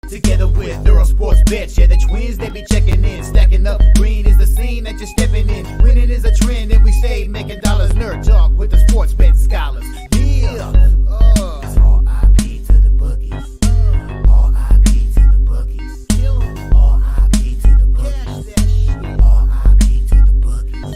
Together with Earle Sports Bets, yeah, the twins, they be checking in. Stacking up, green is the scene that you're stepping in. Winning is a trend, and we stay making dollars. Nerd talk with the sports bet scholars. Yeah, it's R.I.P. to the bookies. R.I.P. to the bookies. R.I.P. to the bookies. R.I.P. to the bookies.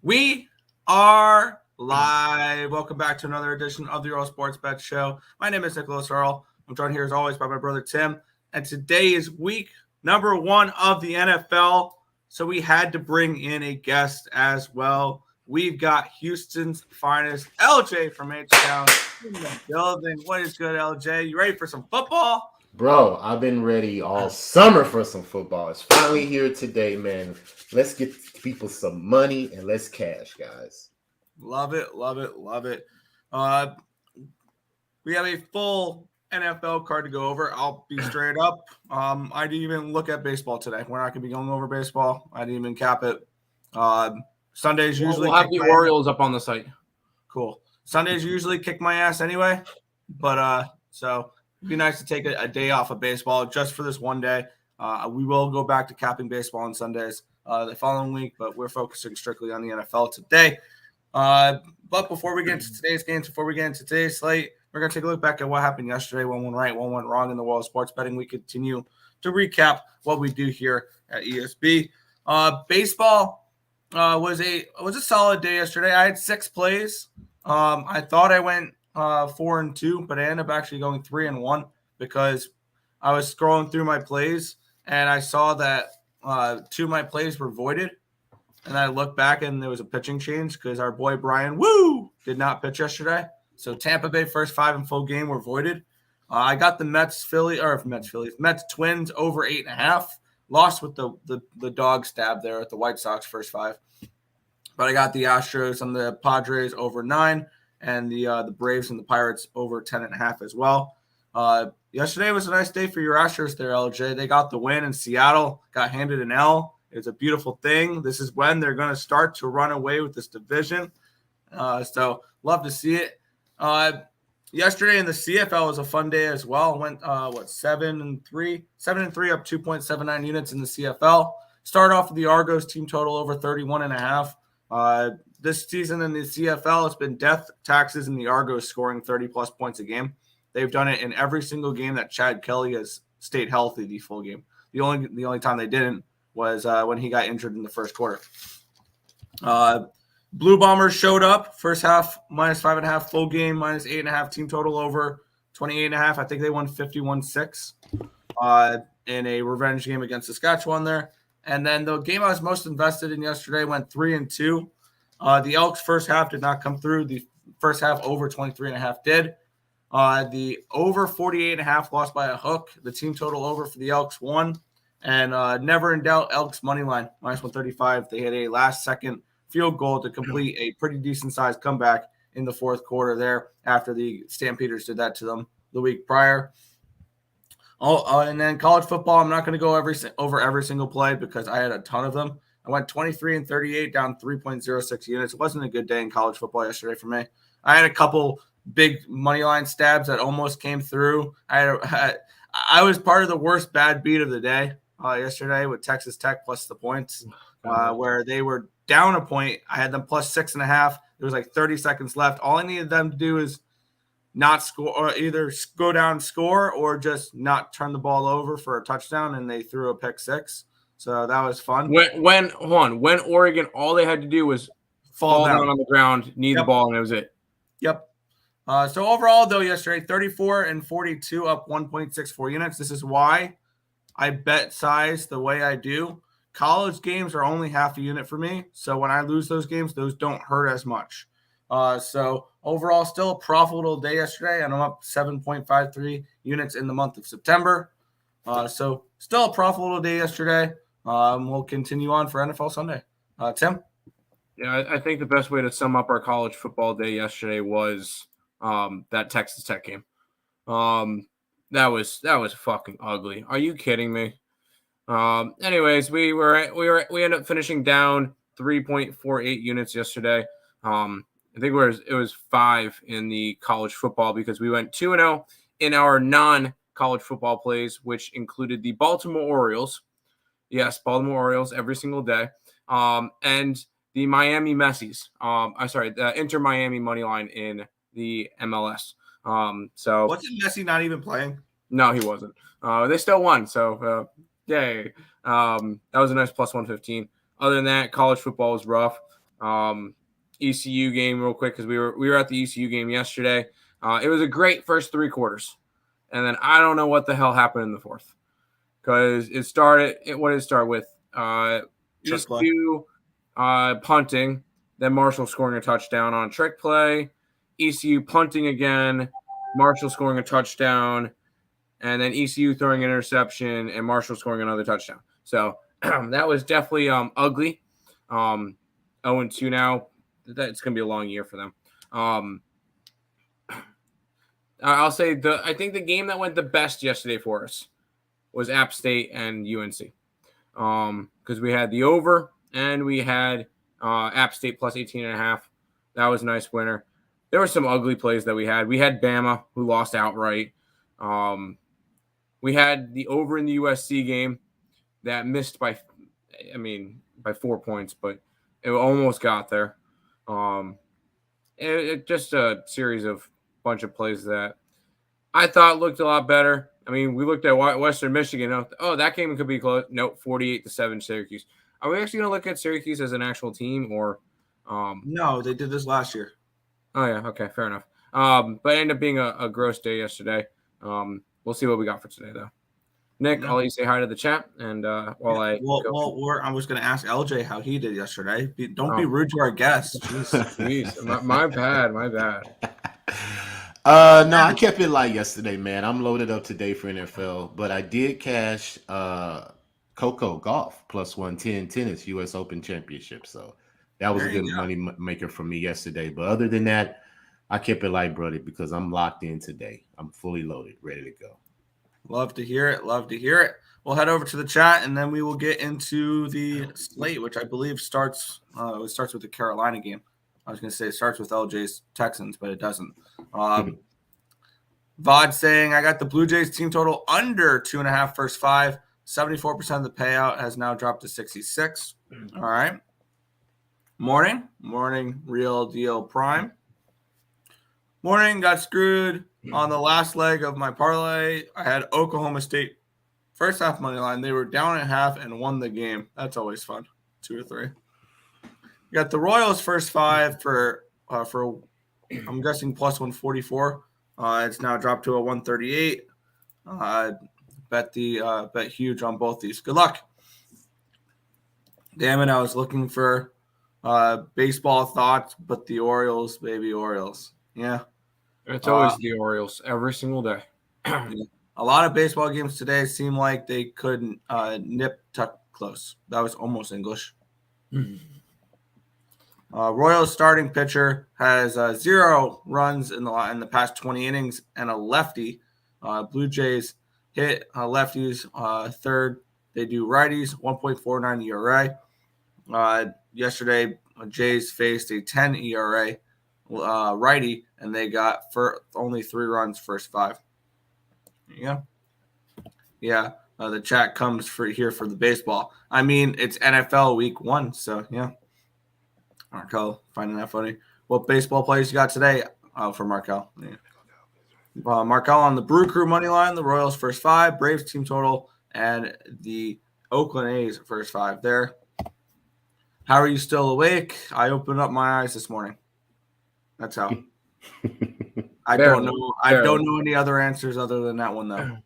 We are live. Welcome back to another edition of the Earle Sports Bet Show. My name is Nicholas Earle. I'm joined here as always by my brother Tim. And today is week number 1 of the NFL. So we had to bring in a guest as well. We've got Houston's finest, LJ from H-Town in the building. What is good, LJ? You ready for some football? Bro, I've been ready all summer for some football. It's finally here today, man. Let's get people some money and let's cash, guys. Love it, love it, love it. We have a full NFL card to go over. I'll be straight up. I didn't even look at baseball today. We're not going to be going over baseball. I didn't even cap it. Sundays usually we'll have the Orioles up on the site. Cool. Sundays usually kick my ass anyway, but so it'd be nice to take a day off of baseball just for this one day. We will go back to capping baseball on Sundays the following week, but we're focusing strictly on the NFL today. But before we get into today's games, before we get into today's slate, we're going to take a look back at what happened yesterday. One went right, one went wrong in the world of sports betting. We continue to recap what we do here at ESB. Baseball was a solid day yesterday. I had 6 plays. I thought I went 4-2, but I ended up actually going 3-1 because I was scrolling through my plays and I saw that 2 of my plays were voided. And I looked back and there was a pitching change because our boy Brian did not pitch yesterday. So Tampa Bay first 5 in full game were voided. I got the Mets Twins over 8.5. Lost with the dog stab there at the White Sox first 5. But I got the Astros and the Padres over 9 and the Braves and the Pirates over 10.5 as well. Yesterday was a nice day for your Astros there, LJ. They got the win in Seattle, got handed an L. It's a beautiful thing. This is when they're going to start to run away with this division. So love to see it. Yesterday in the CFL was a fun day as well. Went 7-3 up 2.79 units in the CFL. Start off with the Argos team total over 31.5. This season in the CFL, it's been death taxes in the Argos scoring 30-plus points a game. They've done it in every single game that Chad Kelly has stayed healthy the full game. The only time they didn't was when he got injured in the first quarter. Blue Bombers showed up. First half, minus 5.5. Full game, minus 8.5. Team total over 28.5. I think they won 51-6 in a revenge game against Saskatchewan there. And then the game I was most invested in yesterday went 3-2. The Elks first half did not come through. The first half over 23.5 did. The over 48.5 lost by a hook. The team total over for the Elks won. And never in doubt, Elks money line, minus 135. They had a last-second field goal to complete a pretty decent-sized comeback in the fourth quarter there after the Stampeders did that to them the week prior. And then college football, I'm not going to go over every single play because I had a ton of them. I went 23-38, down 3.06 units. It wasn't a good day in college football yesterday for me. I had a couple big money line stabs that almost came through. I was part of the worst bad beat of the day yesterday with Texas Tech plus the points, where they were down a point. I had them plus 6.5. There was like 30 seconds left. All I needed them to do is not score, or either go down and score, or just not turn the ball over for a touchdown, and they threw a pick 6. So that was fun. When Oregon, all they had to do was fall down on the ground, knee the ball, and that was it. Yep. So overall, though, yesterday, 34-42, up 1.64 units. This is why I bet size the way I do. College games are only half a unit for me. So when I lose those games, those don't hurt as much. So overall, still a profitable day yesterday, and I'm up 7.53 units in the month of September. So still a profitable day yesterday. We'll continue on for NFL Sunday. Tim? Yeah, I think the best way to sum up our college football day yesterday was that Texas Tech game. That was fucking ugly. Are you kidding me? Anyways, we ended up finishing down 3.48 units yesterday. I think it was 5 in the college football because we went 2-0 in our non-college football plays, which included the Baltimore Orioles. Yes, Baltimore Orioles every single day. And the Miami Messies. The Inter Miami money line in the MLS. So wasn't Messi not even playing? No, he wasn't. They still won, so yay. That was a nice plus 115. Other than that, college football was rough. ECU game real quick because we were at the ECU game yesterday. It was a great first 3 quarters, and then I don't know what the hell happened in the fourth because what did it start with? ECU punting, then Marshall scoring a touchdown on a trick play, ECU punting again, Marshall scoring a touchdown, and then ECU throwing an interception and Marshall scoring another touchdown. So that was definitely ugly. 0-2 now. It's going to be a long year for them. I'll say I think the game that went the best yesterday for us was App State and UNC. Because we had the over and we had App State plus 18.5. That was a nice winner. There were some ugly plays that we had. We had Bama, who lost outright. We had the over in the USC game that missed by 4 points, but it almost got there. It just a series of bunch of plays that I thought looked a lot better. I mean, we looked at Western Michigan. Oh, that game could be close. Nope, 48-7 Syracuse. Are we actually going to look at Syracuse as an actual team or? No, they did this last year. Oh yeah, okay, fair enough. But it ended up being a gross day yesterday. We'll see what we got for today, though. Nick, I'll let you say hi to the chat, and I was going to ask LJ how he did yesterday. Don't be rude to our guests. Jeez, my bad. No, I kept it light yesterday, man. I'm loaded up today for NFL, but I did cash Coco Golf plus 110 tennis U.S. Open Championship, so that was a good money maker for me yesterday. But other than that, I kept it light, brother, because I'm locked in today. I'm fully loaded, ready to go. Love to hear it. We'll head over to the chat, and then we will get into the slate, which I believe starts with the Carolina game. I was going to say it starts with LJ's Texans, but it doesn't. Vod saying, I got the Blue Jays team total under 2.5 first 5. 74% of the payout has now dropped to 66. All right. Morning, Real Deal Prime. Morning, got screwed on the last leg of my parlay. I had Oklahoma State first half money line. They were down at half and won the game. That's always fun. 2 or 3. Got the Royals first 5 for I'm guessing plus 144. It's now dropped to a 138. Bet huge on both these. Good luck. Damn it, I was looking for baseball thoughts, but the Orioles, baby Orioles. Yeah. It's always the Orioles every single day. A lot of baseball games today seem like they couldn't nip tuck close. That was almost English. Royals starting pitcher has 0 runs in the past 20 innings and a lefty. Blue Jays hit lefties third. They do righties, 1.49 ERA. Yesterday, Jays faced a 10 ERA righty, and they got for only 3 runs first 5. Yeah. The chat comes here for the baseball. I mean, it's NFL week 1, so yeah. Markel, finding that funny. What baseball players you got today? For Markel. Yeah. Markel on the Brew Crew money line, the Royals first 5, Braves team total, and the Oakland A's first 5 there. How are you still awake? I opened up my eyes this morning. That's how. I don't know any other answers other than that one though.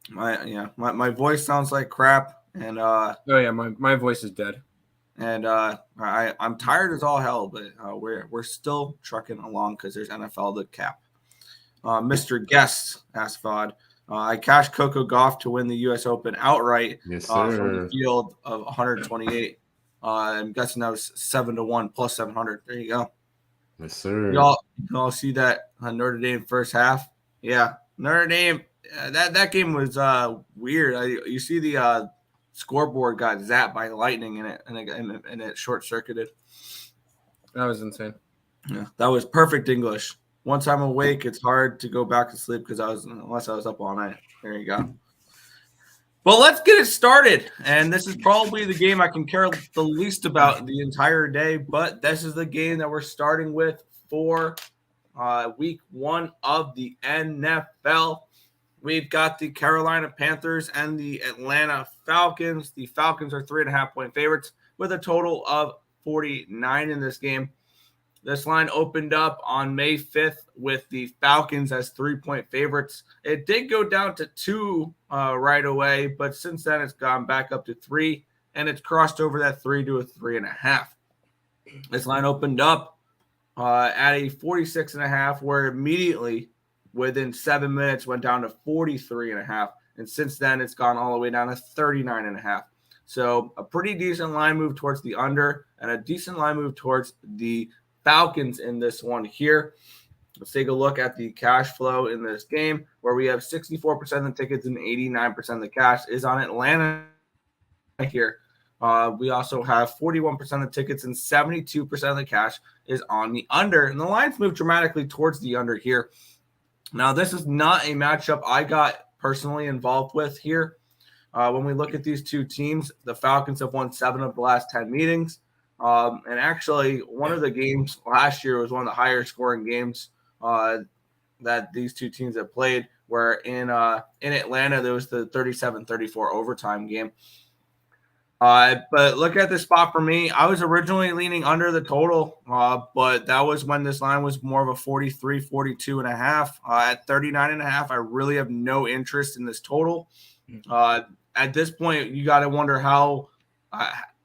My voice sounds like crap, and my voice is dead. And I'm tired as all hell, but we're still trucking along because there's NFL to cap. Mr. Guest asked Vod, I cashed Coco Gauff to win the U.S. Open outright from the field of 128. I'm guessing that was 7-1 plus 700. There you go. Yes, sir. You all see that Notre Dame first half? Yeah, Notre Dame that game was weird. You see the scoreboard got zapped by lightning in it, and it short circuited. That was insane. Yeah, that was perfect English. Once I'm awake, it's hard to go back to sleep unless I was up all night. There you go. Well, let's get it started. And this is probably the game I can care the least about the entire day, but this is the game that we're starting with for week 1 of the NFL. We've got the Carolina Panthers and the Atlanta Falcons. The Falcons are 3.5-point favorites with a total of 49 in this game. This line opened up on May 5th with the Falcons as 3-point favorites. It did go down to 2 right away, but since then it's gone back up to 3, and it's crossed over that 3 to a 3.5. This line opened up at a 46.5, where immediately within 7 minutes went down to 43.5, and since then it's gone all the way down to 39.5. So a pretty decent line move towards the under and a decent line move towards the Falcons in this one here. Let's take a look at the cash flow in this game, where we have 64% of the tickets and 89% of the cash is on Atlanta here. We also have 41% of the tickets and 72% of the cash is on the under. And the lines move dramatically towards the under here. Now, this is not a matchup I got personally involved with here. When we look at these two teams, the Falcons have won 7 of the last 10 meetings. And actually, one of the games last year was one of the higher scoring games that these two teams have played, where in Atlanta, there was the 37-34 overtime game. But look at this spot for me. I was originally leaning under the total, but that was when this line was more of a 43, 42.5. At 39.5, I really have no interest in this total. At this point, you got to wonder how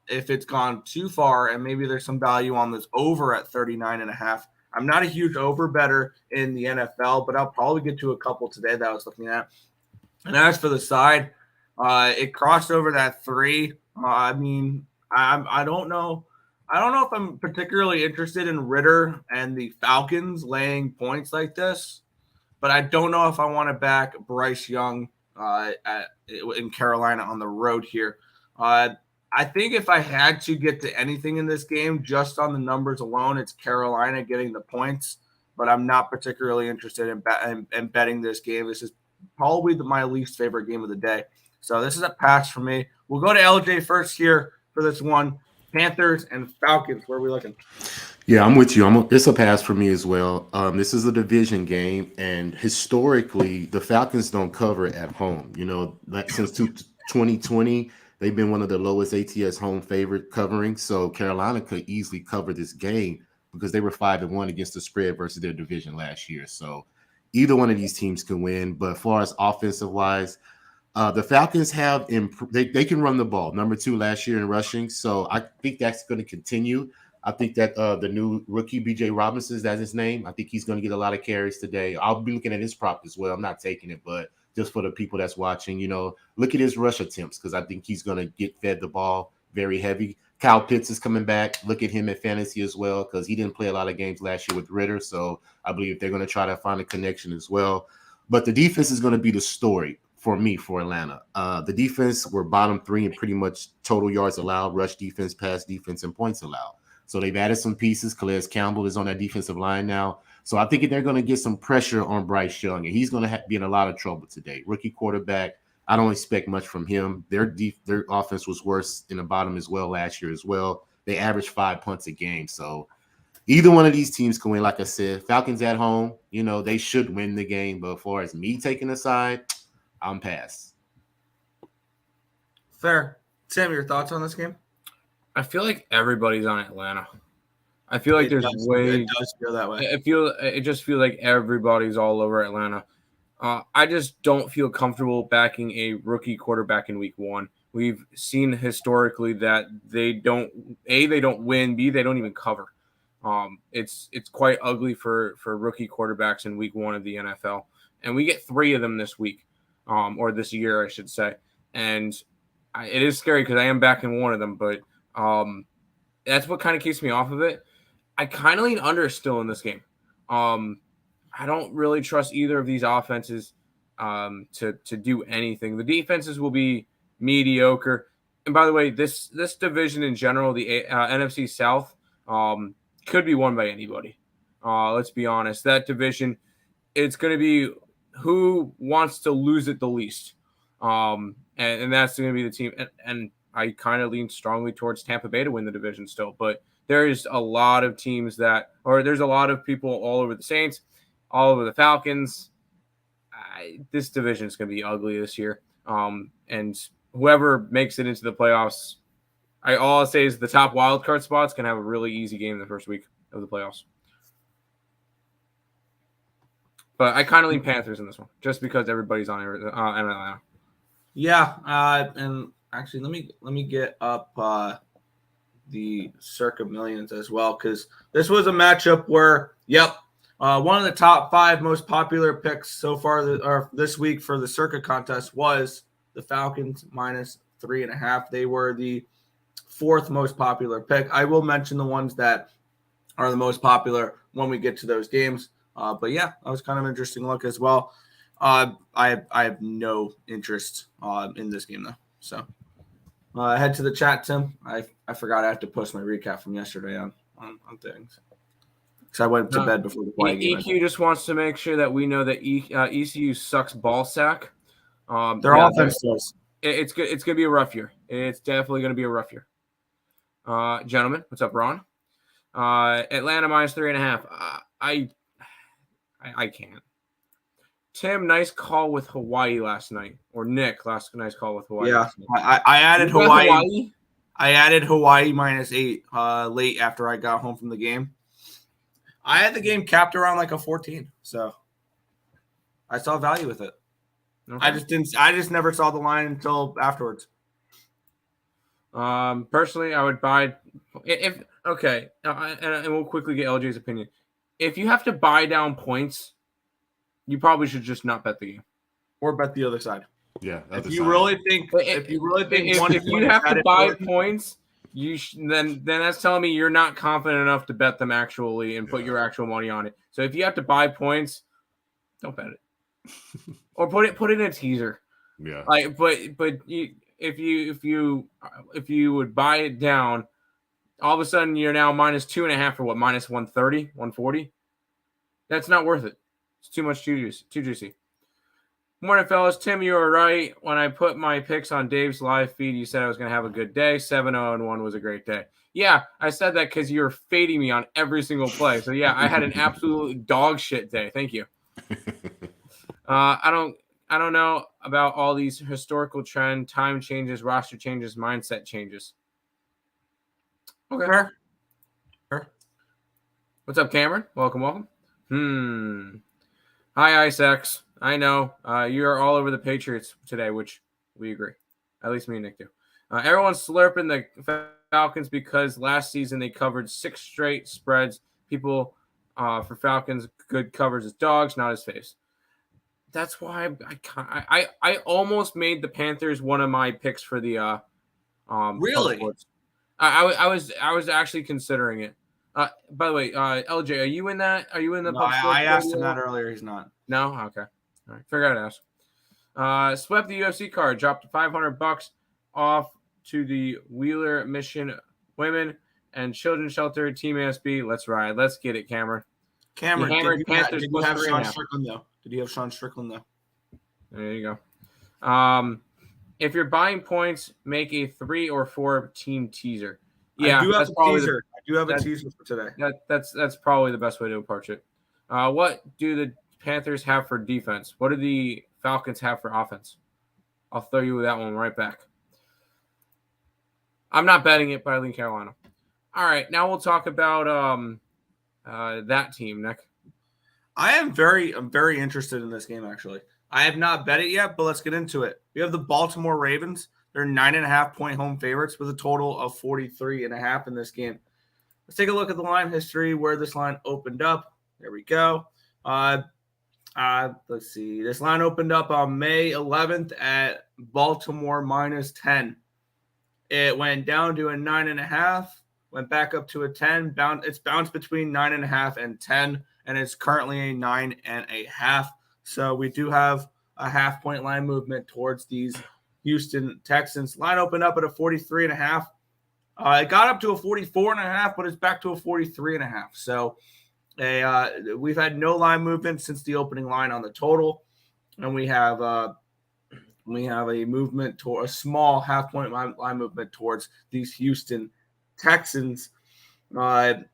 if it's gone too far, and maybe there's some value on this over at 39.5. I'm not a huge over better in the NFL, but I'll probably get to a couple today that I was looking at. And as for the side, it crossed over that 3. I don't know. I don't know if I'm particularly interested in Ritter and the Falcons laying points like this, but I don't know if I want to back Bryce Young in Carolina on the road here. I think if I had to get to anything in this game, just on the numbers alone, it's Carolina getting the points, but I'm not particularly interested in betting this game. This is probably my least favorite game of the day. So this is a pass for me. We'll go to LJ first here for this one. Panthers and Falcons, where are we looking? Yeah, I'm with you. It's a pass for me as well. This is a division game, and historically, the Falcons don't cover at home. Since 2020, they've been one of the lowest ATS home favorite covering. So Carolina could easily cover this game because they were 5-1 against the spread versus their division last year. So either one of these teams can win. But as far as offensive wise, the Falcons have they can run the ball. Number 2 last year in rushing. So I think that's going to continue. I think that the new rookie, BJ Robinson, that's his name. I think he's going to get a lot of carries today. I'll be looking at his prop as well. I'm not taking it, but just for the people that's watching, look at his rush attempts, because I think he's going to get fed the ball very heavy. Kyle Pitts is coming back. Look at him at fantasy as well, because he didn't play a lot of games last year with Ritter. So I believe they're going to try to find a connection as well. But the defense is going to be the story for me for Atlanta. The defense were bottom 3 in pretty much total yards allowed, rush defense, pass defense, and points allowed. So they've added some pieces. Calais Campbell is on that defensive line now. So I think they're going to get some pressure on Bryce Young, and he's going to be in a lot of trouble today. Rookie quarterback, I don't expect much from him. Their offense was worse in the bottom as well last year as well. They averaged 5 punts a game. So either one of these teams can win. Like I said, Falcons at home, they should win the game. But as far as me taking the side, I'm pass. Fair. Sam, your thoughts on this game? I feel like everybody's on Atlanta. I feel like It does feel that way. It just feels like everybody's all over Atlanta. I just don't feel comfortable backing a rookie quarterback in week 1. We've seen historically that they don't win, B, they don't even cover. It's quite ugly for rookie quarterbacks in week 1 of the NFL. And we get 3 of them this week, or this year, I should say. And it is scary because I am backing one of them, but that's what kind of keeps me off of it. I kind of lean under still in this game. I don't really trust either of these offenses. to do anything. The defenses will be mediocre. And by the way, this division in general, the NFC South, could be won by anybody. Let's be honest. That division, it's going to be who wants to lose it the least. And that's going to be the team. And I kind of lean strongly towards Tampa Bay to win the division still. But there's a lot of teams there's a lot of people all over the Saints, all over the Falcons. This division is going to be ugly this year. And whoever makes it into the playoffs, all I'll say is the top wild card spots can have a really easy game the first week of the playoffs. But I kind of lean Panthers in this one, just because everybody's on Atlanta. Yeah, and actually, let me get up the circa millions as well, because this was a matchup where, one of the top 5 most popular picks so far this week for the circa contest was the Falcons minus 3.5. They were the 4th most popular pick. I will mention the ones that are the most popular when we get to those games. But yeah, that was kind of an interesting look as well. I have no interest in this game though. So head to the chat, Tim. I forgot I have to post my recap from yesterday on things. Because I went to bed before the play game. EQ just wants to make sure that we know that ECU sucks ball sack. Their offense does. It's good. It's going to be a rough year. It's definitely going to be a rough year. Gentlemen, what's up, Ron? Atlanta minus 3.5. I can't. Tim, nice call with Hawaii last night. Or Nick, nice call with Hawaii. Yeah, I added Hawaii. I added Hawaii minus 8 late after I got home from the game. I had the game capped around like a 14, so I saw value with it. Okay. I just never saw the line until afterwards. Personally, I would buy and we'll quickly get LJ's opinion. If you have to buy down points, you probably should just not bet the game or bet the other side. Yeah, if you really think if you have to buy points, then that's telling me you're not confident enough to bet them actually and put your actual money on it. So if you have to buy points, don't bet it, or put it in a teaser. Yeah. If you would buy it down, all of a sudden you're now minus 2.5 for what, minus 130, 140. That's not worth it. It's too much, too juicy. Morning, fellas. Tim, you were right. When I put my picks on Dave's live feed, you said I was going to have a good day. 7-0-1 was a great day. Yeah, I said that because you were fading me on every single play. So, yeah, I had an absolute dog shit day. Thank you. I don't know about all these historical trend, time changes, roster changes, mindset changes. Okay. Sure. What's up, Cameron? Welcome. Hi, IceX. I know you are all over the Patriots today, which we agree. At least me and Nick do. Everyone's slurping the Falcons because last season they covered 6 straight spreads. People for Falcons, good covers as dogs, not as face. That's why I almost made the Panthers one of my picks for the really. I was actually considering it. By the way, LJ, are you in that? Are you in the? No, I asked him that earlier. He's not. No, okay. All right, figured I'd ask. Swept the UFC card, dropped $500 off to the Wheeler Mission Women and Children's Shelter Team ASB. Let's ride. Let's get it, Cameron. Did you have Sean Strickland though? Did you have Sean Strickland though? There you go. If you're buying points, make a 3 or 4 team teaser. Yeah, I do have a teaser. I do have a teaser for today. That's probably the best way to approach it. What do the Panthers have for defense? What do the Falcons have for offense? I'll throw you that one right back. I'm not betting it, but I lean Carolina. All right, now we'll talk about that team, Nick. I'm very interested in this game, actually. I have not bet it yet, but let's get into it. We have the Baltimore Ravens. They're 9.5-point home favorites with a total of 43.5 in this game. Let's take a look at the line history where this line opened up. There we go. Let's see. This line opened up on May 11th at Baltimore minus 10. It went down to a 9.5, went back up to a 10. It's bounced between 9.5 and 10, and it's currently a 9.5. So we do have a half-point line movement towards these Houston Texans. Line opened up at a 43.5. It got up to a 44.5, but it's back to a 43.5. So we've had no line movement since the opening line on the total, and we have a movement toward a small half-point line movement towards these Houston Texans. Let's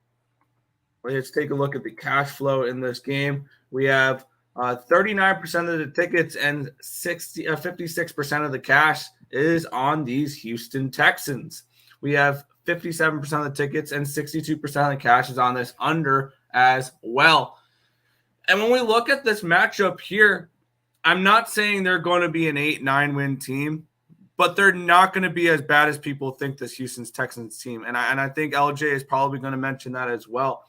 take a look at the cash flow in this game. We have 39% of the tickets and 56% of the cash is on these Houston Texans. We have 57% of the tickets and 62% of the cash is on this under as well. And when we look at this matchup here, I'm not saying they're going to be an 8-9 win team, but they're not going to be as bad as people think this Houston Texans team. And I think LJ is probably going to mention that as well.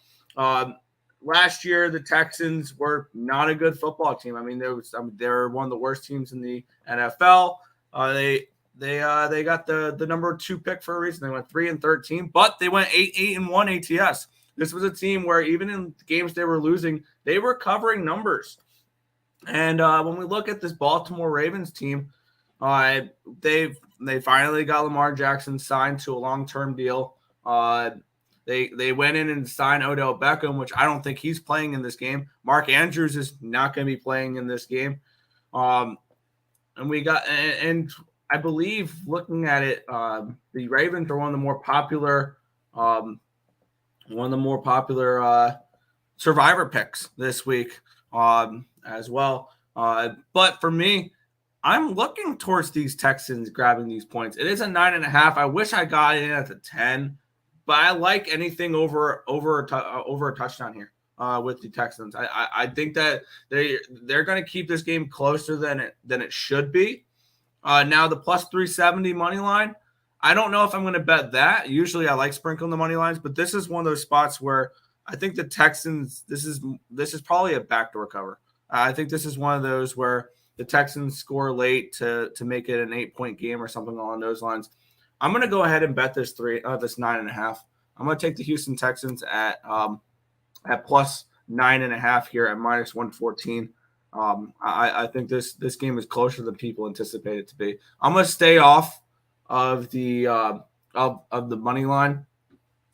Last year, the Texans were not a good football team. I mean, they're one of the worst teams in the NFL. They got the number 2 pick for a reason. They went 3-13, but they went 8-1 ATS. This was a team where even in games they were losing, they were covering numbers. And when we look at this Baltimore Ravens team, they finally got Lamar Jackson signed to a long-term deal. They went in and signed Odell Beckham, which I don't think he's playing in this game. Mark Andrews is not going to be playing in this game. And I believe looking at it, the Ravens are one of the more popular survivor picks this week as well. But for me, I'm looking towards these Texans grabbing these points. It is a 9.5. I wish I got it in at the 10. But I like anything over a touchdown here with the Texans. I think that they're going to keep this game closer than it should be. Now the plus 370 money line, I don't know if I'm going to bet that. Usually I like sprinkling the money lines, but this is one of those spots where I think the Texans. This is probably a backdoor cover. I think this is one of those where the Texans score late to make it an 8-point game or something along those lines. I'm going to go ahead and bet this 9.5. I'm going to take the Houston Texans at plus 9.5 here at minus 114. I think this game is closer than people anticipate it to be. I'm going to stay off of the of the money line,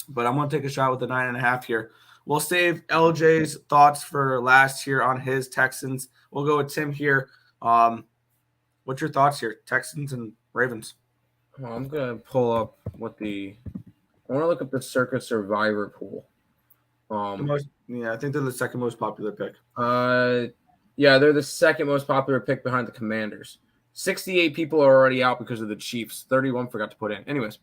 but I'm going to take a shot with the 9.5 here. We'll save LJ's thoughts for last here on his Texans. We'll go with Tim here. What's your thoughts here, Texans and Ravens? Well, I'm going to pull up I want to look up the Circa Survivor pool. I think they're the second most popular pick. Yeah, they're the second most popular pick behind the Commanders. 68 people are already out because of the Chiefs. 31 forgot to put in. Anyways,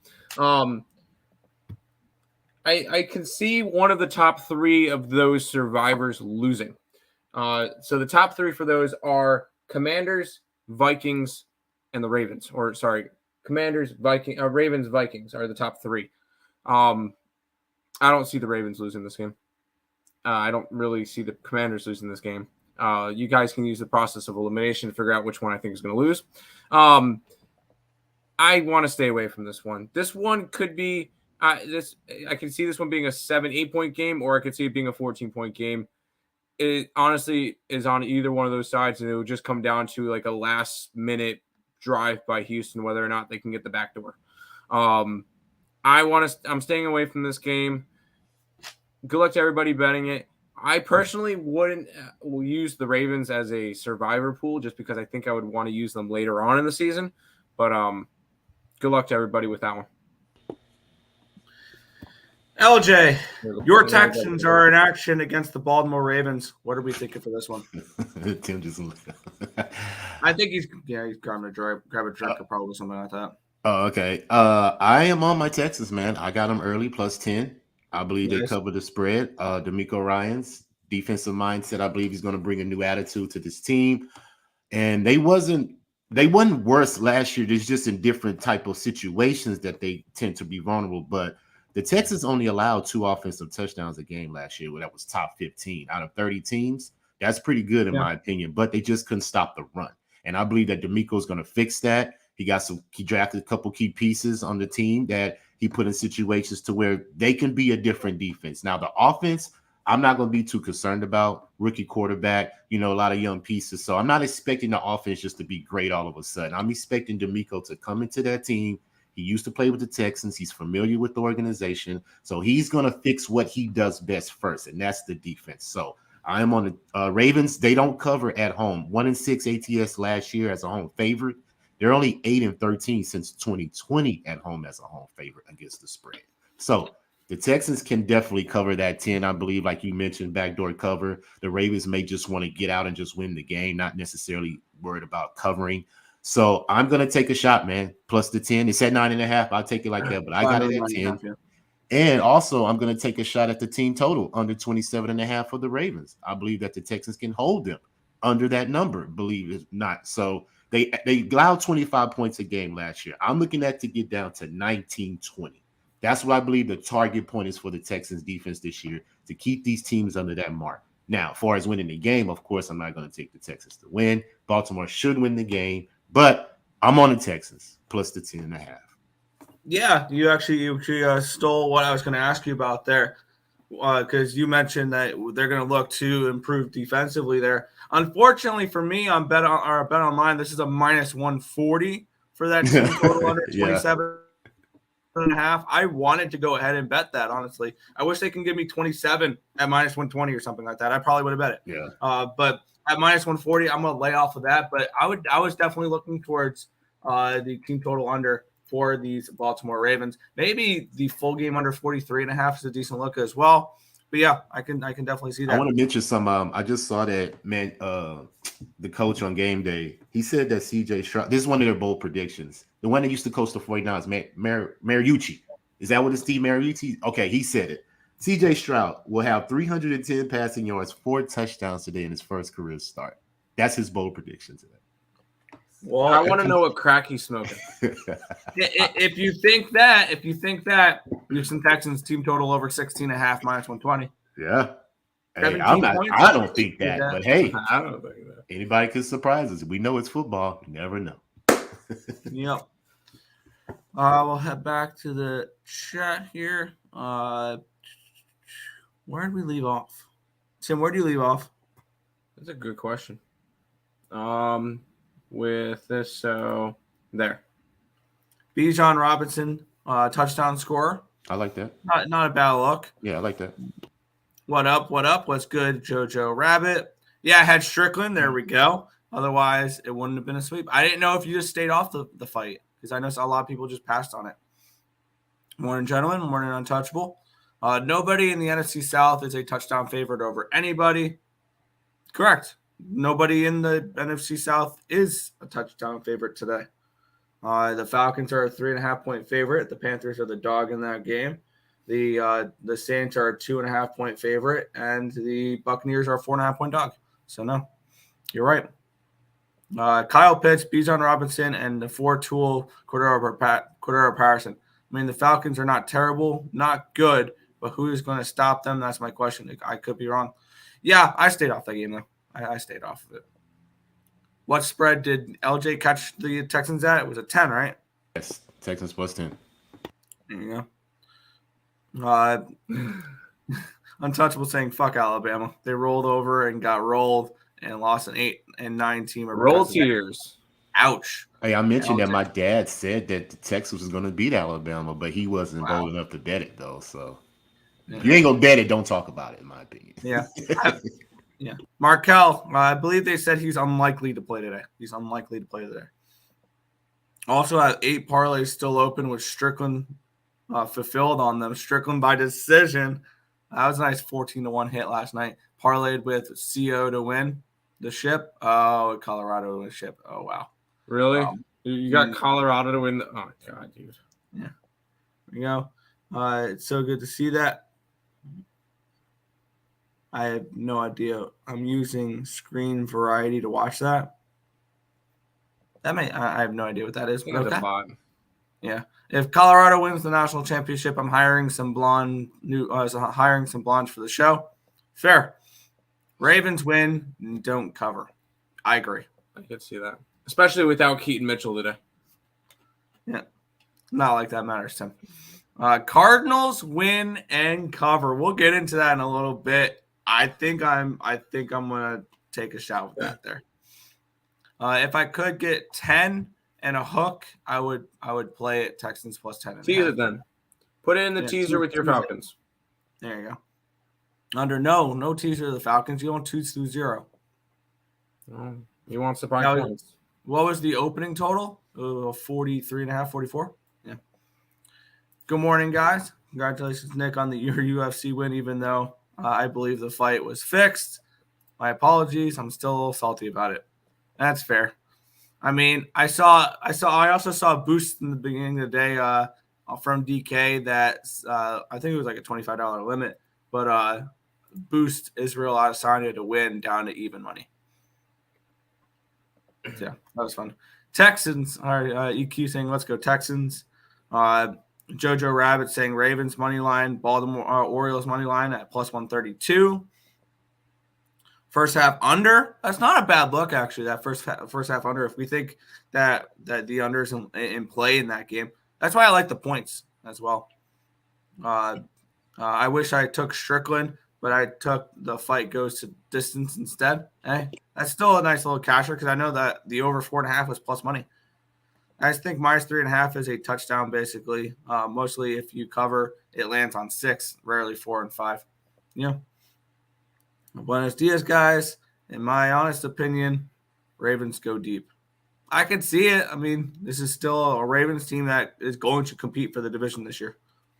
I can see one of the top 3 of those survivors losing. So the top 3 for those are Commanders, Vikings, and the Ravens. Or sorry, Commanders, Ravens, Vikings are the top 3. I don't see the Ravens losing this game. I don't really see the Commanders losing this game. You guys can use the process of elimination to figure out which one I think is going to lose. I want to stay away from this one. This one could be I can see this one being a 7-8 point game, or I could see it being a 14-point game. It honestly is on either one of those sides, and it would just come down to like a last-minute drive by Houston, whether or not they can get the back door. I'm staying away from this game. Good luck to everybody betting it. I personally will use the Ravens as a survivor pool just because I think I would want to use them later on in the season. But good luck to everybody with that one. LJ, your Texans are in action against the Baltimore Ravens. What are we thinking for this one? Tim just I think he's grabbing a drink or probably something like that. Oh, okay. I am on my Texans, man. I got them early plus 10. I believe they cover the spread. D'Amico Ryans defensive mindset. I believe he's going to bring a new attitude to this team. And they wasn't worse last year. There's just in different type of situations that they tend to be vulnerable. But the Texans only allowed 2 offensive touchdowns a game last year. That was top 15 out of 30 teams. That's pretty good in my opinion. But they just couldn't stop the run. And I believe that D'Amico's going to fix that. He drafted a couple key pieces on the team that he put in situations to where they can be a different defense. Now, the offense, I'm not going to be too concerned about rookie quarterback, a lot of young pieces. So I'm not expecting the offense just to be great all of a sudden. I'm expecting D'Amico to come into that team. He used to play with the Texans. He's familiar with the organization. So he's going to fix what he does best first, and that's the defense. So I am on the Ravens. They don't cover at home. 1-6 ATS last year as a home favorite. They're only 8-13 since 2020 at home as a home favorite against the spread. So the Texans can definitely cover that 10, I believe, like you mentioned, backdoor cover. The Ravens may just want to get out and just win the game, not necessarily worried about covering. So I'm going to take a shot, man. Plus the 10. It's at 9.5. I'll take it like that, but I got it at 10. And also, I'm going to take a shot at the team total under 27.5 for the Ravens. I believe that the Texans can hold them under that number, believe it or not. So they allowed 25 points a game last year. I'm looking at to get down to 19-20. That's what I believe the target point is for the Texans defense this year, to keep these teams under that mark. Now, as far as winning the game, of course, I'm not going to take the Texans to win. Baltimore should win the game, but I'm on the Texans plus the 10.5. Yeah, you actually stole what I was going to ask you about there, because you mentioned that they're going to look to improve defensively there. Unfortunately for me, on Bet Online, this is a minus 140 for that team total under 27.5. I wanted to go ahead and bet that, honestly. I wish they can give me 27 at minus 120 or something like that. I probably would have bet it. Yeah. But at minus 140, I'm going to lay off of that. But I was definitely looking towards the team total under for these Baltimore Ravens. Maybe the full game under 43.5 is a decent look as well. But yeah, I can definitely see that. I want to mention some. I just saw that, man. The coach on game day, he said that CJ Stroud. This is one of their bold predictions. The one that used to coach the 49ers, Mariucci. Is that what it's Steve Mariucci? Okay, he said it. CJ Stroud will have 310 passing yards, 4 touchdowns today in his first career start. That's his bold prediction today. Well, I want to know what crack he's smoking. If you think that, Houston Texans team total over 16.5 minus 120. Yeah. Hey, I don't think that, but hey, I don't think that. Anybody can surprise us. We know it's football. You never know. Yep. We'll head back to the chat here. Where did we leave off? Tim, where do you leave off? That's a good question. With this, so there. Bijan Robinson, touchdown scorer. I like that. Not a bad look. Yeah, I like that. What up? What's good, Jojo Rabbit? Yeah, I had Strickland. There we go. Otherwise, it wouldn't have been a sweep. I didn't know if you just stayed off the fight, because I know a lot of people just passed on it. Morning, gentlemen. Morning, Untouchable. Nobody in the NFC South is a touchdown favorite over anybody. Correct. Nobody in the NFC South is a touchdown favorite today. The Falcons are a 3.5-point favorite. The Panthers are the dog in that game. The Saints are a 2.5-point favorite, and the Buccaneers are a 4.5-point dog. So no, you're right. Kyle Pitts, Bijan Robinson, and the 4-tool Cordero Patterson. I mean, the Falcons are not terrible, not good, but who is going to stop them? That's my question. I could be wrong. Yeah, I stayed off that game though. I stayed off of it. What spread did LJ catch the Texans at? It was a 10, right? Yes, Texans plus 10. There you go. Untouchable saying fuck Alabama. They rolled over and got rolled and lost an 8-9 team. Roll tears. Ouch. Hey, I mentioned that my dad said that the Texas was going to beat Alabama, but he wasn't bold enough to bet it though. So if you ain't gonna bet it, don't talk about it, in my opinion. Yeah. Yeah. Markel, I believe they said he's unlikely to play today. Also have 8 parlays still open with Strickland fulfilled on them. Strickland by decision. That was a nice 14-1 hit last night. Parlayed with CO to win the ship. Oh, Colorado to win the ship. Oh, wow. Really? You got Colorado to win. Oh, God, dude. Yeah. There you go. It's so good to see that. I have no idea. I'm using Screen Variety to watch that. I have no idea what that is. Okay. Yeah. If Colorado wins the national championship, I'm hiring some blondes for the show. Fair. Ravens win, don't cover. I agree. I could see that, especially without Keaton Mitchell today. Yeah. Not like that matters, Tim. Cardinals win and cover. We'll get into that in a little bit. I think I'm gonna take a shot with that there. If I could get 10 and a hook, I would play it Texans plus 10. Tease it then. Put it in the teaser with your Falcons. There you go. Under no teaser of the Falcons. You don't 2-0. He wants to buy points. What was the opening total? 43.5, 44? Yeah. Good morning, guys. Congratulations, Nick, on your UFC win, even though I believe the fight was fixed. My apologies. I'm still a little salty about it. That's fair. I mean, I also saw a boost in the beginning of the day from DK that I think it was like a $25 limit, but boost Israel Adesanya to win down to even money. So, yeah, that was fun. Texans, all right, EQ saying, let's go Texans. Jojo Rabbit saying Ravens money line, Baltimore Orioles money line at plus 132. First half under. That's not a bad look, actually, that first half under. If we think that the under is in play in that game, that's why I like the points as well. I wish I took Strickland, but I took the fight goes to distance instead. Hey, that's still a nice little casher because I know that the over 4.5 was plus money. I just think minus 3.5 is a touchdown, basically. Mostly if you cover, it lands on 6, rarely 4 and 5. Yeah. Buenos dias, guys. In my honest opinion, Ravens go deep. I can see it. I mean, this is still a Ravens team that is going to compete for the division this year.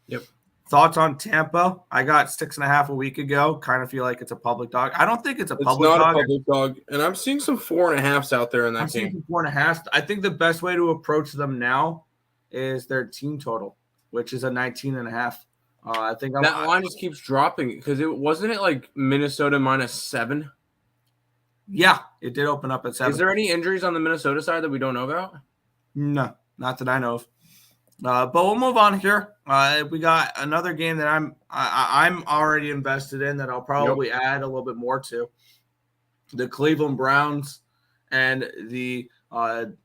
Yep. Thoughts on Tampa? I got 6.5 a week ago. Kind of feel like it's a public dog. I don't think it's a public dog. It's not a public dog. And I'm seeing some 4.5s out there in that game. I'm seeing some 4.5s. I think the best way to approach them now is their team total, which is a 19.5. I think that line just keeps dropping because it wasn't it like Minnesota minus 7. Yeah, it did open up at 7. Is there any injuries on the Minnesota side that we don't know about? No, not that I know of. But we'll move on here. We got another game that I'm already invested in that I'll probably add a little bit more to. The Cleveland Browns and the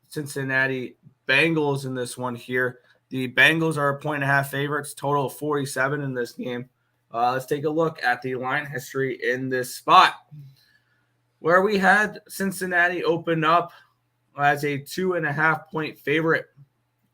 Cincinnati Bengals in this one here. The Bengals are 1.5 favorites, total of 47 in this game. Let's take a look at the line history in this spot, where we had Cincinnati open up as a 2.5 point favorite.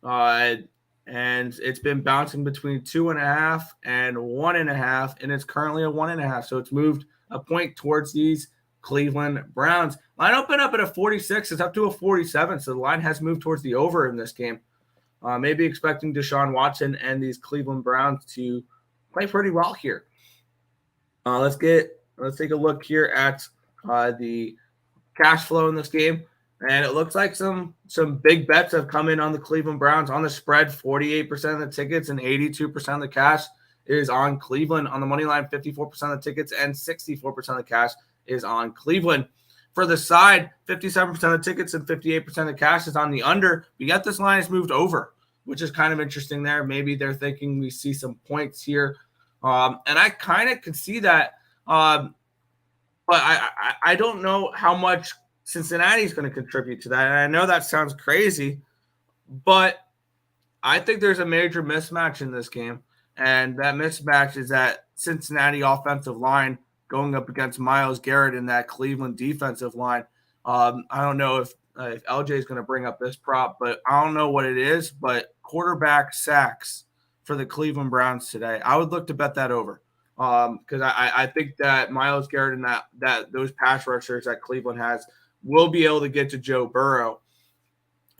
And it's been bouncing between 2.5 and 1.5, and it's currently a 1.5. So it's moved a point towards these Cleveland Browns. Line opened up at a 46. It's up to a 47. So the line has moved towards the over in this game. Maybe expecting Deshaun Watson and these Cleveland Browns to play pretty well here. Let's take a look here at the cash flow in this game. And it looks like some big bets have come in on the Cleveland Browns on the spread. 48% of the tickets and 82% of the cash is on Cleveland. On the money line, 54% of the tickets and 64% of the cash is on Cleveland. For the side, 57% of the tickets and 58% of the cash is on the under. But yet this line has moved over, which is kind of interesting there. Maybe they're thinking we see some points here. And I kind of could see that. But I don't know how much Cincinnati is going to contribute to that. And I know that sounds crazy, but I think there's a major mismatch in this game. And that mismatch is that Cincinnati offensive line going up against Myles Garrett in that Cleveland defensive line. I don't know if LJ is going to bring up this prop, but I don't know what it is. But quarterback sacks for the Cleveland Browns today, I would look to bet that over because I think that Myles Garrett and that those pass rushers that Cleveland has will be able to get to Joe Burrow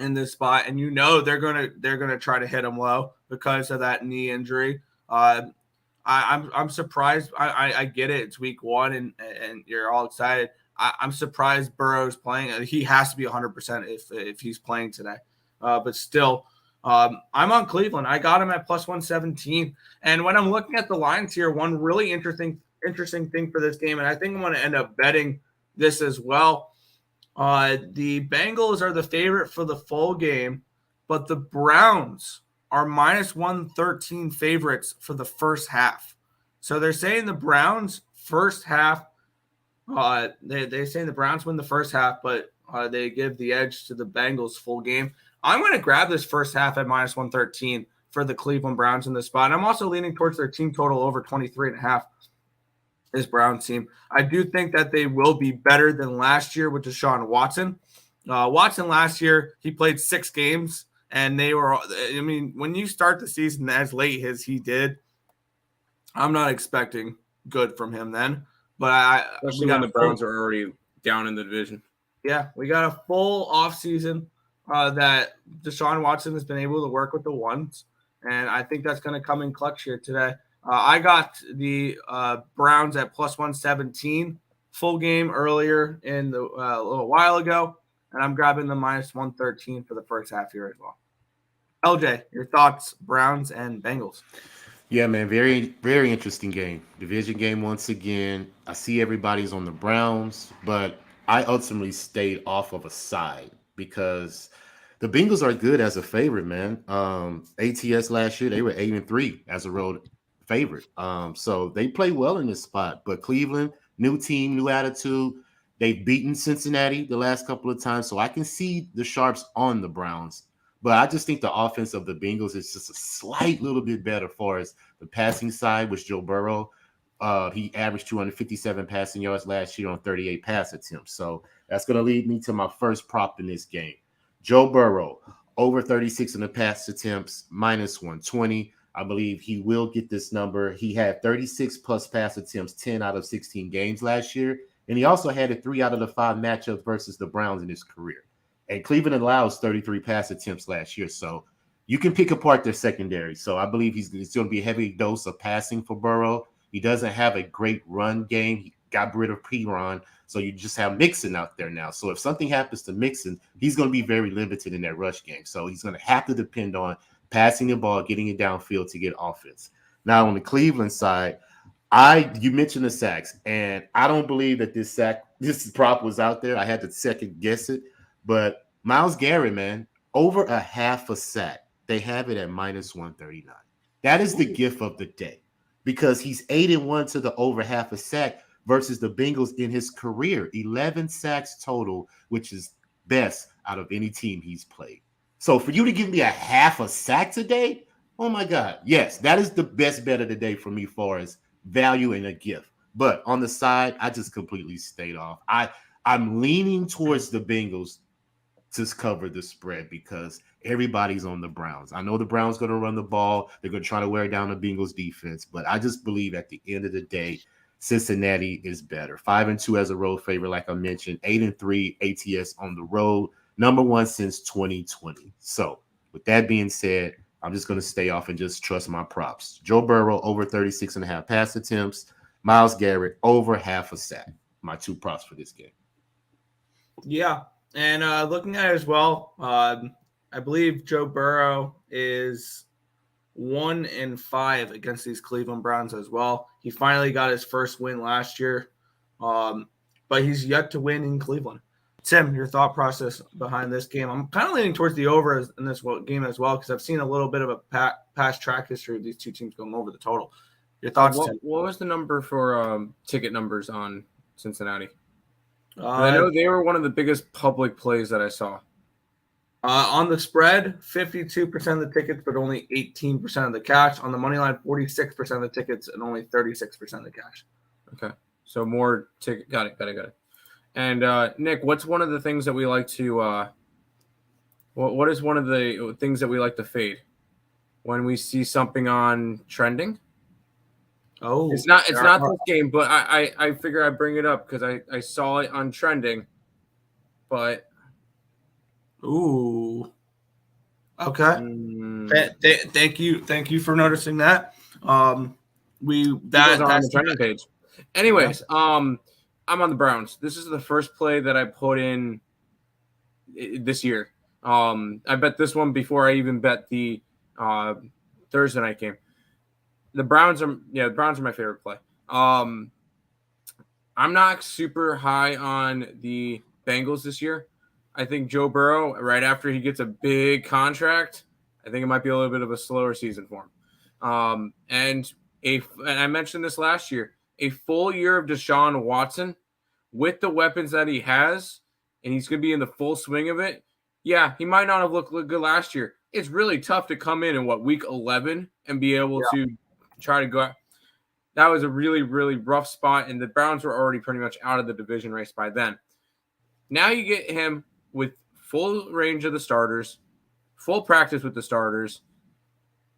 in this spot, and they're gonna try to hit him low because of that knee injury. I'm surprised. I get it. It's week 1 and you're all excited. I'm surprised Burrow's playing. He has to be 100% if he's playing today. But still, I'm on Cleveland. I got him at plus 117. And when I'm looking at the lines here, one really interesting thing for this game, and I think I'm going to end up betting this as well. The Bengals are the favorite for the full game, but the Browns are minus 113 favorites for the first half. So they're saying the Browns first half, they say the Browns win the first half, but they give the edge to the Bengals full game. I'm going to grab this first half at minus 113 for the Cleveland Browns in this spot. And I'm also leaning towards their team total over 23.5. This Browns team. I do think that they will be better than last year with Deshaun Watson. Watson last year, he played 6 games, and they were, I mean, when you start the season as late as he did, I'm not expecting good from him then. But especially when the Browns are already down in the division. Yeah, we got a full offseason that Deshaun Watson has been able to work with the ones, and I think that's going to come in clutch here today. I got the Browns at plus 117 full game earlier in the a little while ago, and I'm grabbing the minus 113 for the first half here as well. LJ, your thoughts, Browns and Bengals? Yeah, man, very, very interesting game. Division game once again. I see everybody's on the Browns, but I ultimately stayed off of a side because the Bengals are good as a favorite, man. ATS last year, they were 8-3 as a road favorite. So they play well in this spot. But Cleveland, new team, new attitude. They've beaten Cincinnati the last couple of times. So I can see the sharps on the Browns. But I just think the offense of the Bengals is just a slight little bit better for us. The passing side with Joe Burrow. He averaged 257 passing yards last year on 38 pass attempts. So that's going to lead me to my first prop in this game. Joe Burrow, over 36 in the pass attempts, minus 120. I believe he will get this number. He had 36 plus pass attempts, 10 out of 16 games last year. And he also had a 3 out of the 5 matchups versus the Browns in his career. And Cleveland allows 33 pass attempts last year. So you can pick apart their secondary. So I believe it's going to be a heavy dose of passing for Burrow. He doesn't have a great run game. He got rid of Piron. So you just have Mixon out there now. So if something happens to Mixon, he's going to be very limited in that rush game. So he's going to have to depend on passing the ball, getting it downfield to get offense. Now on the Cleveland side, you mentioned the sacks, and I don't believe that this prop was out there. I had to second guess it. But Myles Garrett, man, over a half a sack. They have it at minus 139. That is the gift of the day because he's 8-1 to the over half a sack versus the Bengals in his career. 11 sacks total, which is best out of any team he's played. So for you to give me a half a sack today, oh my God. Yes, that is the best bet of the day for me far as value and a gift. But on the side, I just completely stayed off. I'm leaning towards the Bengals to cover the spread because everybody's on the Browns. I know the Browns going to run the ball. They're going to try to wear down the Bengals defense, but I just believe at the end of the day, Cincinnati is better. 5-2 as a road favorite, like I mentioned, 8-3 ATS on the road, number 1 since 2020. So with that being said, I'm just going to stay off and just trust my props. Joe Burrow over 36.5 pass attempts. Myles Garrett over half a sack. My 2 props for this game. Yeah. And looking at it as well, I believe Joe Burrow is 1-5 against these Cleveland Browns as well. He finally got his first win last year, but he's yet to win in Cleveland. Tim, your thought process behind this game? I'm kind of leaning towards the over in this game as well because I've seen a little bit of a past track history of these two teams going over the total. Your thoughts, Tim? What was the number for ticket numbers on Cincinnati? I know they were one of the biggest public plays that I saw. On the spread, 52% of the tickets, but only 18% of the cash. On the money line, 46% of the tickets and only 36% of the cash. Okay, so more ticket. Got it. And Nick, what's one of the things that we like to? What is one of the things that we like to fade when we see something on trending? Oh, it's not this game, but I figure I'd bring it up because I saw it on trending. But ooh, okay. Thank you for noticing that. That's on the trending page. Anyways, I'm on the Browns. This is the first play that I put in this year. I bet this one before I even bet the Thursday night game. The Browns are my favorite play. I'm not super high on the Bengals this year. I think Joe Burrow, right after he gets a big contract, I think it might be a little bit of a slower season for him. And I mentioned this last year, a full year of Deshaun Watson with the weapons that he has, and he's going to be in the full swing of it. Yeah, he might not have looked good last year, it's really tough to come in week 11 and be able to try to go. That was a really, really rough spot, and the Browns were already pretty much out of the division race by then. Now you get him with full range of the starters, full practice with the starters,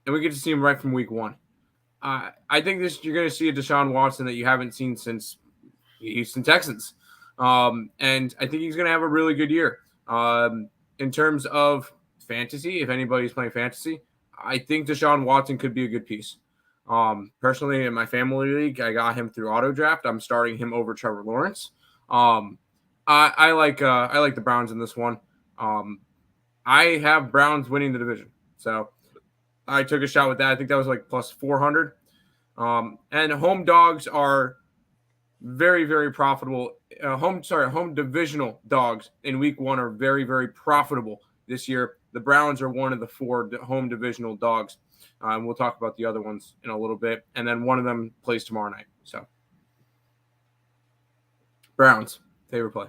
and we get to see him right from week 1. I think you're going to see a Deshaun Watson that you haven't seen since the Houston Texans. And I think he's going to have a really good year. In terms of fantasy, if anybody's playing fantasy, I think Deshaun Watson could be a good piece. Personally, in my family league, I got him through auto draft. I'm starting him over Trevor Lawrence. I like the Browns in this one. I have Browns winning the division, so I took a shot with that. I think that was like plus 400. And home dogs are very, very profitable. Home divisional dogs in week 1 are very, very profitable this year. The Browns are one of the 4 home divisional dogs. And we'll talk about the other ones in a little bit. And then one of them plays tomorrow night. So Browns, favorite play.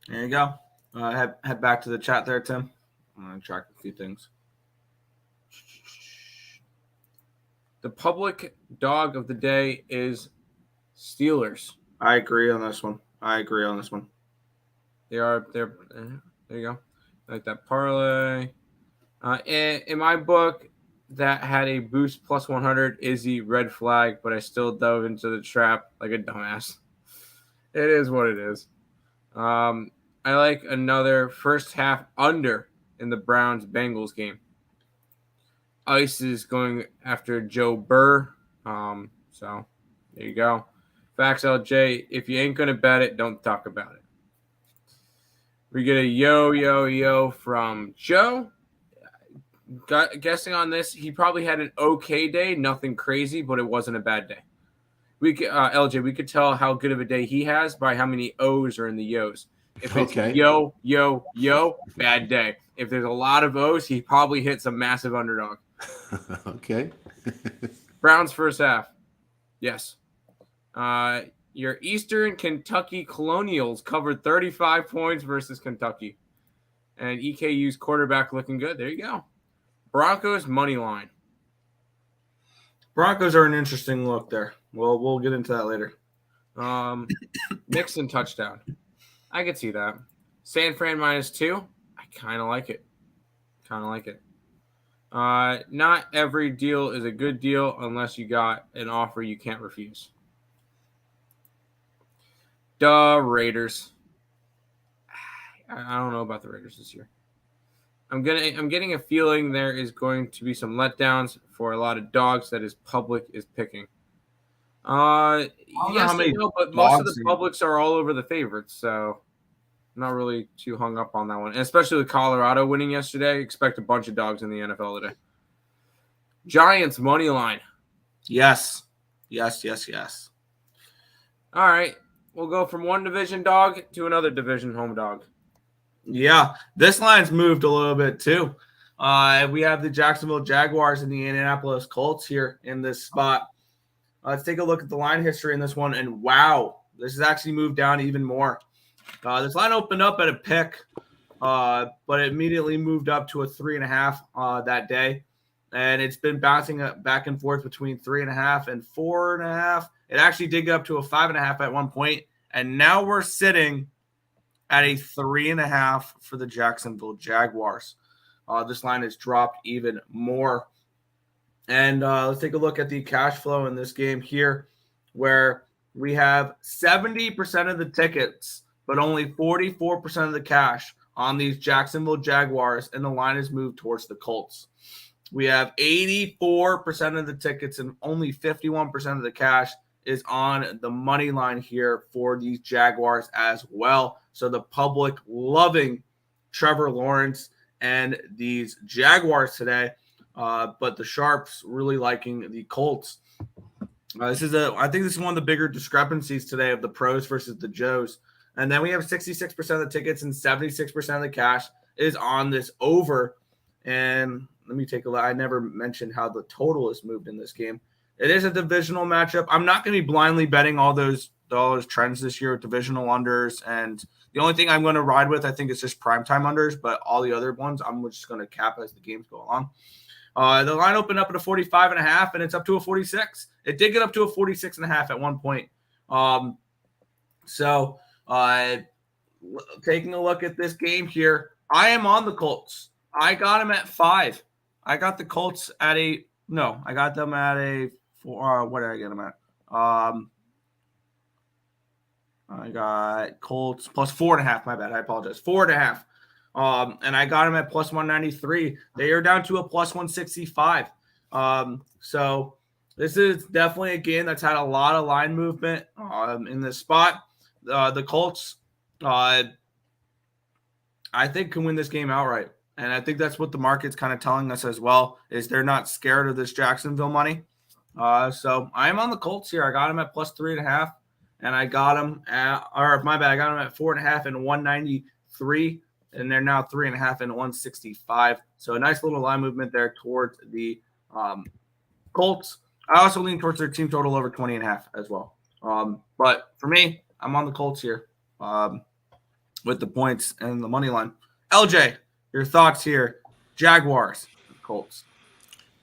There you go. Head back to the chat there, Tim. I'm going to track a few things. The public dog of the day is Steelers. I agree on this one. They're there you go. I like that parlay. In my book, that had a boost plus 100 Izzy red flag, but I still dove into the trap like a dumbass. It is what it is. I like another first half under in the Browns Bengals game. Ice is going after Joe Burr. So there you go. Facts LJ, if you ain't going to bet it, don't talk about it. We get a yo from Joe. Guessing on this, he probably had an okay day, nothing crazy, but it wasn't a bad day. LJ, we could tell how good of a day he has by how many O's are in the yos. If it's yo, bad day. If there's a lot of O's, he probably hit some massive underdog. Okay. Browns first half. Yes. Your Eastern Kentucky Colonials covered 35 points versus Kentucky. And EKU's quarterback looking good. There you go. Broncos money line. Broncos are an interesting look there. Well, we'll get into that later. Mixon touchdown. I could see that. San Fran -2. I kind of like it. Not every deal is a good deal unless you got an offer you can't refuse. Raiders. I don't know about the Raiders this year. I'm getting a feeling there is going to be some letdowns for a lot of dogs that his public is picking. Yes, I know, but most of the publics are all over the favorites, so I'm not really too hung up on that one. And especially with Colorado winning yesterday, expect a bunch of dogs in the NFL today. Giants money line. Yes. All right. We'll go from one division dog to another division home dog. Yeah, this line's moved a little bit too. We have the Jacksonville Jaguars and the Indianapolis Colts here in this spot. Let's take a look at the line history in this one, and wow, this has actually moved down even more. This line opened up at a pick, but it immediately moved up to a 3.5 that day, and it's been bouncing back and forth between 3.5 and 4.5. It actually did get up to a 5.5 at one point, and now we're sitting at a 3.5 for the Jacksonville Jaguars. This line has dropped even more. And let's take a look at the cash flow in this game here, where we have 70% of the tickets, but only 44% of the cash on these Jacksonville Jaguars, and the line has moved towards the Colts. We have 84% of the tickets and only 51% of the cash is on the money line here for these Jaguars as well. So the public loving Trevor Lawrence and these Jaguars today, but the sharps really liking the Colts. I think this is one of the bigger discrepancies today of the pros versus the Joes. And then we have 66% of the tickets and 76% of the cash is on this over. And let me take a look. I never mentioned how the total is moved in this game. It is a divisional matchup. I'm not going to be blindly betting all those those trends this year with divisional unders. And the only thing I'm going to ride with, I think, is just primetime unders. But all the other ones, I'm just going to cap as the games go along. The line opened up at a 45.5, and it's up to a 46. It did get up to a 46.5 at one point. So taking a look at this game here, I am on the Colts. I got them at 5. I got the Colts at I got them at a 4. What did I get them at? I got Colts plus 4.5. My bad. I apologize. 4.5. And I got them at plus 193. They are down to a plus 165. So this is definitely a game that's had a lot of line movement in this spot. The Colts, I think, can win this game outright. And I think that's what the market's kind of telling us as well, is they're not scared of this Jacksonville money. So I'm on the Colts here. I got them at plus 3.5. And I got them at, or my bad, I got them at 4.5 and 193. And they're now 3.5 and 165. So a nice little line movement there towards the Colts. I also lean towards their team total over 20.5 as well. But for me, I'm on the Colts here with the points and the money line. LJ, your thoughts here? Jaguars, Colts.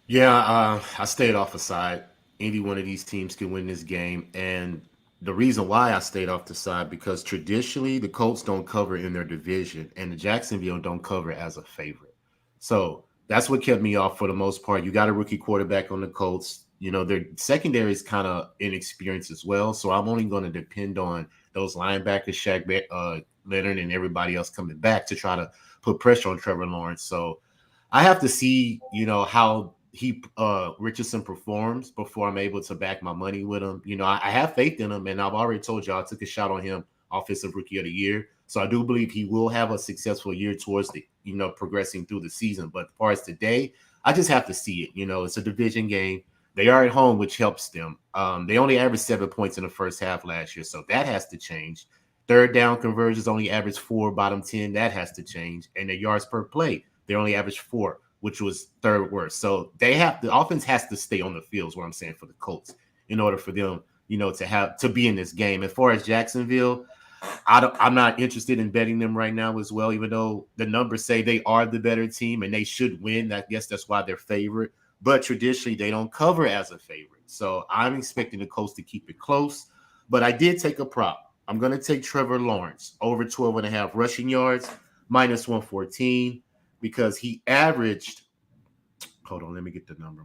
Yeah, I stayed off the side. Any one of these teams can win this game. And the reason why I stayed off the side, because traditionally the Colts don't cover in their division and the Jacksonville don't cover as a favorite. So that's what kept me off for the most part. You got a rookie quarterback on the Colts. You know, their secondary is kind of inexperienced as well. So I'm only going to depend on those linebackers, Shaq Leonard, and everybody else coming back to try to put pressure on Trevor Lawrence. So I have to see, how Richardson performs before I'm able to back my money with him. I have faith in him, and I've already told y'all I took a shot on him, Offensive Rookie of the Year. So I do believe he will have a successful year towards the, progressing through the season. But as far as today, I just have to see it. It's a division game. They are at home, which helps them. They only averaged 7 points in the first half last year, so that has to change. Third down conversions only averaged 4, bottom 10. That has to change. And the yards per play, they only averaged 4, which was third worst. So the offense has to stay on the field, is what I'm saying, for the Colts, in order for them, to be in this game. As far as Jacksonville, I'm not interested in betting them right now as well, even though the numbers say they are the better team and they should win. I guess that's why they're favorite. But traditionally, they don't cover as a favorite. So I'm expecting the Colts to keep it close. But I did take a prop. I'm going to take Trevor Lawrence over 12.5 rushing yards, minus 114, because he averaged – hold on, let me get the number.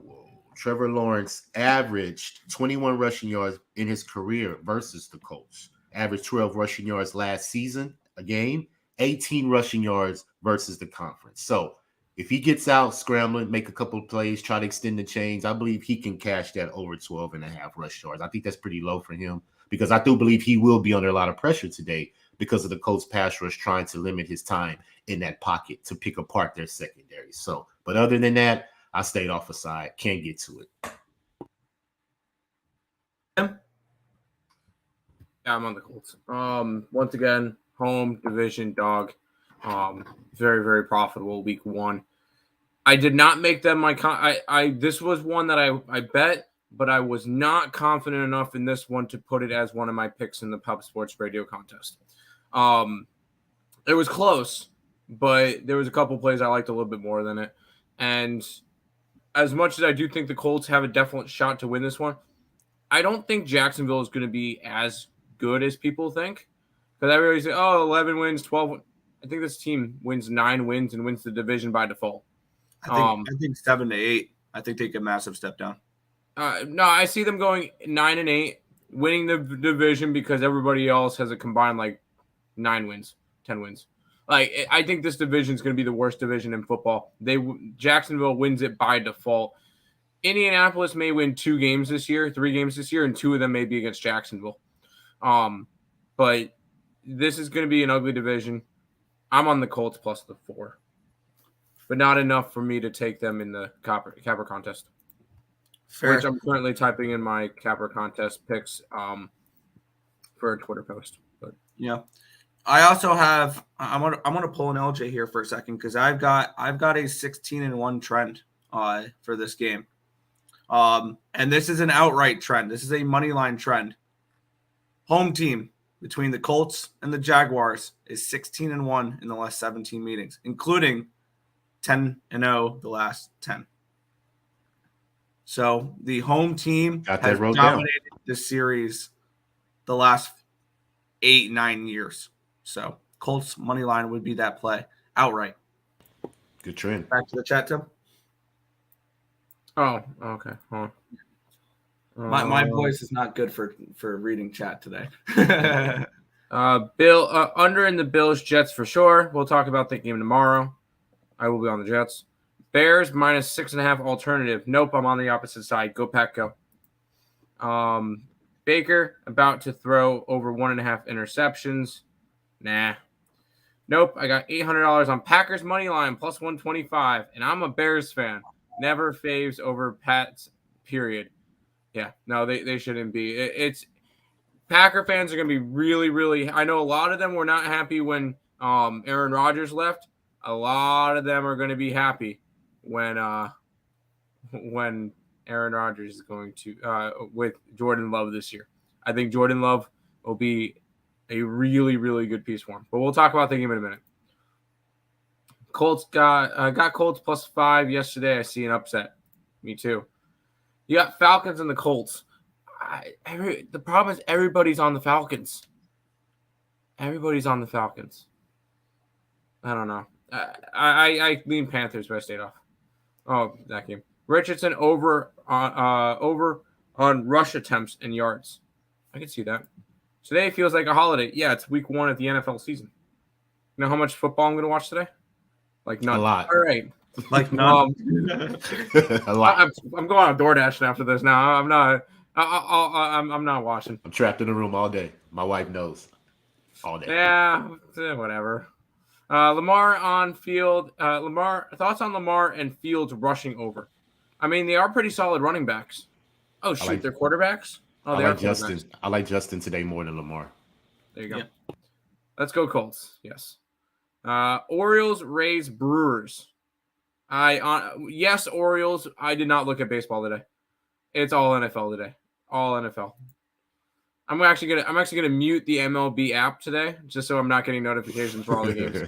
Whoa. Trevor Lawrence averaged 21 rushing yards in his career versus the Colts. Averaged 12 rushing yards last season, a game, 18 rushing yards versus the conference. So if he gets out scrambling, make a couple of plays, try to extend the chains, I believe he can cash that over 12.5 rush yards. I think that's pretty low for him, because I do believe he will be under a lot of pressure today because of the Colts pass rush trying to limit his time in that pocket to pick apart their secondary. So, but other than that, I stayed off the side. Can't get to it. Yeah, I'm on the Colts. Once again, home division dog. Very, very profitable week 1. I did not make them my this was one that I bet, but I was not confident enough in this one to put it as one of my picks in the Pub Sports Radio contest. It was close, but there was a couple plays I liked a little bit more than it. And as much as I do think the Colts have a definite shot to win this one, I don't think Jacksonville is going to be as good as people think. Because everybody say, 11 wins, 12 wins. I think this team wins 9 wins and wins the division by default. I think 7 to 8. I think they take a massive step down. No, I see them going 9 and 8, winning the division because everybody else has a combined 9 wins, 10 wins. I think this division is going to be the worst division in football. Jacksonville wins it by default. Indianapolis may win 3 games this year, and 2 of them may be against Jacksonville. But this is going to be an ugly division. I'm on the Colts plus the 4, but not enough for me to take them in the Capper contest. Fair. Which I'm currently typing in my Capper contest picks for a Twitter post. But yeah, I also have. I'm gonna pull an LJ here for a second because I've got a 16-1 trend for this game, and this is an outright trend. This is a money line trend. Home team between the Colts and the Jaguars is 16-1 in the last 17 meetings, including 10-0 the last 10. So the home team has dominated the series the last 8-9 years. So Colts money line would be that play outright. Good trend. Back to the chat, Tim. Oh, okay. Huh. My voice is not good for reading chat today. Bill under in the Bills Jets for sure. We'll talk about that game tomorrow. I will be on the Jets. Bears minus 6.5 alternative. Nope, I'm on the opposite side. Go Pack, go. Baker about to throw over 1.5 interceptions. Nah. Nope, I got $800 on Packers money line plus 125, and I'm a Bears fan. Never faves over Pats, period. Yeah, no, they shouldn't be. It's Packer fans are going to be really, really. I know a lot of them were not happy when Aaron Rodgers left. A lot of them are going to be happy when Aaron Rodgers is going to with Jordan Love this year. I think Jordan Love will be a really, really good piece for him. But we'll talk about the game in a minute. Colts got Colts plus 5 yesterday. I see an upset. Me too. You got Falcons and the Colts. The problem is everybody's on the Falcons. Everybody's on the Falcons. I don't know. I lean Panthers, but I stayed off. Oh, that game. Richardson over on rush attempts and yards. I can see that. Today feels like a holiday. Yeah, it's week 1 of the NFL season. You know how much football I'm going to watch today? Like none. A lot. All right. Like none. A lot. I'm going on DoorDash after this. Now I'm not. I'm not watching. I'm trapped in the room all day. My wife knows. All day. Yeah, whatever. Lamar on field. Thoughts on Lamar and Fields rushing over? I mean, they are pretty solid running backs. Oh shoot, they're quarterbacks. Oh, they are Justin. I like Justin today more than Lamar. There you go. Yeah. Let's go Colts. Yes. Orioles, Rays, Brewers. Yes, Orioles. I did not look at baseball today. It's all NFL today. All NFL. I'm actually gonna mute the MLB app today just so I'm not getting notifications for all the games.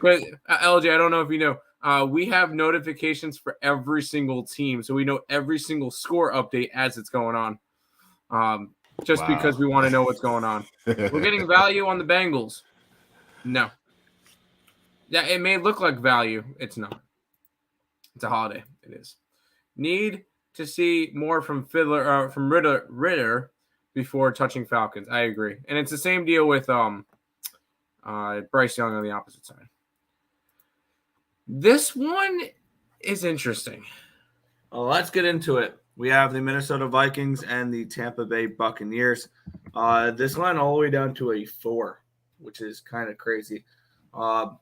But LJ, I don't know if you know, we have notifications for every single team, so we know every single score update as it's going on. Just because we want to know what's going on. We're getting value on the Bengals. No. Yeah, it may look like value. It's not. It's a holiday. It is. Need to see more from Ritter before touching Falcons. I agree. And it's the same deal with Bryce Young on the opposite side. This one is interesting. Well, let's get into it. We have the Minnesota Vikings and the Tampa Bay Buccaneers. This line all the way down to a 4, which is kind of crazy. And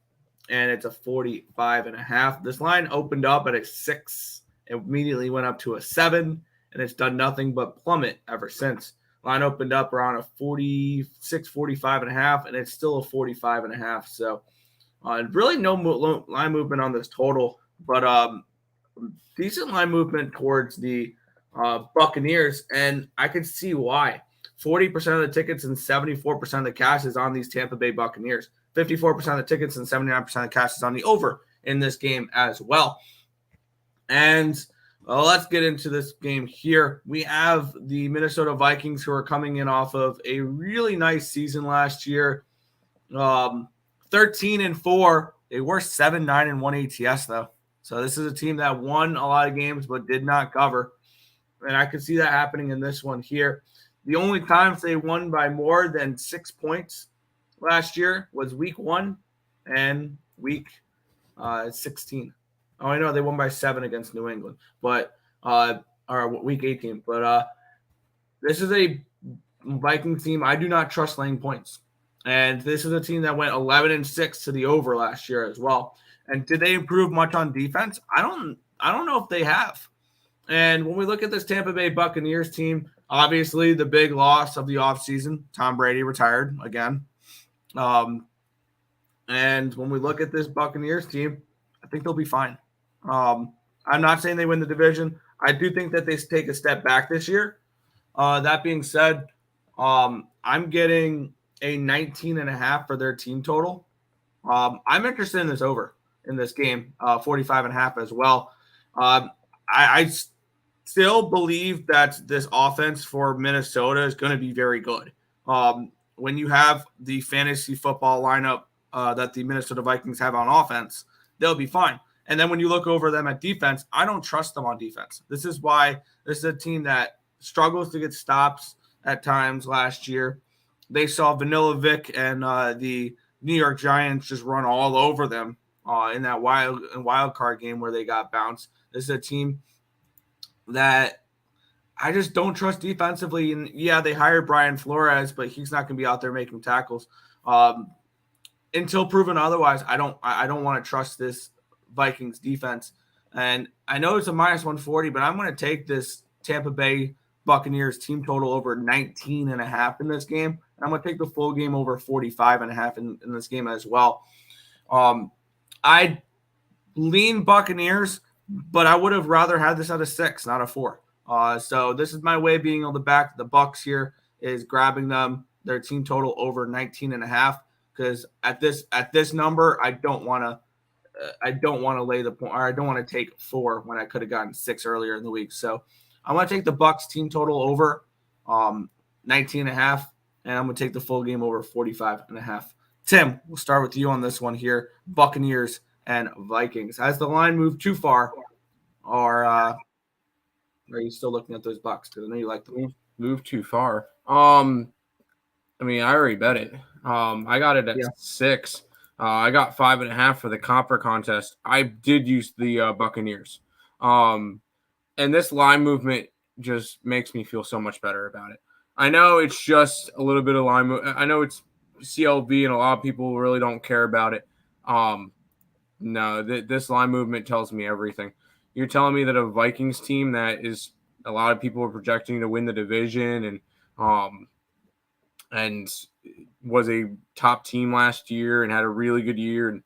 it's a 45.5. This line opened up at a 6. It immediately went up to a 7, and it's done nothing but plummet ever since. Line opened up around a 46, 45.5, and it's still a 45.5. So really no line movement on this total, but decent line movement towards the Buccaneers, and I can see why. 40% of the tickets and 74% of the cash is on these Tampa Bay Buccaneers. 54% of the tickets and 79% of the cash is on the over in this game as well. And let's get into this game here. We have the Minnesota Vikings who are coming in off of a really nice season last year. 13-4. They were 7-9-1 ATS though. So this is a team that won a lot of games but did not cover. And I could see that happening in this one here. The only times they won by more than 6 points last year was week 1 and week 16. Oh, I know they won by 7 against New England, but or week 18. But this is a Vikings team I do not trust laying points, and this is a team that went 11-6 to the over last year as well. And did they improve much on defense? I don't know if they have. And when we look at this Tampa Bay Buccaneers team, obviously the big loss of the offseason, Tom Brady retired again. And when we look at this Buccaneers team, I think they'll be fine. I'm not saying they win the division. I do think that they take a step back this year. That being said, I'm getting a 19.5 for their team total. I'm interested in this over in this game, 45.5 as well. I still believe that this offense for Minnesota is going to be very good. When you have the fantasy football lineup that the Minnesota Vikings have on offense, they'll be fine. And then when you look over them at defense, I don't trust them on defense. This is why this is a team that struggles to get stops at times last year. They saw Vanilla Vic and the New York Giants just run all over them in that wild card game where they got bounced. This is a team that I just don't trust defensively. And yeah, they hired Brian Flores, but he's not going to be out there making tackles until proven otherwise. I don't want to trust this Vikings defense. And I know it's a minus 140, but I'm going to take this Tampa Bay Buccaneers team total over 19.5 in this game. And I'm going to take the full game over 45.5 in this game as well. I lean Buccaneers, but I would have rather had this at a 6, not a 4. So this is my way of being able to back the Bucs here, is grabbing them their team total over 19.5, because at this number I don't want to lay the point, or I don't want to take 4 when I could have gotten 6 earlier in the week. So I'm going to take the Bucs team total over 19.5, and I'm going to take the full game over 45.5. Tim, we'll start with you on this one here. Buccaneers and Vikings. Has the line moved too far, or are you still looking at those Bucs? Because I know you like them. Move too far. I mean, I already bet it. I got it at 6. I got 5.5 for the Copper contest. I did use the Buccaneers. And this line movement just makes me feel so much better about it. I know it's just a little bit of line movement. I know it's CLV and a lot of people really don't care about it. No, this line movement tells me everything. You're telling me that a Vikings team that is a lot of people are projecting to win the division and was a top team last year and had a really good year, and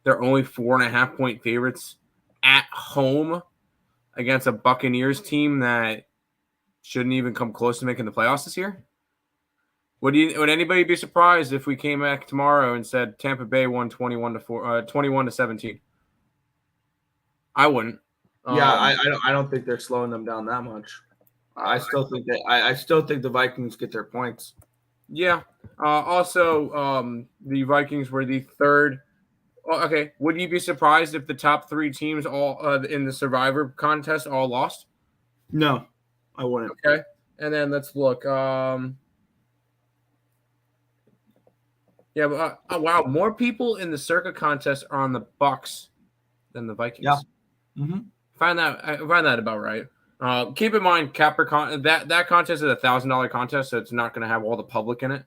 they're only 4.5 point favorites at home against a Buccaneers team that shouldn't even come close to making the playoffs this year? Would anybody be surprised if we came back tomorrow and said Tampa Bay won 21-17? I wouldn't. Yeah, I don't think they're slowing them down that much. I still think the Vikings get their points. Yeah. Also, the Vikings were the third. Okay. Would you be surprised if the top 3 teams all in the Survivor contest all lost? No, I wouldn't. Okay. And then let's look. Yeah. Wow. More people in the Circa contest are on the Bucs than the Vikings. Yeah. Mm-hmm. I find that about right. Keep in mind, Cappit that contest is a $1,000 contest, so it's not going to have all the public in it.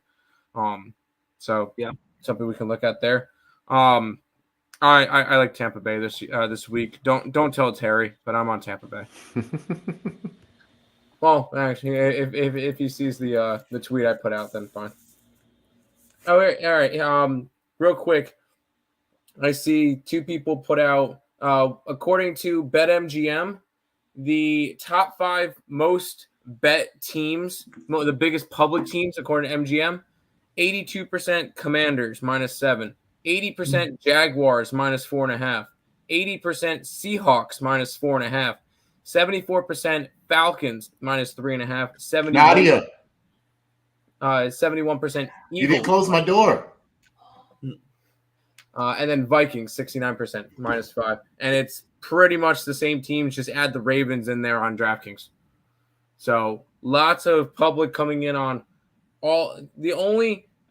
So yeah, something we can look at there. I like Tampa Bay this week. Don't tell Terry, but I'm on Tampa Bay. Well, actually, if he sees the tweet I put out, then fine. All right. Real quick, I see 2 people put out. According to BetMGM, the top 5 most bet teams, the biggest public teams, according to MGM, 82% Commanders -7, 80% Jaguars -4.5, 80% Seahawks -4.5, 74% Falcons -3.5, 71% Eagles. You didn't close my door. And then Vikings, 69%, -5. And it's pretty much the same teams, just add the Ravens in there on DraftKings. So lots of public coming in on all.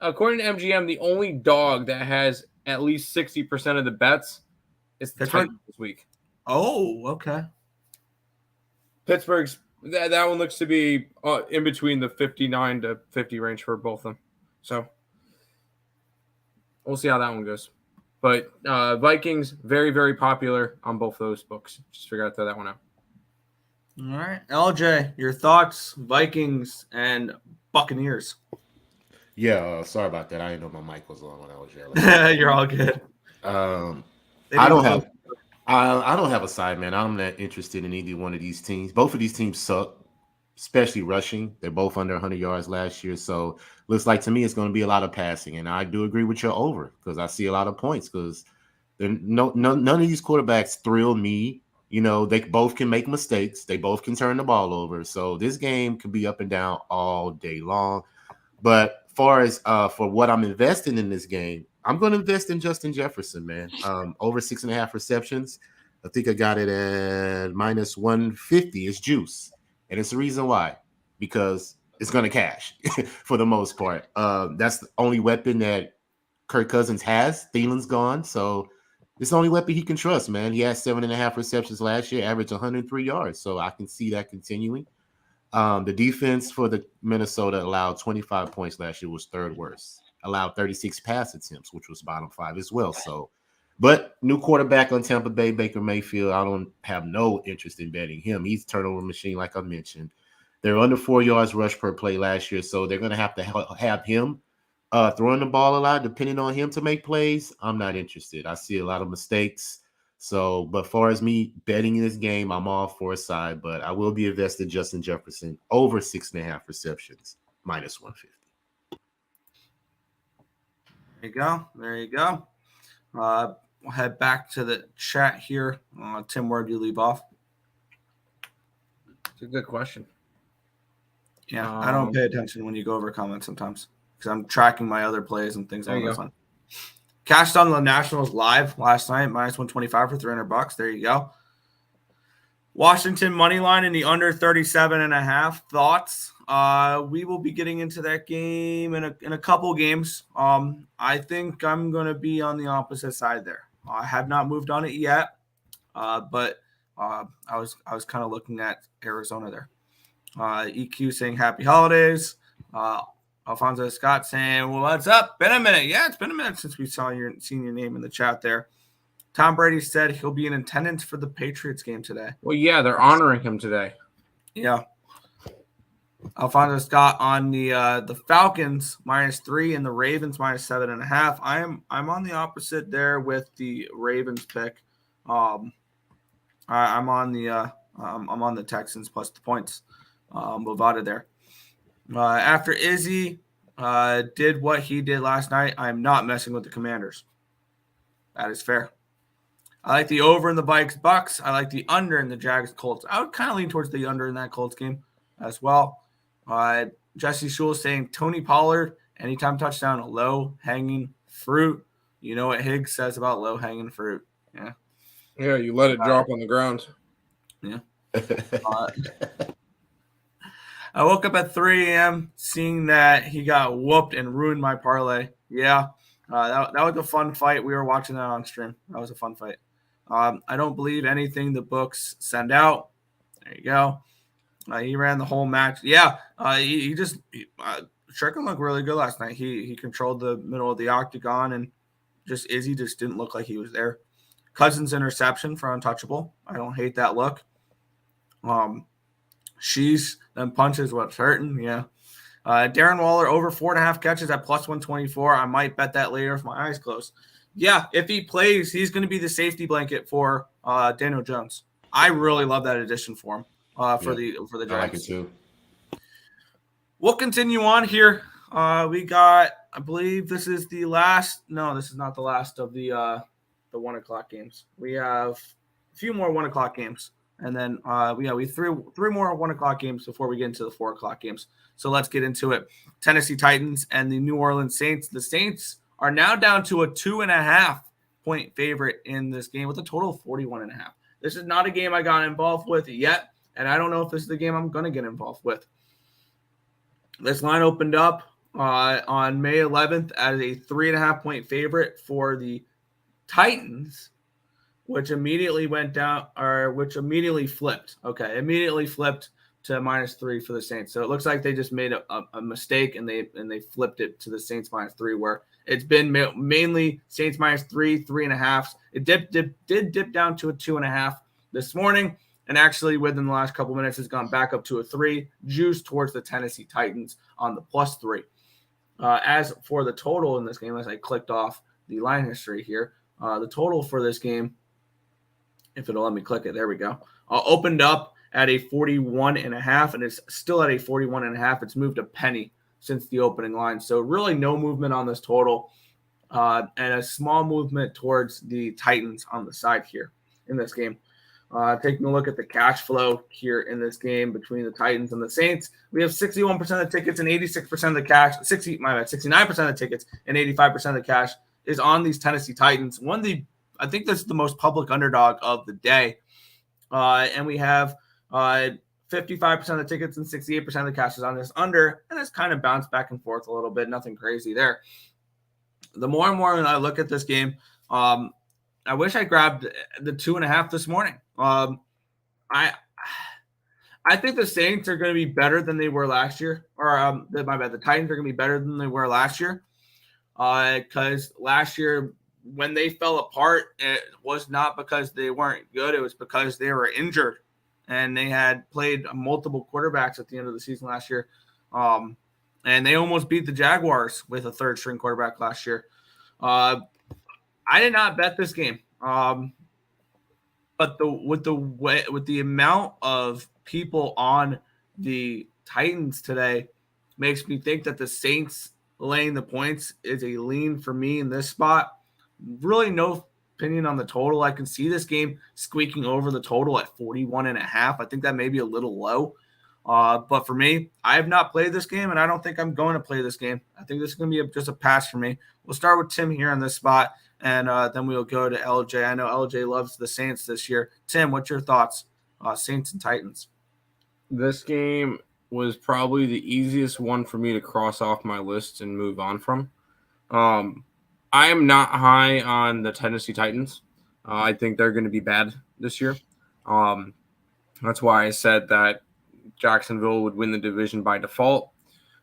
According to MGM, the only dog that has at least 60% of the bets is the Titans this week. Oh, okay. Pittsburgh's, that one looks to be in between the 59 to 50 range for both of them. So we'll see how that one goes. But Vikings, very, very popular on both those books. Just figure out to throw that one out. All right. LJ, your thoughts, Vikings and Buccaneers. Yeah, sorry about that. I didn't know my mic was on when I was yelling. You're all good. I don't have a side, man. I'm not interested in either one of these teams. Both of these teams suck. especially rushing. They're both under 100 yards last year. So looks like to me it's going to be a lot of passing. And I do agree with your over because I see a lot of points because none of these quarterbacks thrill me. You know, they both can make mistakes. They both can turn the ball over. So this game could be up and down all day long. But far as for what I'm investing in this game, I'm going to invest in Justin Jefferson, man. Over 6.5 receptions. I think I got it at minus 150. It's juice. And it's the reason why. Because it's going to cash for the most part. That's the only weapon that Kirk Cousins has. Thielen's gone. So it's the only weapon he can trust, man. He had 7.5 receptions last year, averaged 103 yards. So I can see that continuing. The defense for the Minnesota allowed 25 points last year, was third worst. Allowed 36 pass attempts, which was bottom 5 as well. So, but new quarterback on Tampa Bay, Baker Mayfield, I don't have no interest in betting him. He's a turnover machine, like I mentioned. They're under 4 yards rush per play last year, so they're going to have him throwing the ball a lot, depending on him to make plays. I'm not interested. I see a lot of mistakes. So, but far as me betting this game, I'm all for a side, but I will be invested Justin Jefferson over 6.5 receptions, minus 150. There you go. We'll head back to the chat here. Tim, where do you leave off? It's a good question. Yeah, I don't pay attention when you go over comments sometimes because I'm tracking my other plays and things along those lines. Cashed on the Nationals live last night, minus 125 for $300. There you go. Washington money line in the under 37.5. Thoughts? We will be getting into that game in a couple games. I think I'm going to be on the opposite side there. I have not moved on it yet, but I was kind of looking at Arizona there. EQ saying happy holidays. Alfonso Scott saying, well, what's up? Been a minute. Yeah, it's been a minute since we seen your name in the chat there. Tom Brady said he'll be in attendance for the Patriots game today. Well, yeah, they're honoring him today. Yeah. Alfonso Scott on the Falcons -3 and the Ravens -7.5. I'm on the opposite there with the Ravens pick. I'm on the Texans plus the points. Bovada there. After Izzy did what he did last night, I'm not messing with the Commanders. That is fair. I like the over in the Bucks. I like the under in the Jags Colts. I would kind of lean towards the under in that Colts game as well. Jesse Shule saying Tony Pollard, anytime touchdown, low-hanging fruit. You know what Higgs says about low-hanging fruit. Yeah. Yeah, you let it drop on the ground. Yeah. I woke up at 3 a.m. seeing that he got whooped and ruined my parlay. Yeah, that was a fun fight. We were watching that on stream. That was a fun fight. I don't believe anything the books send out. There you go. He ran the whole match. Yeah, Strickland looked really good last night. He controlled the middle of the octagon, and Izzy just didn't look like he was there. Cousins interception for untouchable. I don't hate that look. She's then punches what's hurting. Yeah. Darren Waller over 4.5 catches at plus 124. I might bet that later if my eyes close. Yeah, if he plays, he's going to be the safety blanket for Daniel Jones. I really love that addition for him for the Giants. I like it too. We'll continue on here. We got, I believe this is the last. No, this is not the last of the 1 o'clock games. We have a few more 1 o'clock games. And then we threw 3 more 1 o'clock games before we get into the 4 o'clock games. So let's get into it. Tennessee Titans and the New Orleans Saints. The Saints are now down to a 2.5 point favorite in this game with a total of 41.5. This is not a game I got involved with yet, and I don't know if this is the game I'm going to get involved with. This line opened up on May 11th as a 3.5 point favorite for the Titans, which immediately flipped. Okay, immediately flipped to -3 for the Saints. So it looks like they just made a mistake and they flipped it to the Saints -3, where it's been mainly Saints -3, 3.5. It did dip down to a 2.5 this morning, and actually within the last couple minutes has gone back up to a 3, juice towards the Tennessee Titans on the +3. As for the total in this game, as I clicked off the line history here, the total for this game, if it'll let me click it, there we go, opened up at a 41.5, and it's still at a 41.5. It's moved a penny since the opening line. So really no movement on this total, and a small movement towards the Titans on the side here in this game. Taking a look at the cash flow here in this game between the Titans and the Saints, we have 61% of the tickets and 86% of the cash. 69% of the tickets and 85% of the cash is on these Tennessee Titans. I think this is the most public underdog of the day, and we have 55% of the tickets and 68% of the cash is on this under, and it's kind of bounced back and forth a little bit. Nothing crazy there. The more and more I look at this game, I wish I grabbed the 2.5 this morning. I think the Saints are going to be better than they were last year. Or the Titans are going to be better than they were last year. Because last year, when they fell apart, it was not because they weren't good. It was because they were injured. And they had played multiple quarterbacks at the end of the season last year. And they almost beat the Jaguars with a third-string quarterback last year. I did not bet this game, but with the amount of people on the Titans today makes me think that the Saints laying the points is a lean for me in this spot. Really, no opinion on the total. I can see this game squeaking over the total at 41.5. I think that may be a little low. But for me, I have not played this game, and I don't think I'm going to play this game. I think this is going to be just a pass for me. We'll start with Tim here on this spot, and then we'll go to LJ. I know LJ loves the Saints this year. Tim, what's your thoughts? Saints and Titans. This game was probably the easiest one for me to cross off my list and move on from. I am not high on the Tennessee Titans. I think they're going to be bad this year. That's why I said that Jacksonville would win the division by default.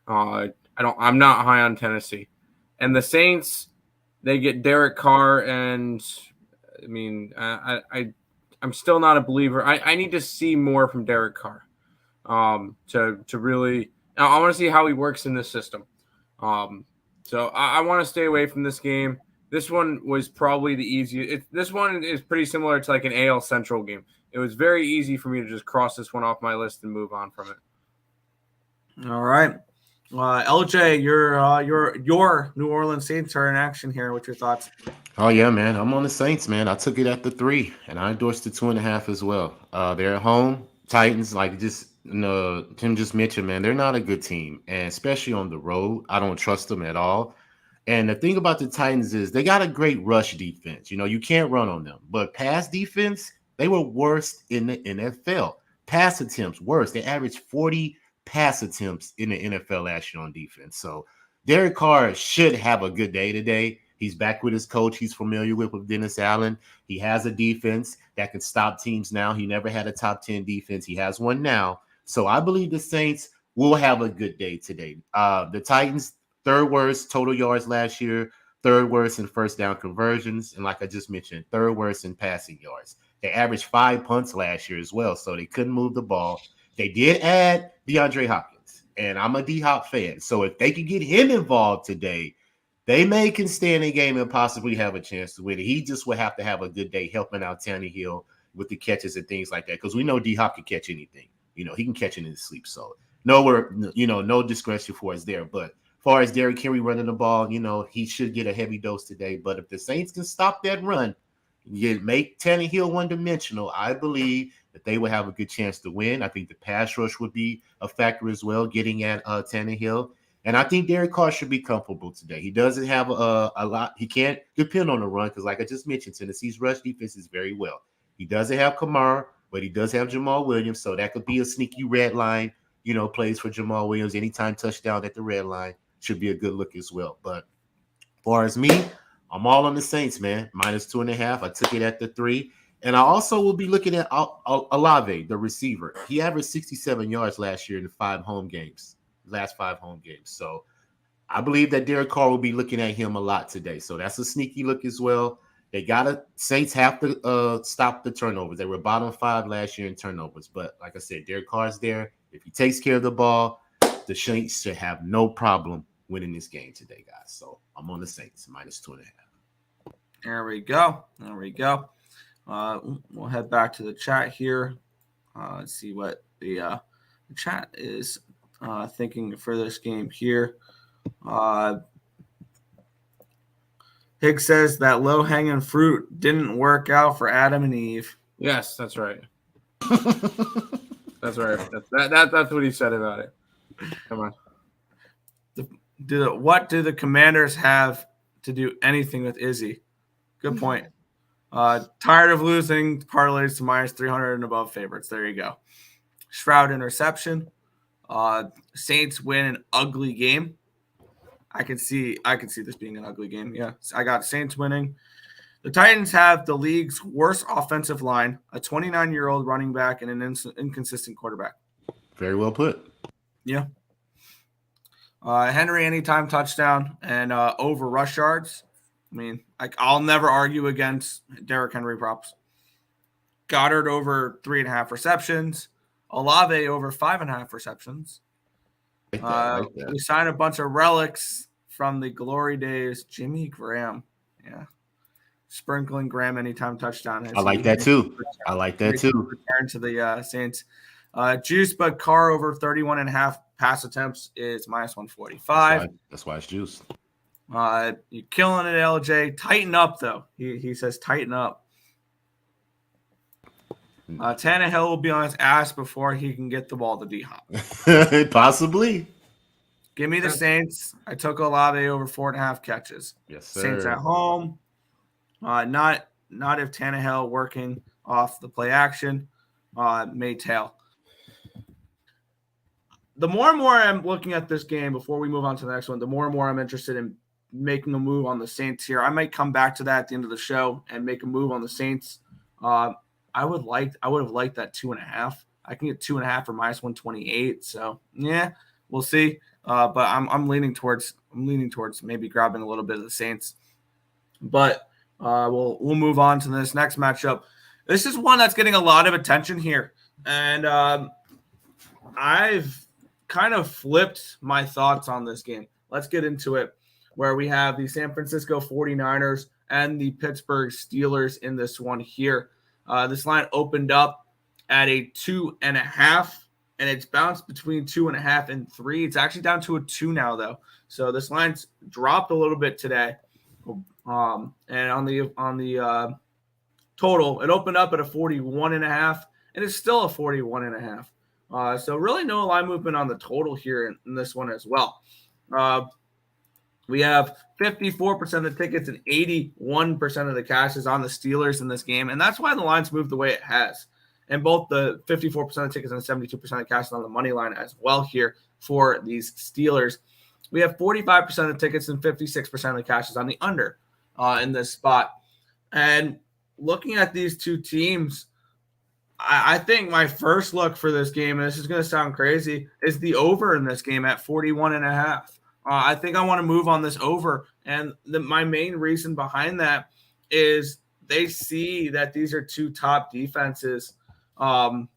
I'm not high on Tennessee. And the Saints, they get Derek Carr, and I mean, I'm still not a believer. I need to see more from Derek Carr to really. I want to see how he works in this system. So I want to stay away from this game. This one was probably the easiest. This one is pretty similar to like an AL Central game. It was very easy for me to just cross this one off my list and move on from it. All right. LJ, your New Orleans Saints are in action here. What's your thoughts? Oh, yeah, man. I'm on the Saints, man. I took it at the 3, and I endorsed the 2.5 as well. They're at home. Titans, like Tim just mentioned, man, they're not a good team, and especially on the road. I don't trust them at all. And the thing about the Titans is they got a great rush defense. You can't run on them. But pass defense, they were worst in the NFL. Pass attempts, worst. They averaged 40 pass attempts in the NFL last year on defense. So Derek Carr should have a good day today. He's back with his coach he's familiar with Dennis Allen. He has a defense that can stop teams now. He never had a top 10 defense. He has one now. So I believe the Saints will have a good day today. The Titans, third worst total yards last year, third worst in first down conversions, and like I just mentioned, third worst in passing yards. They averaged 5 punts last year as well, so they couldn't move the ball. They did add DeAndre Hopkins, and I'm a D-Hop fan. So if they could get him involved today, they can stay in the game and possibly have a chance to win it. He just will have to have a good day helping out Tannehill with the catches and things like that, because we know D-Hop can catch anything. He can catch it in his sleep. So no discretion for us there. But as far as Derrick Henry running the ball, he should get a heavy dose today. But if the Saints can stop that run, you make Tannehill one-dimensional, I believe that they will have a good chance to win. I think the pass rush would be a factor as well, getting at Tannehill. And I think Derek Carr should be comfortable today. He doesn't have a lot. He can't depend on the run because, like I just mentioned, Tennessee's rush defense is very well. He doesn't have Kamara, but he does have Jamal Williams, so that could be a sneaky red line, plays for Jamal Williams. Anytime touchdown at the red line should be a good look as well. But as far as me, I'm all on the Saints, man. -2.5. I took it at the 3. And I also will be looking at Olave, the receiver. He averaged 67 yards last year in the last 5 home games. So I believe that Derek Carr will be looking at him a lot today. So that's a sneaky look as well. Saints have to stop the turnovers. They were bottom 5 last year in turnovers. But like I said, Derek Carr's there. If he takes care of the ball, the Saints should have no problem winning this game today, guys. So I'm on the Saints, -2.5. There we go. We'll head back to the chat here. Let's see what the chat is thinking for this game here. Higgs says that low-hanging fruit didn't work out for Adam and Eve. Yes, that's right. That's right. That's what he said about it. Come on. What do the Commanders have to do anything with Izzy? Good point. Tired of losing parlays to minus 300 and above favorites. There you go. Shroud interception. Saints win an ugly game. I can see this being an ugly game. Yeah, I got Saints winning. The Titans have the league's worst offensive line, a 29-year-old running back, and an inconsistent quarterback. Very well put. Yeah. Henry anytime touchdown and over rush yards. I mean, I'll never argue against Derrick Henry props. Goddard over 3.5 receptions. Olave over 5.5 receptions. We signed a bunch of relics from the glory days. Jimmy Graham. Yeah. Sprinkling Graham anytime touchdown. I like that too. Return to the Saints. Juice, but Carr over 31.5 pass attempts is minus 145. That's why it's juice. You're killing it, LJ. Tighten up, though. He says tighten up. Tannehill will be on his ass before he can get the ball to D-Hop. Possibly. Give me the Saints. I took Olave over 4.5 catches. Yes, sir. Saints at home. Not if Tannehill working off the play action. May tail. The more and more I'm looking at this game before we move on to the next one, the more and more I'm interested in making a move on the Saints here. I might come back to that at the end of the show and make a move on the Saints. I would have liked that 2.5. I can get 2.5 for minus 128. So yeah, we'll see. But I'm leaning towards maybe grabbing a little bit of the Saints. But we'll move on to this next matchup. This is one that's getting a lot of attention here, and I've kind of flipped my thoughts on this game. Let's get into it, where we have the San Francisco 49ers and the Pittsburgh Steelers in this one here. This line opened up at a 2.5, and it's bounced between 2.5 and 3. It's actually down to a 2 now, though. So this line's dropped a little bit today. And on the total, it opened up at a 41.5, and it's still a 41.5. So really no line movement on the total here in this one as well. We have 54% of the tickets and 81% of the cash is on the Steelers in this game, and that's why the line's moved the way it has. And both the 54% of the tickets and 72% of the cash is on the money line as well here for these Steelers. We have 45% of the tickets and 56% of the cash is on the under in this spot. And looking at these two teams, I think my first look for this game, and this is going to sound crazy, is the over in this game at 41.5. I think I want to move on this over. And my main reason behind that is they see that these are two top defenses in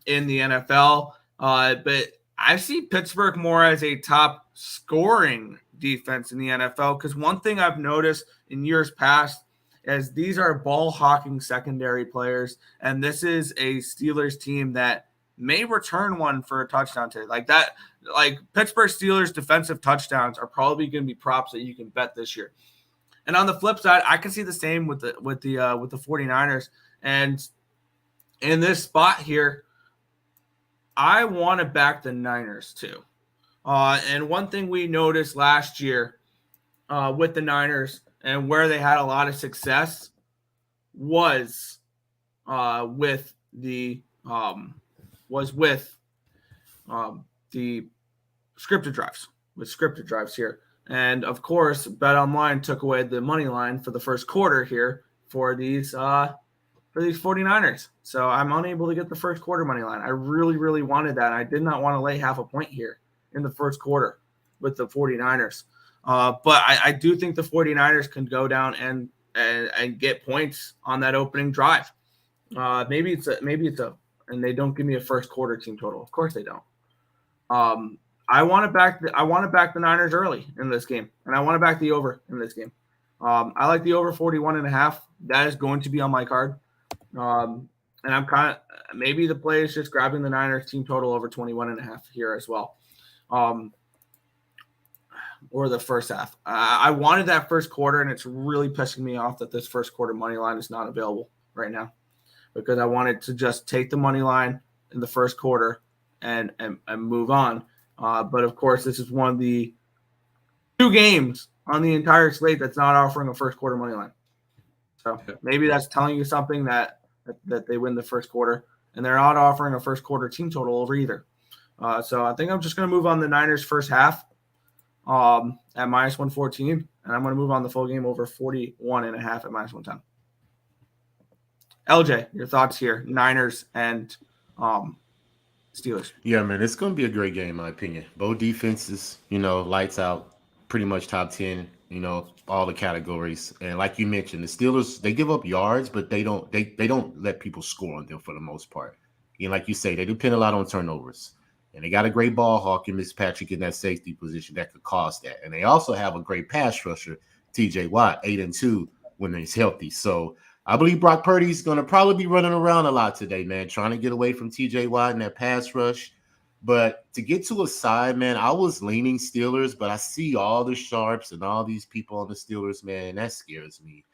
the NFL. But I see Pittsburgh more as a top scoring defense in the NFL, because one thing I've noticed in years past is these are ball hawking secondary players, and this is a Steelers team that may return one for a touchdown today. Like Pittsburgh Steelers defensive touchdowns are probably going to be props that you can bet this year. And on the flip side, I can see the same with the 49ers. And in this spot here, I want to back the Niners too. And one thing we noticed last year with the Niners and where they had a lot of success was with the scripted drives here. And of course, BetOnline took away the money line for the first quarter here for these 49ers. So I'm unable to get the first quarter money line. I really, really wanted that. I did not want to lay half a point here in the first quarter with the 49ers. But I do think the 49ers can go down and get points on that opening drive. Maybe it's and they don't give me a first quarter team total. Of course they don't. I want to back the Niners early in this game, and I want to back the over in this game. I like the over 41.5. That is going to be on my card. And I'm kind of maybe the play is just grabbing the Niners team total over 21.5 here as well. Or the first half. I wanted that first quarter, and it's really pissing me off that this first quarter money line is not available right now, because I wanted to just take the money line in the first quarter and move on. But of course, this is one of the 2 games on the entire slate that's not offering a first quarter money line. So maybe that's telling you something that they win the first quarter, and they're not offering a first quarter team total over either. So I think I'm just going to move on the Niners first half at minus 114, and I'm going to move on the full game over 41.5 at minus 110. LJ, your thoughts here, Niners and Steelers. Yeah, man, it's going to be a great game, in my opinion. Both defenses, lights out, pretty much top 10, all the categories. And like you mentioned, the Steelers, they give up yards, but they don't let people score on them for the most part. Like you say, they depend a lot on turnovers. And they got a great ball hawk in Miss Patrick in that safety position that could cause that. And they also have a great pass rusher, TJ Watt, 8-2 when he's healthy. So I believe Brock Purdy's going to probably be running around a lot today, man, trying to get away from TJ Watt and that pass rush. But to get to a side, man, I was leaning Steelers, but I see all the sharps and all these people on the Steelers, man, and that scares me.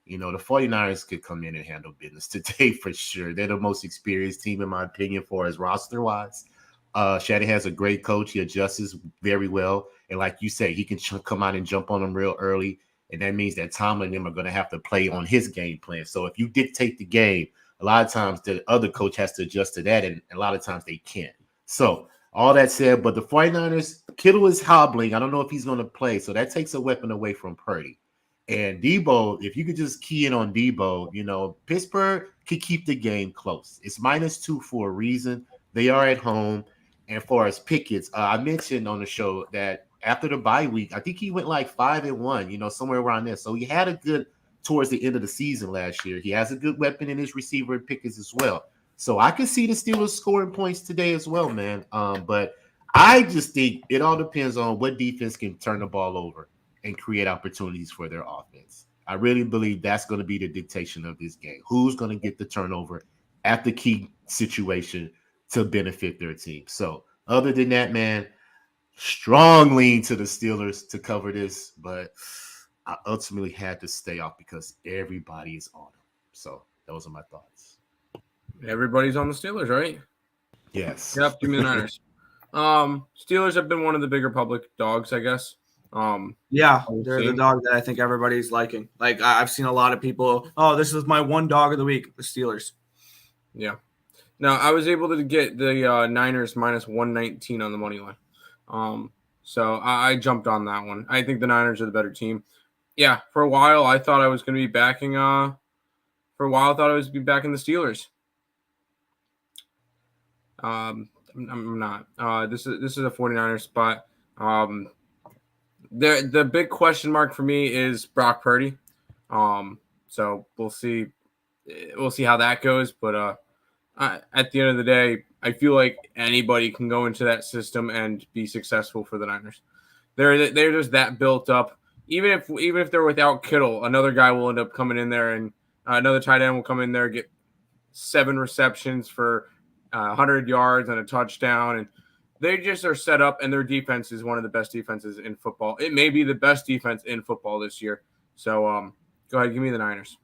The 49ers could come in and handle business today for sure. They're the most experienced team, in my opinion, for as roster-wise. Shaddy has a great coach. He adjusts very well. And like you say, he can come out and jump on them real early. And that means that Tomlin and them are going to have to play on his game plan. So if you dictate the game, a lot of times the other coach has to adjust to that. And a lot of times they can't. So all that said, but the 49ers, Kittle is hobbling. I don't know if he's going to play. So that takes a weapon away from Purdy. And Debo, if you could just key in on Debo, Pittsburgh could keep the game close. It's -2 for a reason. They are at home. And for as Pickett's, I mentioned on the show that after the bye week, I think he went like 5-1, somewhere around there. So he had a good towards the end of the season last year. He has a good weapon in his receiver Pickett's as well. So I can see the Steelers scoring points today as well, man. But I just think it all depends on what defense can turn the ball over and create opportunities for their offense. I really believe that's going to be the dictation of this game. Who's going to get the turnover at the key situation to benefit their team. So other than that, man, strong lean to the Steelers to cover this, but I ultimately had to stay off because everybody is on them. So those are my thoughts. Everybody's on the Steelers, right? Yes. Yep, give me the Niners. Steelers have been one of the bigger public dogs, I guess. Yeah, they're the dog that I think everybody's liking. Like I've seen a lot of people, this is my one dog of the week, the Steelers. Yeah. Now, I was able to get the Niners -119 on the money line. So I jumped on that one. I think the Niners are the better team. Yeah, for a while, I thought I was going to be backing the Steelers. I'm not. This is a 49er spot. The big question mark for me is Brock Purdy. So we'll see. We'll see how that goes. But at the end of the day, I feel like anybody can go into that system and be successful for the Niners. They're just that built up. Even if they're without Kittle, another guy will end up coming in there, and another tight end will come in there, get 7 receptions for 100 yards and a touchdown, and they just are set up. And their defense is one of the best defenses in football. It may be the best defense in football this year. So go ahead, give me the Niners.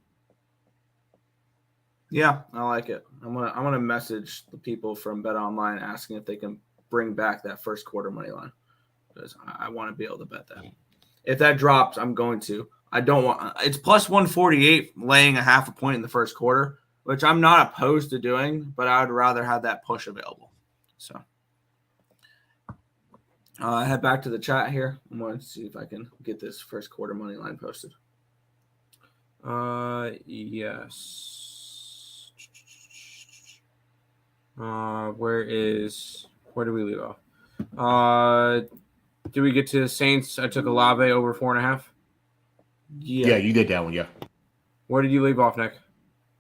Yeah, I like it. I'm gonna message the people from Bet Online asking if they can bring back that first quarter money line, because I want to be able to bet that. If that drops, I'm going to. I don't want. It's +148, laying a half a point in the first quarter, which I'm not opposed to doing, but I would rather have that push available. So head back to the chat here. I'm going to see if I can get this first quarter money line posted. Yes. Where do we leave off? Did we get to the Saints? I took Olave over 4.5. Yeah, you did that one. Yeah. Where did you leave off, Nick?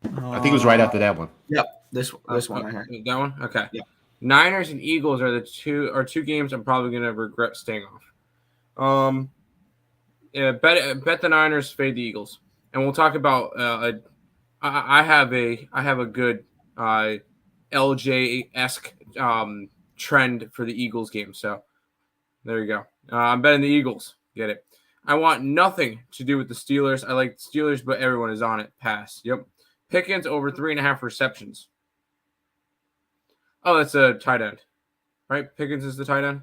I think it was right after that one. Yep, this one right here. That one. Okay. Yeah. Niners and Eagles are the two games I'm probably going to regret staying off. Yeah, bet the Niners, fade the Eagles, and we'll talk about. I have a good LJ-esque trend for the Eagles game. So there you go. I'm betting the Eagles. Get it. I want nothing to do with the Steelers. I like the Steelers, but everyone is on it. Pass. Yep. Pickens over 3.5 receptions. Oh, that's a tight end, right? Pickens is the tight end.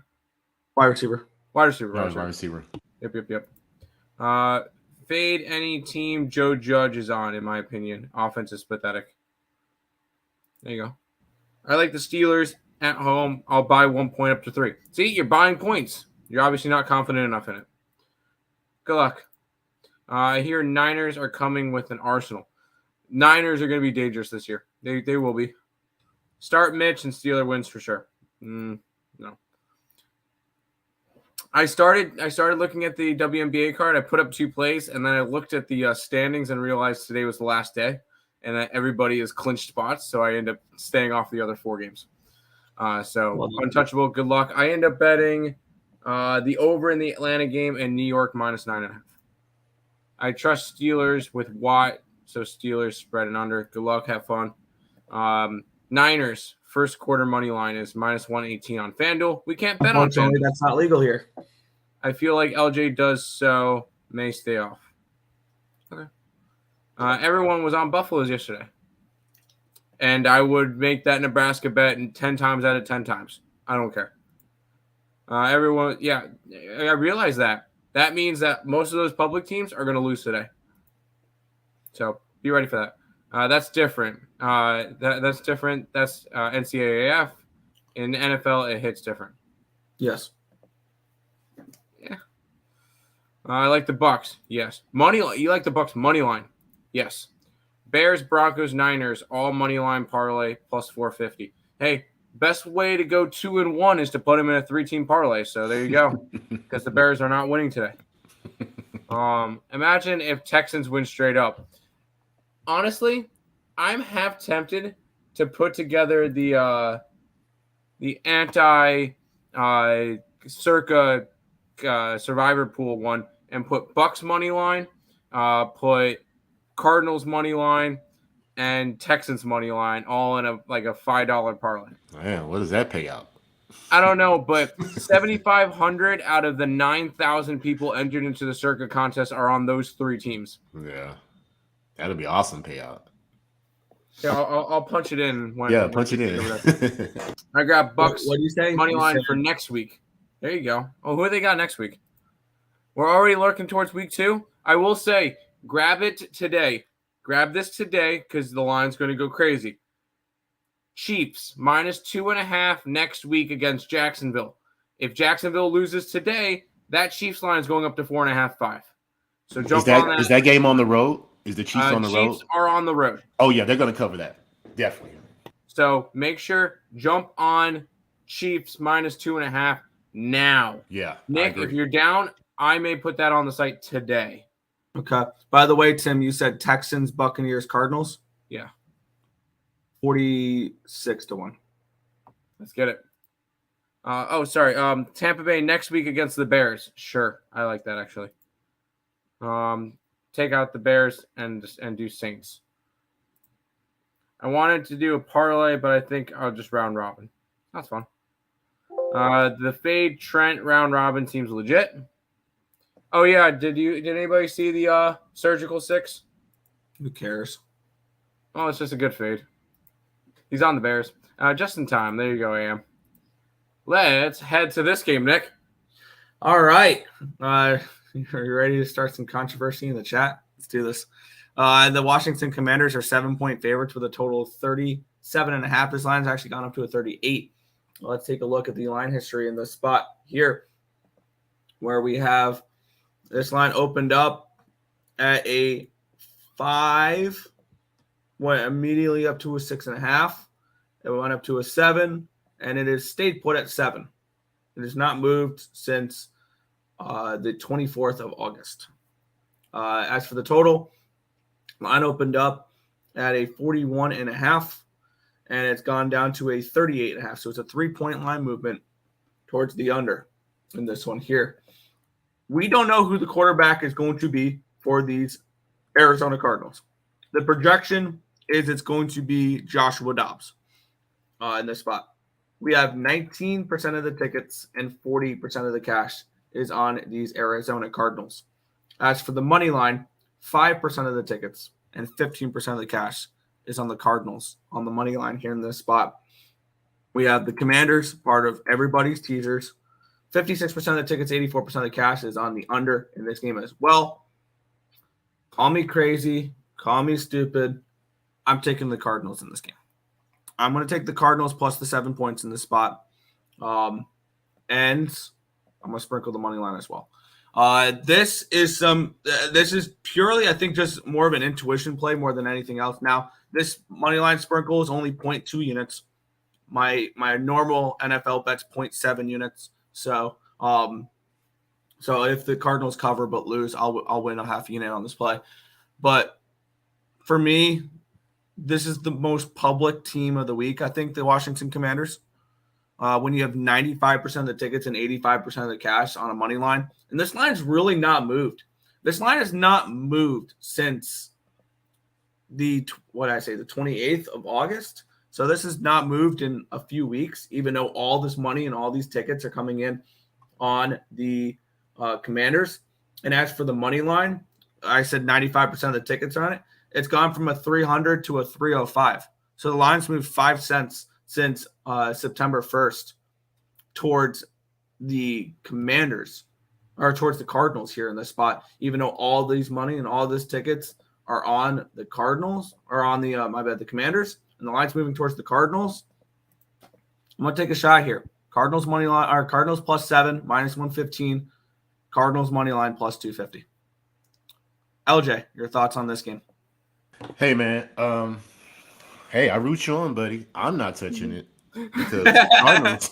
Wide receiver. Wide receiver. Wide receiver. Yep. Fade any team Joe Judge is on, in my opinion. Offense is pathetic. There you go. I like the Steelers at home. I'll buy 1 point up to 3. See, you're buying points. You're obviously not confident enough in it. Good luck. I hear Niners are coming with an arsenal. Niners are going to be dangerous this year. They will be. Start Mitch and Steeler wins for sure. No. I started looking at the WNBA card. I put up 2 plays, and then I looked at the standings and realized today was the last day, and that everybody is clinched spots, so I end up staying off the other 4 games. So untouchable, good luck. I end up betting the over in the Atlanta game and New York minus 9.5. I trust Steelers with Watt, so Steelers spread and under. Good luck, have fun. Niners first quarter money line is minus 118 on FanDuel. We can't bet on FanDuel. That's not legal here. I feel like LJ does so. May stay off. Okay. Everyone was on Buffaloes yesterday. And I would make that Nebraska bet 10 times out of 10 times. I don't care. Everyone, yeah, I realize that. That means that most of those public teams are going to lose today. So be ready for that. That's different. That's different. That's NCAAF. In the NFL, it hits different. Yes. Yeah. I like the Bucks. Yes. Money. You like the Bucks money line? Yes. Bears, Broncos, Niners, all money line parlay plus 450. Hey, best way to go 2-1 is to put them in a 3-team parlay. So there you go. Because the Bears are not winning today. Imagine if Texans win straight up. Honestly, I'm half tempted to put together the circa survivor pool one and put Bucks money line, put Cardinals money line, and Texans money line all in a $5 parlay. Man, what does that pay out? I don't know, but 7,500 out of the 9,000 people entered into the circa contest are on those 3 teams. Yeah. That'll be awesome payout. Yeah, I'll punch it in. Punch it in. I got Bucks what do you say? money line for next week. There you go. Oh, who they got next week? We're already lurking towards week 2. I will say, grab it today. Grab this today because the line's going to go crazy. Chiefs minus 2.5 next week against Jacksonville. If Jacksonville loses today, that Chiefs line is going up to 4.5, 5. So jump on that. Is that game on the road? Is the Chiefs on the road? Chiefs are on the road. Oh, yeah, they're going to cover that. Definitely. So make sure, jump on Chiefs minus 2.5 now. Yeah. Nick, if you're down, I may put that on the site today. Okay. By the way, Tim, you said Texans, Buccaneers, Cardinals? Yeah. 46-1. Let's get it. Tampa Bay next week against the Bears. Sure. I like that, actually. Take out the Bears and do Saints. I wanted to do a parlay, but I think I'll just round robin. That's fun. The fade Trent round robin seems legit. Oh yeah, did anybody see the surgical 6? Who cares? Oh, it's just a good fade. He's on the Bears. Just in time. There you go, Am. Let's head to this game, Nick. All right. Are you ready to start some controversy in the chat? Let's do this. The Washington Commanders are 7-point favorites with a total of 37.5. This line's actually gone up to a 38. Let's take a look at the line history in the spot here where we have this line opened up at a 5, went immediately up to a 6.5. It went up to a 7, and it has stayed put at 7. It has not moved since the 24th of August. As for the total, line opened up at a 41.5, and it's gone down to a 38.5. So it's a 3-point line movement towards the under in this one here. We don't know who the quarterback is going to be for these Arizona Cardinals. The projection is it's going to be Joshua Dobbs in this spot. We have 19% of the tickets and 40% of the cash is on these Arizona Cardinals. As for the money line, 5% of the tickets and 15% of the cash is on the Cardinals on the money line here in this spot. We have the Commanders, part of everybody's teasers. 56% of the tickets, 84% of the cash is on the under in this game as well. Call me crazy, call me stupid. I'm taking the Cardinals in this game. I'm going to take the Cardinals plus the 7 points in this spot. And I'm going to sprinkle the money line as well. This is purely, I think, just more of an intuition play more than anything else. Now, this money line sprinkle is only 0.2 units. My normal NFL bet's 0.7 units. So if the Cardinals cover but lose, I'll win a half unit on this play. But for me, this is the most public team of the week. I think the Washington Commanders. When you have 95% of the tickets and 85% of the cash on a money line. And this line's really not moved. This line has not moved since the 28th of August. So this has not moved in a few weeks, even though all this money and all these tickets are coming in on the Commanders. And as for the money line, I said 95% of the tickets are on it. It's gone from a 300 to a 305. So the line's moved 5 cents since September 1st towards the Commanders or towards the Cardinals here in this spot, even though all these money and all these tickets are on the Cardinals or on the, the Commanders, and the line's moving towards the Cardinals. I'm going to take a shot here. Cardinals money line or Cardinals plus 7, minus 115. Cardinals money line plus 250. LJ, your thoughts on this game? Hey, man. Hey, I root you on, buddy. I'm not touching it because Cardinals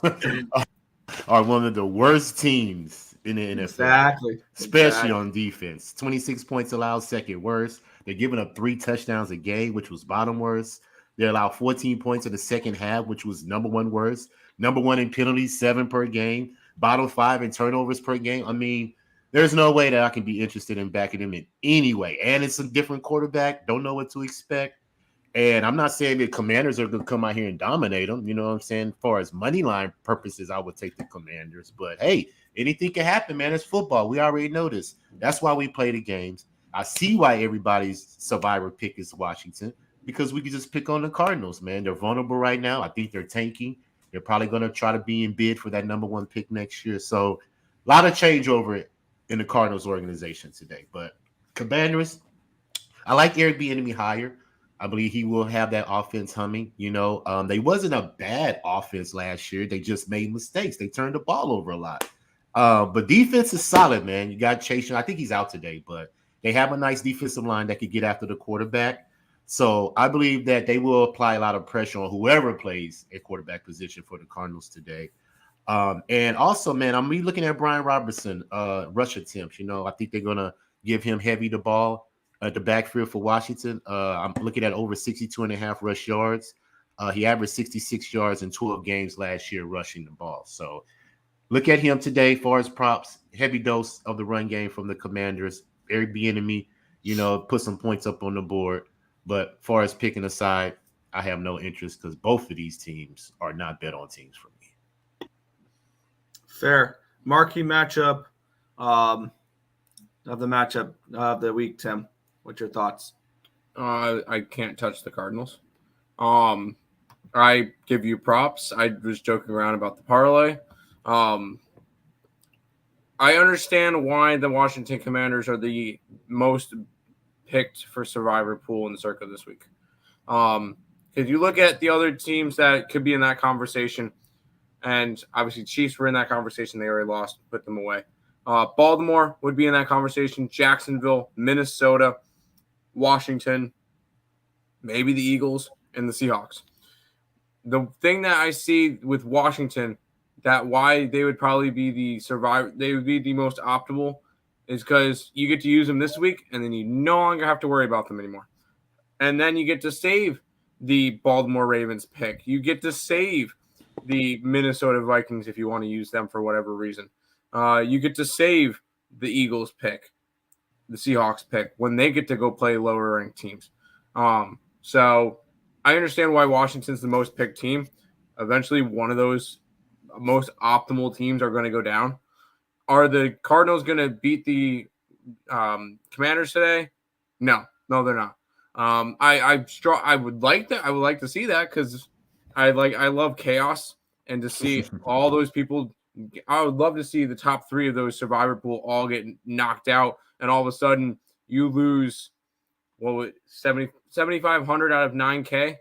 are one of the worst teams in the NFL. Especially on defense. 26 points allowed, second worst. They're giving up 3 touchdowns a game, which was bottom worst. They allowed 14 points in the second half, which was number 1 worst. Number 1 in penalties, 7 per game. Bottom 5 in turnovers per game. I mean, there's no way that I can be interested in backing them in any way. And it's a different quarterback. Don't know what to expect. And I'm not saying the Commanders are going to come out here and dominate them. You know what I'm saying? As far as money line purposes, I would take the Commanders. But, hey, anything can happen, man. It's football. We already know this. That's why we play the games. I see why everybody's survivor pick is Washington, because we can just pick on the Cardinals, man. They're vulnerable right now. I think they're tanking. They're probably going to try to be in bid for that number 1 pick next year. So a lot of changeover in the Cardinals organization today. But Commanders, I like Airbnb higher. I believe he will have that offense humming. You know, they wasn't a bad offense last year. They just made mistakes. They turned the ball over a lot. But defense is solid, man. You got Chase. I think he's out today, but they have a nice defensive line that could get after the quarterback. So I believe that they will apply a lot of pressure on whoever plays at quarterback position for the Cardinals today. And also, man, I'm looking at Brian Robertson, rush attempts. You know, I think they're going to give him heavy the ball at the backfield for Washington. I'm looking at over 62.5 rush yards. He averaged 66 yards in 12 games last year rushing the ball. So look at him today as far as props. Heavy dose of the run game from the Commanders. Airbnb, you know, put some points up on the board. But as far as picking a side, I have no interest because both of these teams are not bet on teams for me. Fair. Marquee matchup of the week, Tim. What's your thoughts? I can't touch the Cardinals. I give you props. I was joking around about the parlay. I understand why the Washington Commanders are the most picked for survivor pool in the circuit this week. If you look at the other teams that could be in that conversation, and obviously Chiefs were in that conversation, they already lost, put them away. Baltimore would be in that conversation. Jacksonville, Minnesota, Washington, maybe the Eagles, and the Seahawks. The thing that I see with Washington, that why they would probably be the survivor, they would be the most optimal, is because you get to use them this week, and then you no longer have to worry about them anymore. And then you get to save the Baltimore Ravens pick. You get to save the Minnesota Vikings if you want to use them for whatever reason. You get to save the Eagles pick, the Seahawks pick, when they get to go play lower ranked teams. So I understand why Washington's the most picked team. Eventually, one of those most optimal teams are going to go down. Are the Cardinals going to beat the Commanders today? No, they're not. I would like that. I would like to see that because I love chaos and to see all those people. I would love to see the top 3 of those survivor pool all get knocked out, and all of a sudden you lose 7,500 out of 9K.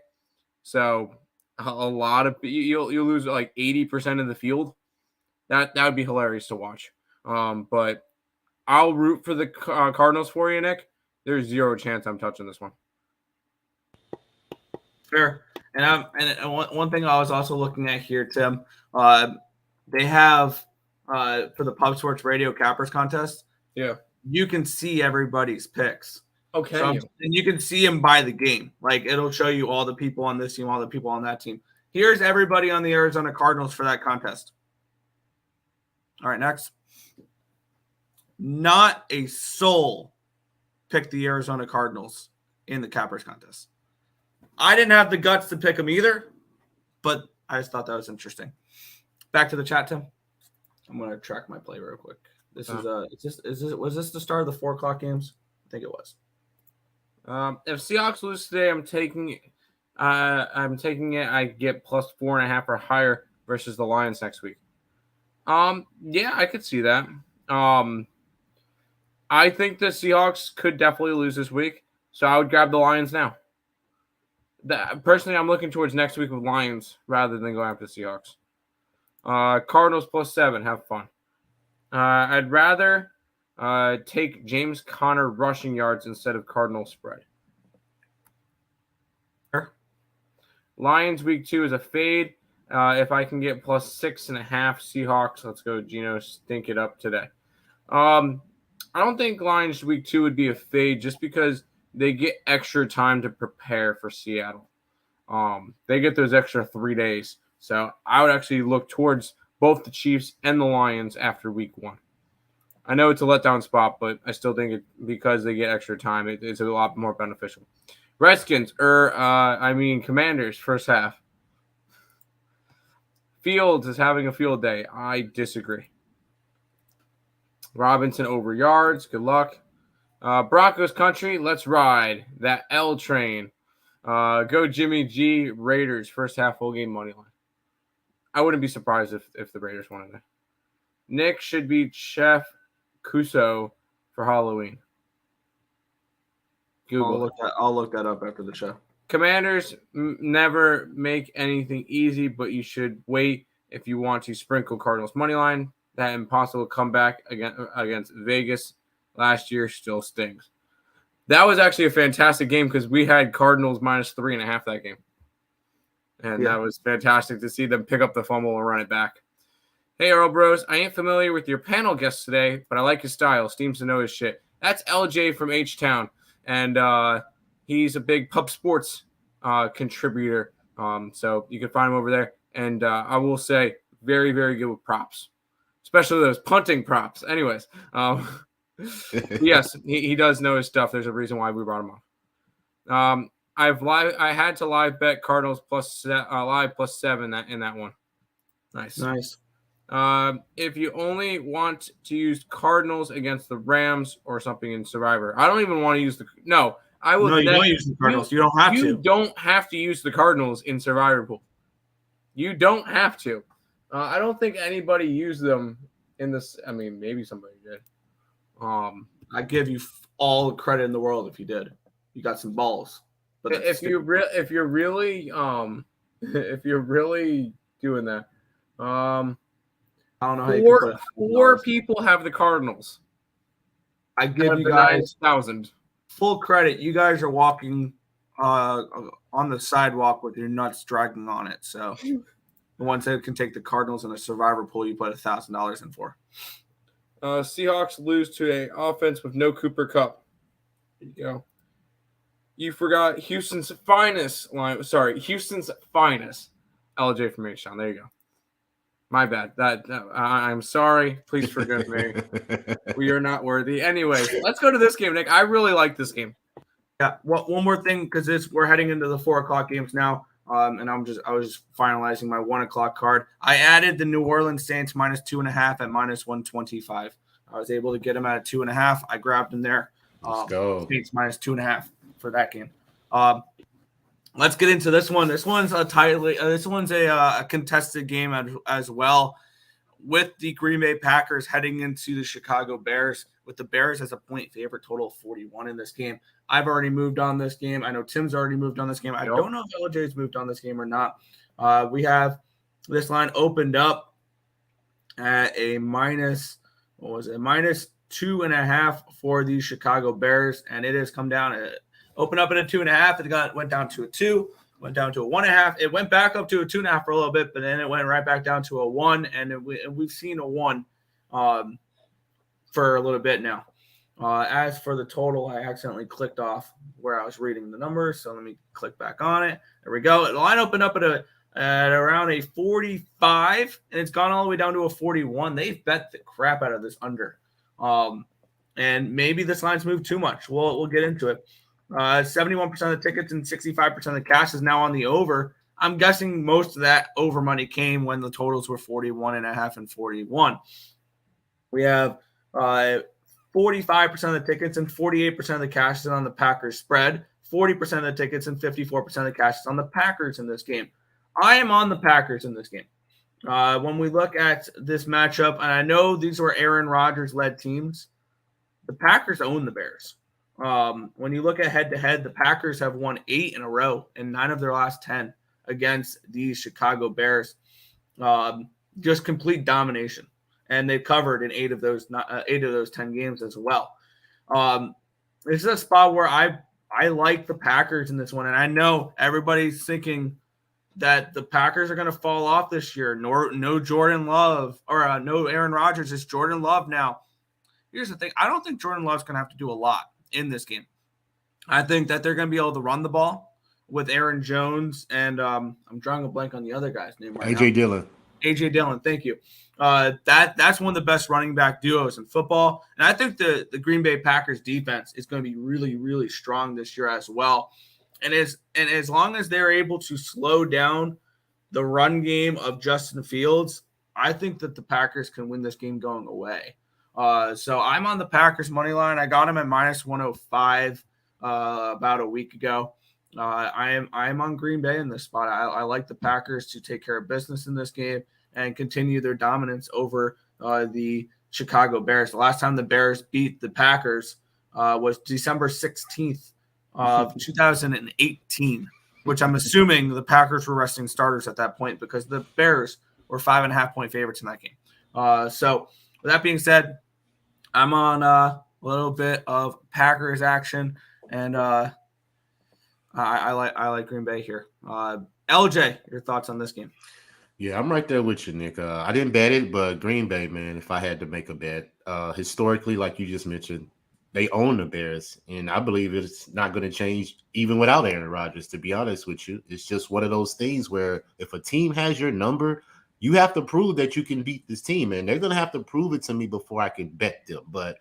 So a lot of you'll lose like 80% of the field. That would be hilarious to watch. But I'll root for the Cardinals for you, Nick. There's 0 chance I'm touching this one. Fair. And one thing I was also looking at here, Tim, they have for the Pub Sports Radio Cappers contest. Yeah, you can see everybody's picks. Okay, and you can see them by the game. Like it'll show you all the people on this team, all the people on that team. Here's everybody on the Arizona Cardinals for that contest. All right, next. Not a soul picked the Arizona Cardinals in the Cappers contest. I didn't have the guts to pick them either, but I just thought that was interesting. Back to the chat, Tim. I'm going to track my play real quick. This was this the start of the 4:00 games? I think it was. If Seahawks lose today, I'm taking it. I get plus 4.5 or higher versus the Lions next week. Yeah, I could see that. I think the Seahawks could definitely lose this week, so I would grab the Lions now. Personally, I'm looking towards next week with Lions rather than going after the Seahawks. Cardinals plus 7. Have fun. I'd rather take James Conner rushing yards instead of Cardinal spread. Sure. Lions week 2 is a fade. If I can get plus 6.5 Seahawks, let's go, Gino. Stink it up today. I don't think Lions week 2 would be a fade just because they get extra time to prepare for Seattle. They get those extra 3 days. So I would actually look towards both the Chiefs and the Lions after week 1. I know it's a letdown spot, but I still think because they get extra time, it's a lot more beneficial. Redskins, Commanders, first half. Fields is having a field day. I disagree. Robinson over yards. Good luck. Broncos country, let's ride that L train. Go Jimmy G. Raiders, first half full game money line. I wouldn't be surprised if the Raiders won it. Nick should be Chef Kuso for Halloween. Google. I'll look that up after the show. Commanders never make anything easy, but you should wait if you want to sprinkle Cardinals money line. That impossible comeback against Vegas last year still stings. That was actually a fantastic game because we had Cardinals minus 3.5 that game. And That was fantastic to see them pick up the fumble and run it back. Hey, Earle Bros, I ain't familiar with your panel guest today, but I like his style. Seems to know his shit. That's LJ from H-Town, and he's a big Pub Sports contributor. So you can find him over there. And I will say, very, very good with props, especially those punting props. Anyways, yes, he does know his stuff. There's a reason why we brought him on. I had to live bet Cardinals plus 7 in that one. Nice. If you only want to use Cardinals against the Rams or something in Survivor, I don't even want to use I will. No, you don't use the Cardinals. You don't have to. You don't have to use the Cardinals in Survivor Pool. You don't have to. I don't think anybody used them in this. I mean, maybe somebody did. I give you all the credit in the world if you did. You got some balls. But if you're really doing that, I don't know how you can put four people have the Cardinals. I give you guys 9,000 full credit. You guys are walking on the sidewalk with your nuts dragging on it. So the ones that can take the Cardinals in a Survivor Pool, you put $1,000 in for. Seahawks lose to an offense with no Cooper Kupp. There you go. You forgot Houston's finest line. Sorry, Houston's finest. LJ from H-Town. There you go. My bad. I'm sorry. Please forgive me. We are not worthy. Anyway, let's go to this game, Nick. I really like this game. Yeah. Well, one more thing, because we're heading into the 4:00 games now, and I was just finalizing my 1:00 card. I added the New Orleans Saints -2.5 at -125. I was able to get them at 2.5. I grabbed them there. Let's go. Saints -2.5 for that game. Let's get into this one. This one's a contested game as well, with the Green Bay Packers heading into the Chicago Bears, with the Bears as a point favorite, total of 41 in this game. I've already moved on this game. I know Tim's already moved on this game. I don't know if LJ's moved on this game or not. We have this line opened up at a -2.5 for the Chicago Bears, and it has come down. Opened up at a 2.5. It went down to a 2. Went down to a 1.5. It went back up to a 2.5 for a little bit, but then it went right back down to a 1. And we've seen a 1 for a little bit now. As for the total, I accidentally clicked off where I was reading the numbers, so let me click back on it. There we go. The line opened up at around a 45, and it's gone all the way down to a 41. They've bet the crap out of this under, and maybe this line's moved too much. We'll get into it. 71% of the tickets and 65% of the cash is now on the over. I'm guessing most of that over money came when the totals were 41.5 and 41. We have 45% of the tickets and 48% of the cash is on the Packers spread. 40% of the tickets and 54% of the cash is on the Packers in this game. I am on the Packers in this game. When we look at this matchup, and I know these were Aaron Rodgers-led teams, the Packers own the Bears. When you look at head-to-head, the Packers have won 8 in a row and 9 of their last 10 against these Chicago Bears. Just complete domination, and they've covered in 8 of those 10 games as well. This is a spot where I like the Packers in this one, and I know everybody's thinking that the Packers are going to fall off this year. No Jordan Love or no Aaron Rodgers. It's Jordan Love now. Here's the thing. I don't think Jordan Love's going to have to do a lot in this game. I think that they're going to be able to run the ball with Aaron Jones and I'm drawing a blank on the other guy's name right now. AJ Dillon, thank you. That's one of the best running back duos in football. And I think the Green Bay Packers defense is going to be really, really strong this year as well. And as long as they're able to slow down the run game of Justin Fields, I think that the Packers can win this game going away. So I'm on the Packers money line. I got him at -105 about a week ago. I am on Green Bay in this spot. I like the Packers to take care of business in this game and continue their dominance over the Chicago Bears. The last time the Bears beat the Packers was December 16th of 2018, which I'm assuming the Packers were resting starters at that point because the Bears were 5.5-point favorites in that game. So with that being said, I'm on a little bit of Packers action, and I like Green Bay here. LJ, your thoughts on this game? Yeah, I'm right there with you, Nick. I didn't bet it, but Green Bay, man, if I had to make a bet, historically, like you just mentioned, they own the Bears, and I believe it's not going to change even without Aaron Rodgers, to be honest with you. It's just one of those things where if a team has your number, you have to prove that you can beat this team, and they're going to have to prove it to me before I can bet them. But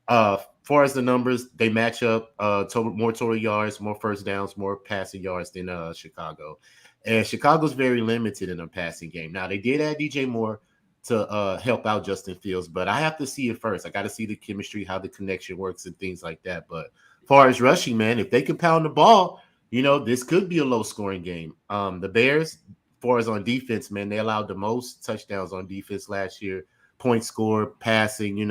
far as the numbers, they match up more total yards, more first downs, more passing yards than Chicago. And Chicago's very limited in a passing game. Now, they did add DJ Moore to help out Justin Fields, but I have to see it first. I got to see the chemistry, how the connection works and things like that. But as far as rushing, man, if they can pound the ball, this could be a low-scoring game. The Bears, as far as on defense, man, they allowed the most touchdowns on defense last year. Points scored, passing,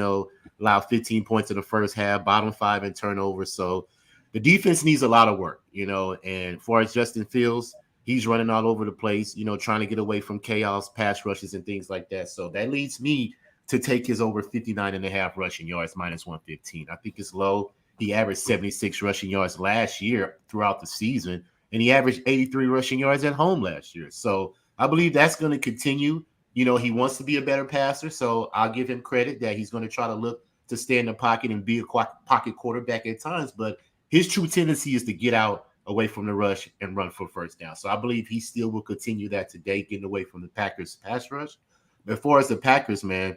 allowed 15 points in the first half, bottom 5 in turnovers. So the defense needs a lot of work, and as far as Justin Fields, he's running all over the place, trying to get away from chaos, pass rushes, and things like that. So that leads me to take his over 59.5 rushing yards, -115. I think it's low. He averaged 76 rushing yards last year throughout the season, and he averaged 83 rushing yards at home last year. So I believe that's going to continue. He wants to be a better passer, so I'll give him credit that he's going to try to look to stay in the pocket and be a pocket quarterback at times. But his true tendency is to get out away from the rush and run for first down. So I believe he still will continue that today, getting away from the Packers pass rush. But as far as the Packers, man,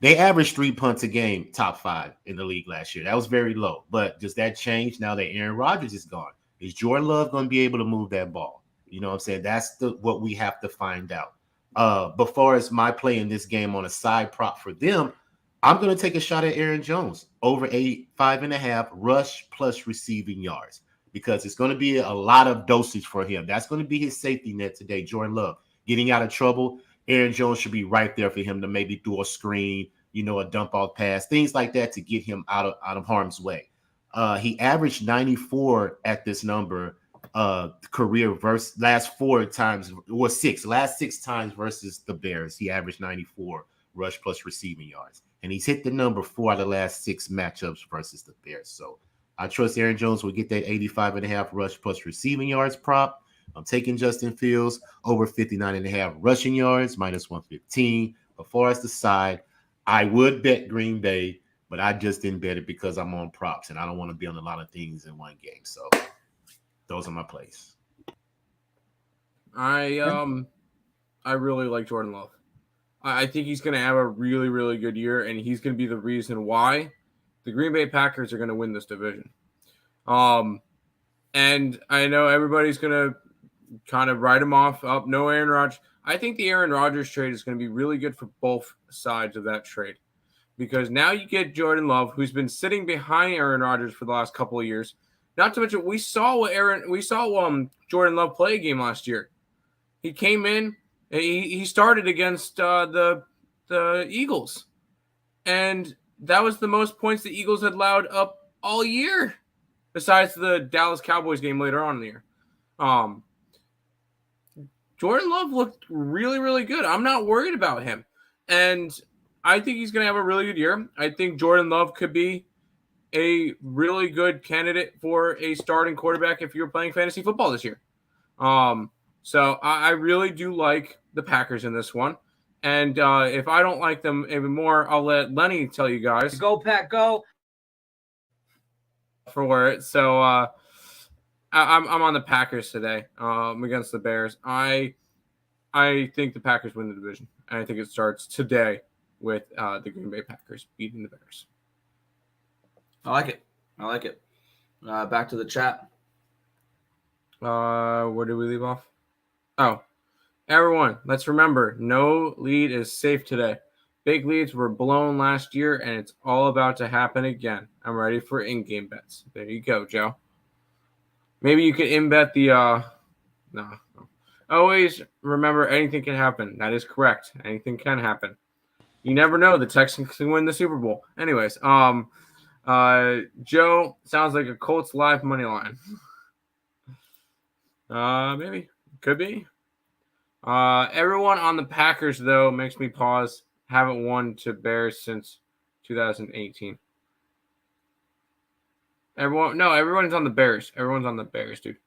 They averaged 3 punts a game, top 5 in the league last year. That was very low. But does that change now that Aaron Rodgers is gone? Is Jordan Love going to be able to move that ball? You know what I'm saying? That's what we have to find out. But far as my play in this game on a side prop for them, I'm going to take a shot at Aaron Jones over 85.5 rush plus receiving yards because it's going to be a lot of dosage for him. That's going to be his safety net today. Jordan Love getting out of trouble. Aaron Jones should be right there for him to maybe do a screen, a dump off pass, things like that to get him out of harm's way. He averaged 94 at this number career versus last 6 times versus the Bears. He averaged 94 rush plus receiving yards. And he's hit the number 4 out of the last 6 matchups versus the Bears. So I trust Aaron Jones will get that 85.5 rush plus receiving yards prop. I'm taking Justin Fields over 59.5 rushing yards, minus 115. As far as the side, I would bet Green Bay, but I just didn't bet it because I'm on props and I don't want to be on a lot of things in one game. So those are my plays. I really like Jordan Love. I think he's going to have a really, really good year, and he's going to be the reason why the Green Bay Packers are going to win this division. And I know everybody's going to kind of write him off. No Aaron Rodgers. I think the Aaron Rodgers trade is going to be really good for both sides of that trade because now you get Jordan Love, who's been sitting behind Aaron Rodgers for the last couple of years. Not to mention, we saw Jordan Love play a game last year. He came in. He started against the Eagles, and that was the most points the Eagles had allowed up all year, besides the Dallas Cowboys game later on in the year. Jordan Love looked really, really good. I'm not worried about him, and I think he's going to have a really good year. I think Jordan Love could be a really good candidate for a starting quarterback if you're playing fantasy football this year. So I really do like the Packers in this one. And if I don't like them even more, I'll let Lenny tell you guys. Go, Pack, go. For it. So I'm on the Packers today against the Bears. I think the Packers win the division. And I think it starts today with the Green Bay Packers beating the Bears. I like it. Back to the chat. Where did we leave off? Oh, everyone, let's remember, no lead is safe today. Big leads were blown last year, and it's all about to happen again. I'm ready for in-game bets. There you go, Joe. Maybe you could in-bet the no. Always remember, anything can happen. That is correct. Anything can happen. You never know. The Texans can win the Super Bowl. Anyways, Joe sounds like a Colts live money line. Maybe. Could be. Everyone on the Packers, though, makes me pause. Haven't won to Bears since 2018. Everyone's on the Bears. Everyone's on the Bears, dude.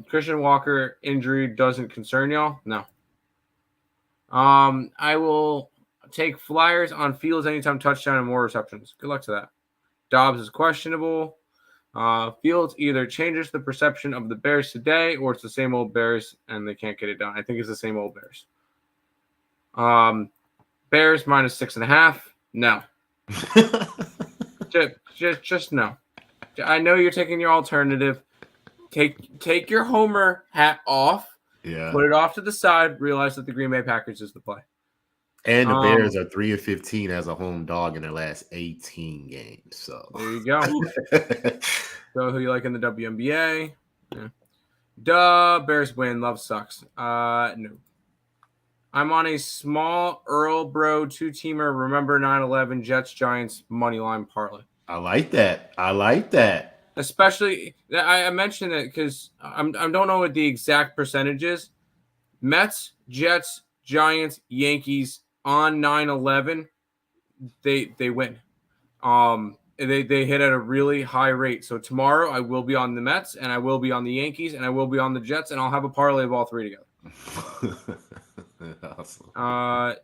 Christian Walker injury doesn't concern y'all? No. I will take Flyers on Fields anytime touchdown and more receptions. Good luck to that. Dobbs is questionable. Fields either changes the perception of the Bears today or it's the same old Bears and they can't get it done. I think it's the same old Bears. Bears minus 6.5. No. just no. I know you're taking your alternative. Take your homer hat off. Yeah. Put it off to the side. Realize that the Green Bay Packers is the play. And the Bears are 3-15 as a home dog in their last 18 games. So there you go. So who you like in the WNBA? Yeah. Duh, Bears win. Love sucks. No. I'm on a small Earle Bro 2-teamer. Remember 9/11 Jets Giants money line parlay. I like that. Especially, I mentioned it because I don't know what the exact percentage is. Mets, Jets, Giants, Yankees on 9/11, they win. They hit at a really high rate. So tomorrow I will be on the Mets and I will be on the Yankees and I will be on the Jets and I'll have a parlay of all three together. Awesome.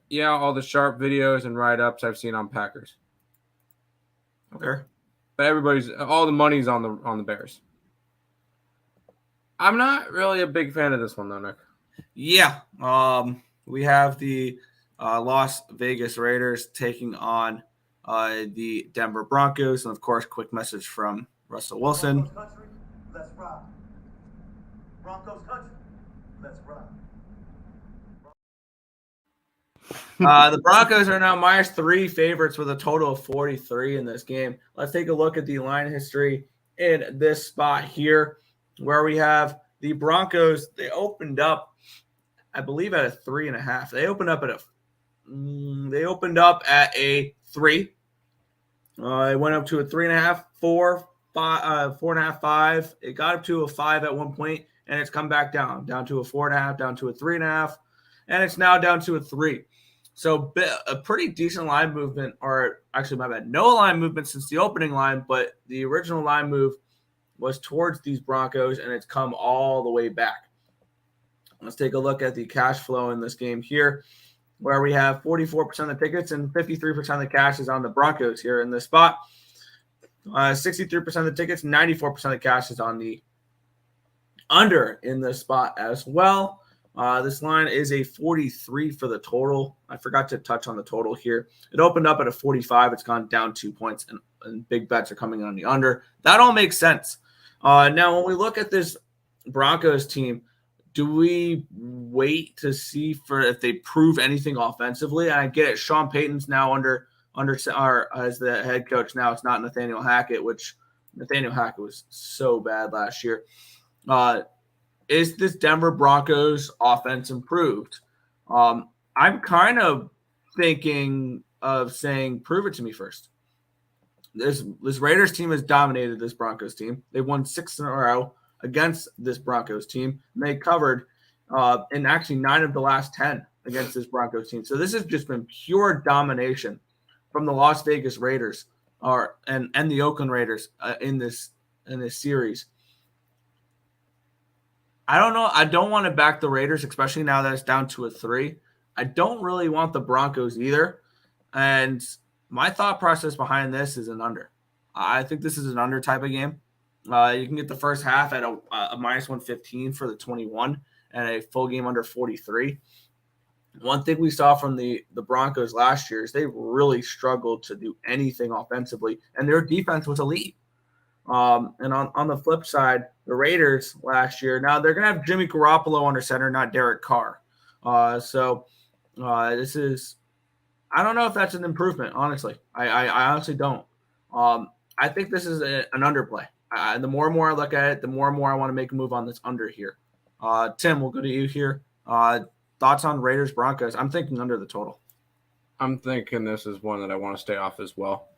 Yeah, all the sharp videos and write-ups I've seen on Packers. Okay. But all the money's on the Bears. I'm not really a big fan of this one though, Nick. Yeah. We have the Las Vegas Raiders taking on the Denver Broncos. And, of course, quick message from Russell Wilson. Broncos country, let's ride. Broncos country, let's ride. The Broncos are now -3 favorites with a total of 43 in this game. Let's take a look at the line history in this spot here, where we have the Broncos. They opened up, I believe, at a 3.5. They opened up at a 3. It went up to a 3.5, 4, 5, 4.5, 5. It got up to a 5 at one point, and it's come back down to a 4.5, down to a 3.5, and it's now down to a 3. So a pretty decent line movement, or actually, my bad, no line movement since the opening line, but the original line move was towards these Broncos, and it's come all the way back. Let's take a look at the cash flow in this game here, where we have 44% of the tickets and 53% of the cash is on the Broncos here in this spot. 63% of the tickets, 94% of the cash is on the under in this spot as well. This line is a 43 for the total. I forgot to touch on the total here. It opened up at a 45. It's gone down 2 points, and big bets are coming on the under. That all makes sense. Now, when we look at this Broncos team, do we wait to see for if they prove anything offensively? And I get it. Sean Payton's now under as the head coach. Now it's not Nathaniel Hackett, which Nathaniel Hackett was so bad last year. Is this Denver Broncos offense improved? I'm kind of thinking of saying, prove it to me first. This Raiders team has dominated this Broncos team. They won 6 in a row against this Broncos team. And they covered in actually 9 of the last 10 against this Broncos team. So this has just been pure domination from the Las Vegas Raiders and the Oakland Raiders in this series. I don't know. I don't want to back the Raiders, especially now that it's down to a 3. I don't really want the Broncos either. And my thought process behind this is an under. I think this is an under type of game. You can get the first half at a -115 for the 21 and a full game under 43. One thing we saw from the Broncos last year is they really struggled to do anything offensively, and their defense was elite. And on the flip side, the Raiders last year, now they're going to have Jimmy Garoppolo under center, not Derek Carr. This is, I don't know if that's an improvement, honestly. I honestly don't. I think this is an underplay. The more and more I look at it, the more and more I want to make a move on this under here. Tim, we'll go to you here. Thoughts on Raiders Broncos? I'm thinking under the total. I'm thinking this is one that I want to stay off as well.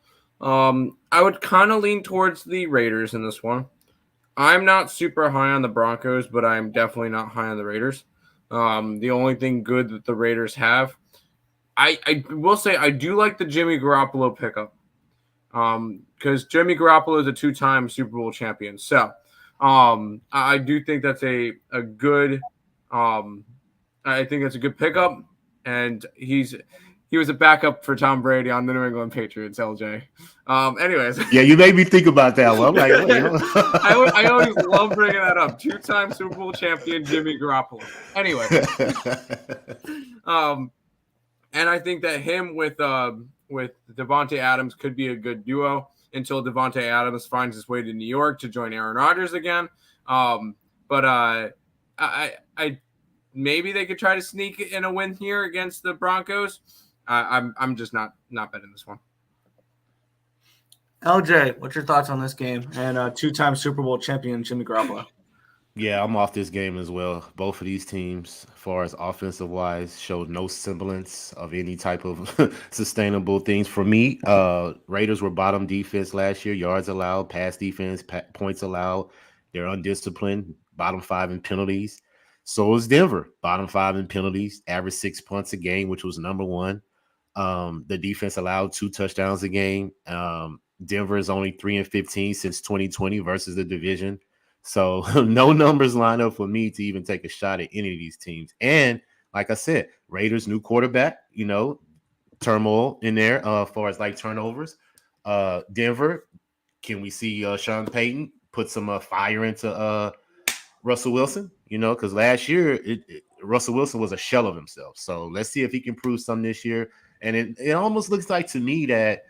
I would kind of lean towards the Raiders in this one. I'm not super high on the Broncos, but I'm definitely not high on the Raiders. The only thing good that the Raiders have, I will say I do like the Jimmy Garoppolo pickup. Because Jimmy Garoppolo is a 2-time Super Bowl champion. So I do think that's a good I think it's a good pickup. And he was a backup for Tom Brady on the New England Patriots, LJ. Anyways. Yeah, you made me think about that one. I'm like, I always love bringing that up. 2-time Super Bowl champion Jimmy Garoppolo. Anyway. And I think that him with Devontae Adams could be a good duo until Devontae Adams finds his way to New York to join Aaron Rodgers again. But I maybe they could try to sneak in a win here against the Broncos. I'm just not betting this one. LJ, what's your thoughts on this game and 2-time Super Bowl champion Jimmy Garoppolo? Yeah, I'm off this game as well. Both of these teams, as far as offensive wise, showed no semblance of any type of sustainable things. For me, Raiders were bottom defense last year, yards allowed, pass defense, points allowed. They're undisciplined, bottom 5 in penalties. So is Denver, bottom 5 in penalties, average 6 punts a game, which was number 1. The defense allowed 2 touchdowns a game. Denver is only 3-15 since 2020 versus the division. So no numbers line up for me to even take a shot at any of these teams. And like I said, Raiders new quarterback, turmoil in there as far as like turnovers. Denver, can we see Sean Payton put some fire into Russell Wilson? Because last year Russell Wilson was a shell of himself. So let's see if he can prove something this year. And it almost looks like to me that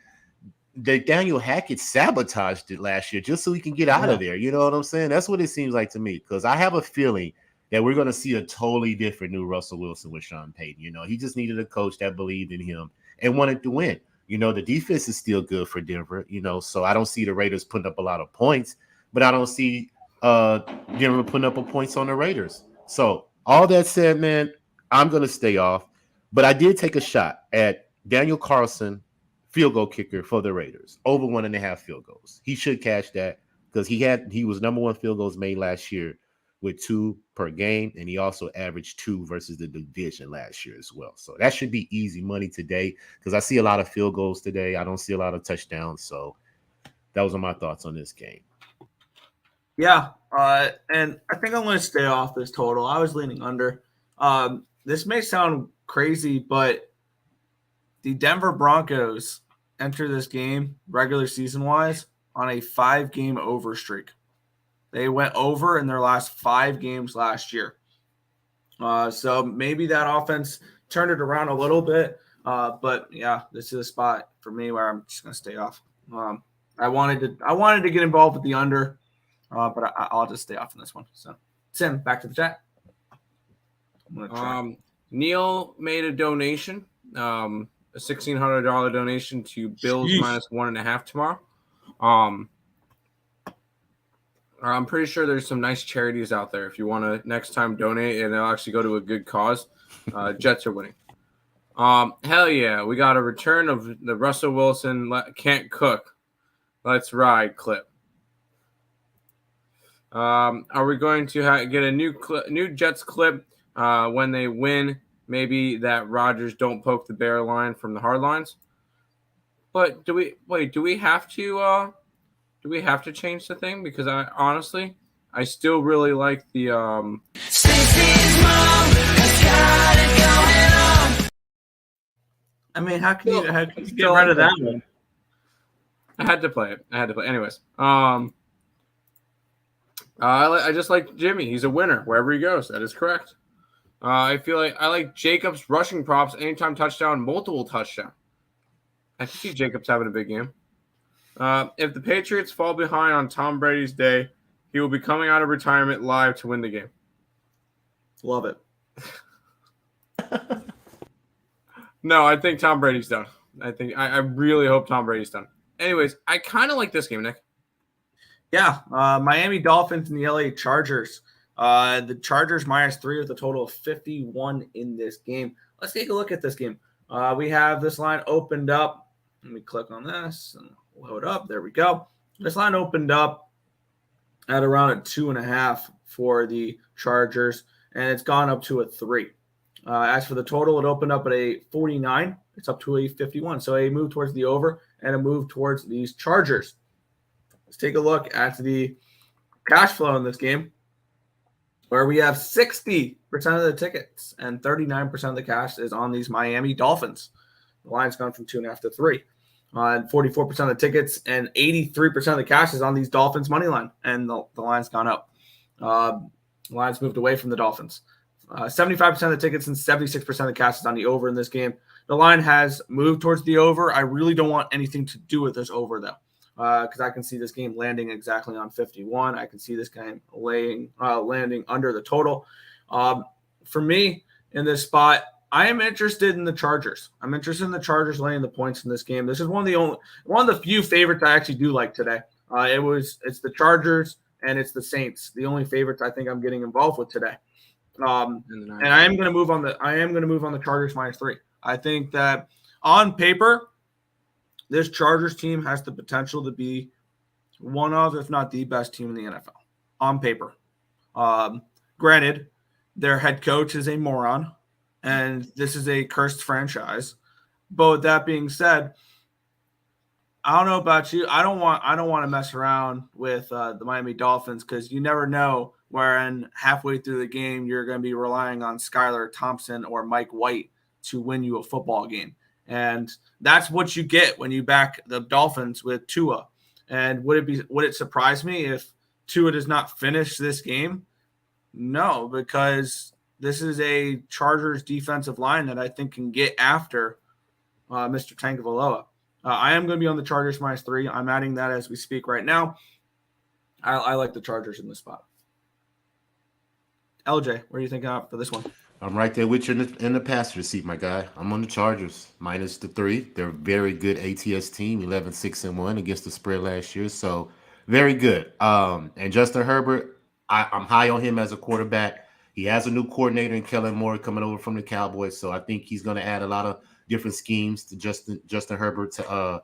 Daniel Hackett sabotaged it last year just so he can get out of there. You know what I'm saying? That's what it seems like to me, because I have a feeling that we're going to see a totally different new Russell Wilson with Sean Payton. You know, he just needed a coach that believed in him and wanted to win. You know, the defense is still good for Denver, you know, so I don't see the Raiders putting up a lot of points, but I don't see Denver putting up points on the Raiders. So all that said, man, I'm going to stay off. But I did take a shot at Daniel Carlson, field goal kicker for the Raiders, over 1.5 field goals. He should cash that because he was number one field goals made last year with 2 per game, and he also averaged 2 versus the division last year as well. So that should be easy money today because I see a lot of field goals today. I don't see a lot of touchdowns. So those are my thoughts on this game. Yeah, and I think I'm going to stay off this total. I was leaning under. This may sound crazy, but the Denver Broncos enter this game regular season-wise on a 5-game over streak. They went over in their last 5 games last year. So maybe that offense turned it around a little bit. But yeah, this is a spot for me where I'm just going to stay off. I wanted to get involved with the under, but I'll just stay off in this one. So Tim, back to the chat. Neil made a donation, a $1,600 donation to Bills minus 1.5 tomorrow. I'm pretty sure there's some nice charities out there if you want to next time donate and it'll actually go to a good cause. Jets are winning. Hell yeah, we got a return of the Russell Wilson can't cook. Let's ride clip. Are we going to get a new Jets clip when they win? Maybe that Rodgers don't poke the bear line from the hard lines. But do we have to? Do we have to change the thing? Because I still really like the I mean, how can you get rid of that one? I had to play it. Anyways, I just like Jimmy. He's a winner wherever he goes. That is correct. I feel like I like Jacobs rushing props, anytime touchdown, multiple touchdown. I can see Jacobs having a big game. If the Patriots fall behind on Tom Brady's day, he will be coming out of retirement live to win the game. Love it. No, I think Tom Brady's done. I really hope Tom Brady's done. Anyways, I kind of like this game, Nick. Yeah, Miami Dolphins and the LA Chargers. The Chargers -3 with a total of 51 in this game. Let's take a look at this game. We have this line opened up. Let me click on this and load up. There we go. This line opened up at around a 2.5 for the Chargers, and it's gone up to a 3. As for the total, it opened up at a 49. It's up to a 51. So a move towards the over and a move towards these Chargers. Let's take a look at the cash flow in this game, where we have 60% of the tickets and 39% of the cash is on these Miami Dolphins. The line's gone from 2.5 to 3. 44% of the tickets and 83% of the cash is on these Dolphins money line, and the line's gone up. The line's moved away from the Dolphins. 75% of the tickets and 76% of the cash is on the over in this game. The line has moved towards the over. I really don't want anything to do with this over, though, because I can see this game landing exactly on 51. I can see this game landing under the total. For me, in this spot, I am interested in the Chargers. I'm interested in the Chargers laying the points in this game. This is one of the few favorites I actually do like today. It's the Chargers and it's the Saints. The only favorites I think I'm getting involved with today. And I am going to move on the Chargers -3. I think that on paper, this Chargers team has the potential to be one of, if not the best team in the NFL on paper. Granted, their head coach is a moron, and this is a cursed franchise. But with that being said, I don't know about you. I don't want to mess around with the Miami Dolphins because you never know when halfway through the game you're going to be relying on Skylar Thompson or Mike White to win you a football game. And that's what you get when you back the Dolphins with Tua. And would it surprise me if Tua does not finish this game? No, because this is a Chargers defensive line that I think can get after Mr. Tagovailoa. I am going to be on the Chargers -3. I'm adding that as we speak right now. I like the Chargers in this spot. LJ, what are you thinking for this one? I'm right there with you in the passenger seat, my guy. I'm on the Chargers -3. They're a very good ATS team, 11-6-1 against the spread last year, so very good. And Justin Herbert, I'm high on him as a quarterback. He has a new coordinator in Kellen Moore coming over from the Cowboys, so I think he's going to add a lot of different schemes to Justin Herbert to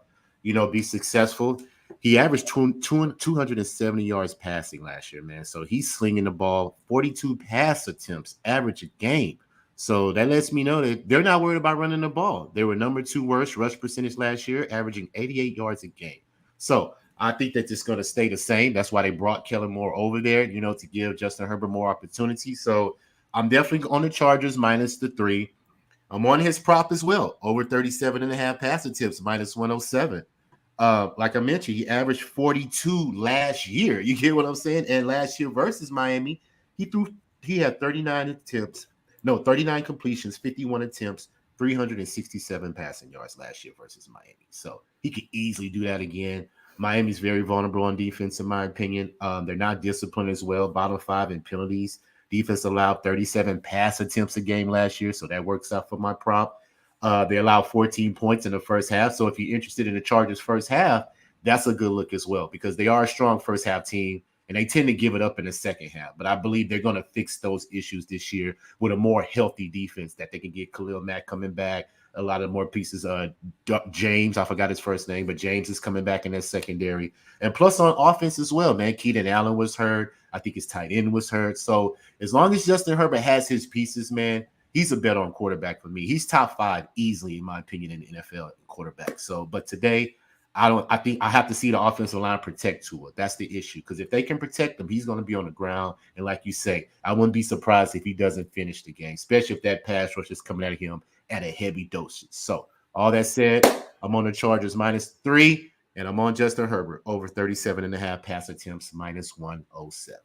be successful. He averaged 270 yards passing last year, man. So he's slinging the ball, 42 pass attempts average a game. So that lets me know that they're not worried about running the ball. They were number 2 worst rush percentage last year, averaging 88 yards a game. So I think that it's going to stay the same. That's why they brought Kellen Moore over there, to give Justin Herbert more opportunity. So I'm definitely on the Chargers -3. I'm on his prop as well, over 37.5 pass attempts, -107. Like I mentioned, he averaged 42 last year. You get what I'm saying? And last year versus Miami, he had 39 completions, 51 attempts, 367 passing yards last year versus Miami. So he could easily do that again. Miami's very vulnerable on defense, in my opinion. They're not disciplined as well, bottom 5 in penalties. Defense allowed 37 pass attempts a game last year, so that works out for my prop. They allowed 14 points in the first half. So if you're interested in the Chargers first half, that's a good look as well, because they are a strong first half team and they tend to give it up in the second half. But I believe they're going to fix those issues this year with a more healthy defense that they can get Khalil Mack coming back, a lot of more pieces. James, I forgot his first name, but James is coming back in that secondary. And plus on offense as well, man. Keenan Allen was hurt. I think his tight end was hurt. So as long as Justin Herbert has his pieces, man, he's a bet on quarterback for me. He's top 5 easily, in my opinion, in the NFL quarterback. So, but today, I think I have to see the offensive line protect Tua. That's the issue. Because if they can protect him, he's going to be on the ground. And like you say, I wouldn't be surprised if he doesn't finish the game, especially if that pass rush is coming at him at a heavy dosage. So, all that said, I'm on the Chargers -3, and I'm on Justin Herbert over 37.5 pass attempts -107.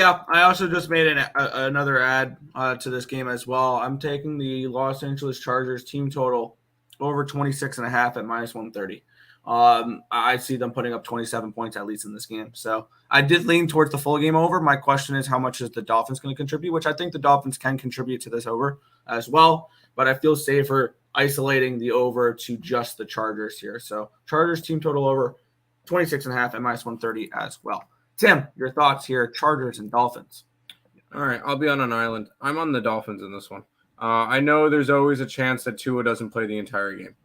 Yeah, I also just made another add to this game as well. I'm taking the Los Angeles Chargers team total over 26.5 at -130. I see them putting up 27 points at least in this game. So I did lean towards the full game over. My question is, how much is the Dolphins going to contribute? Which I think the Dolphins can contribute to this over as well. But I feel safer isolating the over to just the Chargers here. So Chargers team total over 26.5 at -130 as well. Tim, your thoughts here, Chargers and Dolphins. All right, I'll be on an island. I'm on the Dolphins in this one. I know there's always a chance that Tua doesn't play the entire game.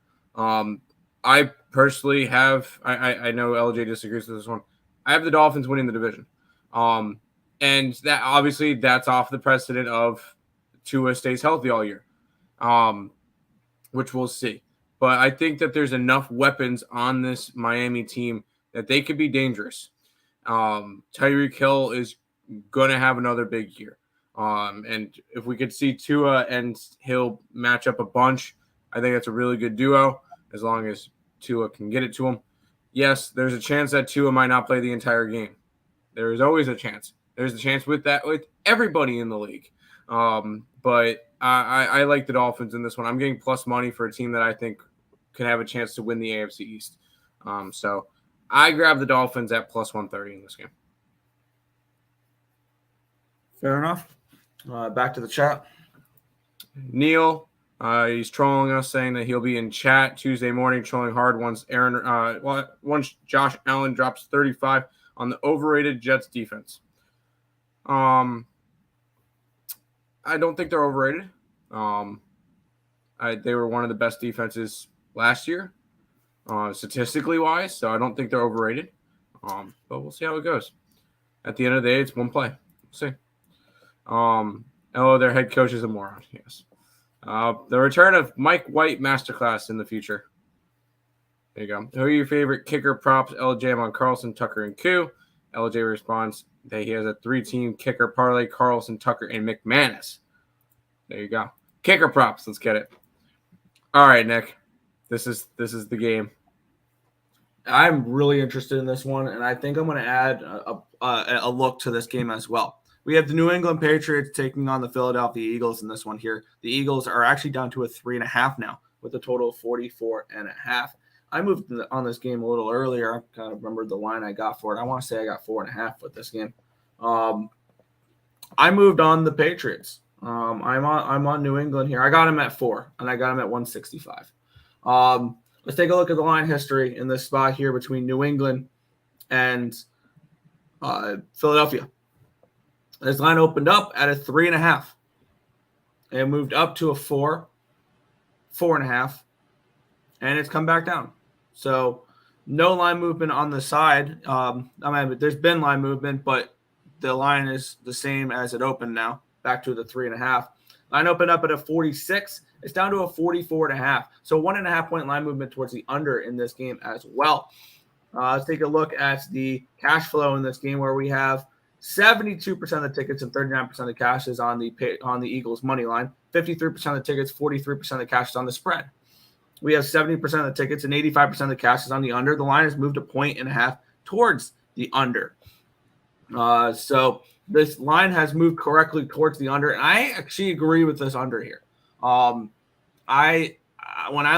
I personally have – I know LJ disagrees with this one. I have the Dolphins winning the division. And that obviously that's off the precedent of Tua stays healthy all year, which we'll see. But I think that there's enough weapons on this Miami team that they could be dangerous. Tyreek Hill is going to have another big year. And if we could see Tua and Hill match up a bunch, I think that's a really good duo as long as Tua can get it to him. Yes, there's a chance that Tua might not play the entire game. There is always a chance. There's a chance with everybody in the league. But I like the Dolphins in this one. I'm getting plus money for a team that I think can have a chance to win the AFC East. So I grab the Dolphins at plus 130 in this game. Fair enough. Back to the chat. Neil, he's trolling us, saying that he'll be in chat Tuesday morning, trolling hard once Josh Allen drops 35 on the overrated Jets defense. I don't think they're overrated. They were one of the best defenses last year, statistically wise, so I don't think they're overrated. But we'll see how it goes. At the end of the day, it's one play. We'll see. Their head coach is a moron. Yes. The return of Mike White masterclass in the future. There you go. Who are your favorite kicker props? LJ, I'm on Carlson, Tucker, and Koo. LJ responds that he has a 3-team kicker parlay: Carlson, Tucker, and McManus. There you go. Kicker props. Let's get it. All right, Nick. This is the game. I'm really interested in this one, and I think I'm going to add a look to this game as well. We have the New England Patriots taking on the Philadelphia Eagles in this one here. The Eagles are actually down to a 3.5 now with a total of 44.5. I moved on this game a little earlier. I kind of remembered the line I got for it. I want to say I got 4.5 with this game. I moved on the Patriots. I'm on New England here. I got him at 4, and I got him at 165. Let's take a look at the line history in this spot here between New England and Philadelphia. This line opened up at a 3.5. It moved up to a 4, 4.5, and it's come back down. So no line movement on the side. There's been line movement, but the line is the same as it opened now, back to the 3.5. Line opened up at a 46. It's down to a 44.5. So 1.5 point line movement towards the under in this game as well. Let's take a look at the cash flow in this game, where we have 72% of the tickets and 39% of the cash is on the Eagles money line. 53% of the tickets, 43% of the cash is on the spread. We have 70% of the tickets and 85% of the cash is on the under. The line has moved a 1.5 towards the under. So this line has moved correctly towards the under, and I actually agree with this under here. When I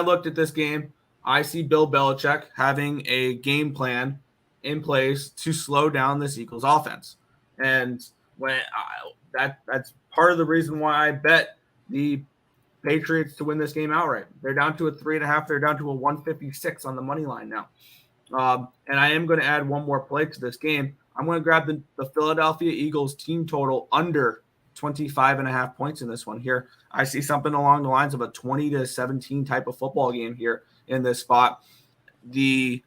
looked at this game, I see Bill Belichick having a game plan in place to slow down this Eagles offense, and that's part of the reason why I bet the Patriots to win this game outright. They're down to a 3.5. They're down to a 156 on the money line now. And I am going to add one more play to this game. I'm going to grab the Philadelphia Eagles team total under 25.5 points in this one here. I see something along the lines of a 20-17 type of football game here in this spot. The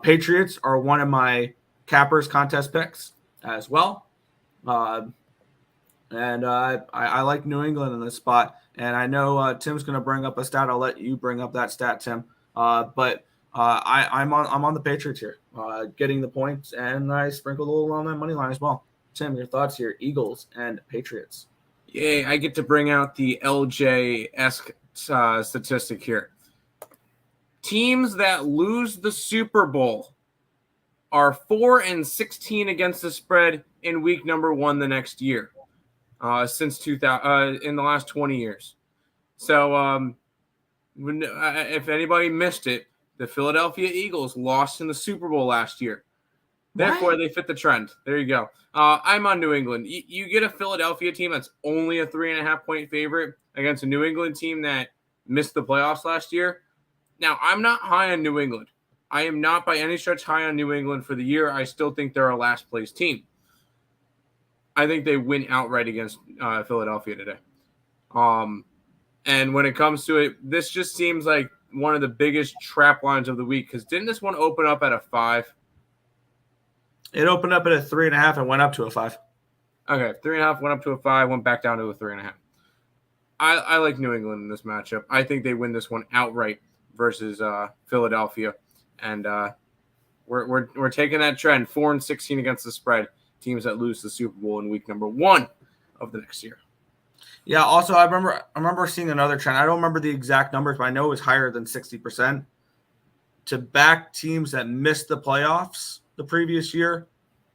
Patriots are one of my Cappers contest picks as well. And I like New England in this spot. And I know Tim's going to bring up a stat. I'll let you bring up that stat, Tim. But I'm on the Patriots here, getting the points, and I sprinkled a little on that money line as well. Tim, your thoughts here, Eagles and Patriots. Yay, I get to bring out the LJ-esque statistic here. Teams that lose the Super Bowl are 4-16 against the spread in week number 1 the next year, since 2000 in the last 20 years. So, if anybody missed it, the Philadelphia Eagles lost in the Super Bowl last year. Therefore, they fit the trend. There you go. I'm on New England. You get a Philadelphia team that's only a 3.5 point favorite against a New England team that missed the playoffs last year. Now, I'm not high on New England. I am not by any stretch high on New England for the year. I still think they're a last place team. I think they win outright against Philadelphia today. And when it comes to it, this just seems like one of the biggest trap lines of the week, because didn't this one open up at a 5? It opened up at a 3.5 and went up to a 5. Okay, 3.5 went up to a 5, went back down to a 3.5. I like New England in this matchup. I think they win this one outright versus Philadelphia, and we're taking that trend, 4-16 against the spread. Teams that lose the Super Bowl in week number 1 of the next year. Yeah. Also, I remember seeing another trend. I don't remember the exact numbers, but I know it was higher than 60% to back teams that missed the playoffs the previous year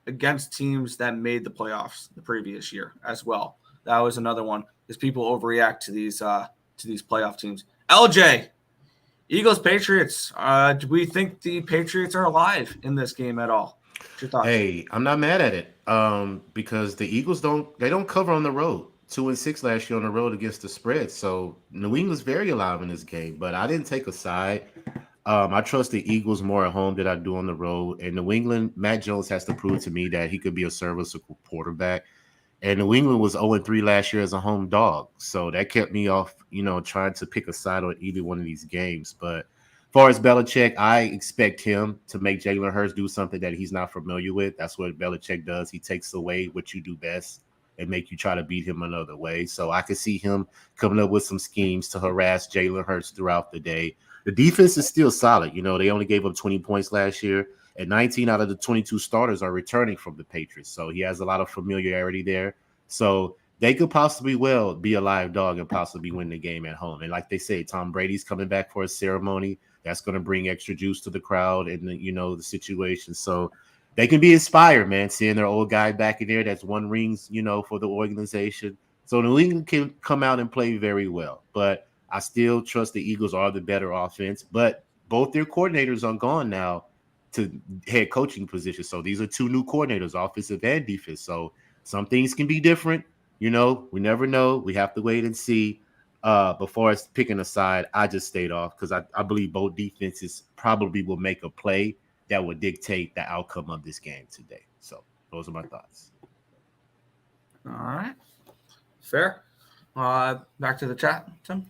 against teams that made the playoffs the previous year as well. That was another one, because people overreact to these playoff teams. LJ, Eagles, Patriots. Do we think the Patriots are alive in this game at all? What's your thoughts? Hey, I'm not mad at it because the Eagles don't cover on the road. 2-6 last year on the road against the spread. So New England's very alive in this game, but I didn't take a side. I trust the Eagles more at home than I do on the road. And New England, Matt Jones has to prove to me that he could be a serviceable quarterback. And New England was 0-3 last year as a home dog. So that kept me off, trying to pick a side on either one of these games. But as far as Belichick, I expect him to make Jalen Hurts do something that he's not familiar with. That's what Belichick does. He takes away what you do best and make you try to beat him another way. So I could see him coming up with some schemes to harass Jalen Hurts throughout the day. The defense is still solid. They only gave up 20 points last year, and 19 out of the 22 starters are returning from the Patriots. So he has a lot of familiarity there. So they could possibly well be a live dog and possibly win the game at home. And like they say, Tom Brady's coming back for a ceremony. That's going to bring extra juice to the crowd and the situation. So they can be inspired, man, seeing their old guy back in there that's won rings, for the organization. So New England can come out and play very well. But I still trust the Eagles are the better offense. But both their coordinators are gone now to head coaching positions. So these are two new coordinators, offensive and defense. So some things can be different. We never know. We have to wait and see. Before as picking a side, I just stayed off because I believe both defenses probably will make a play that will dictate the outcome of this game today. So those are my thoughts. All right. Fair. Back to the chat, Tim.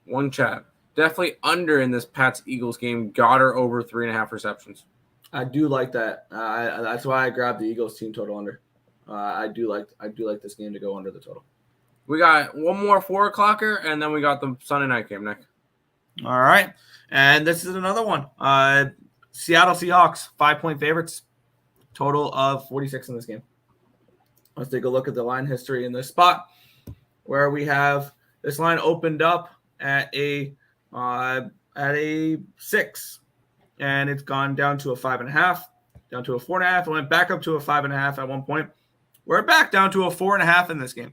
One chat. Definitely under in this Pats-Eagles game. Goddard over 3.5 receptions. I do like that. That's why I grabbed the Eagles team total under. I do like this game to go under the total. We got one more 4 o'clocker, and then we got the Sunday night game, Nick. All right. And this is another one. Seattle Seahawks, 5-point favorites. Total of 46 in this game. Let's take a look at the line history in this spot where we have this line opened up at a 6, and it's gone down to a 5.5, down to a 4.5. It went back up to a 5.5 at one point. We're back down to a 4.5 in this game.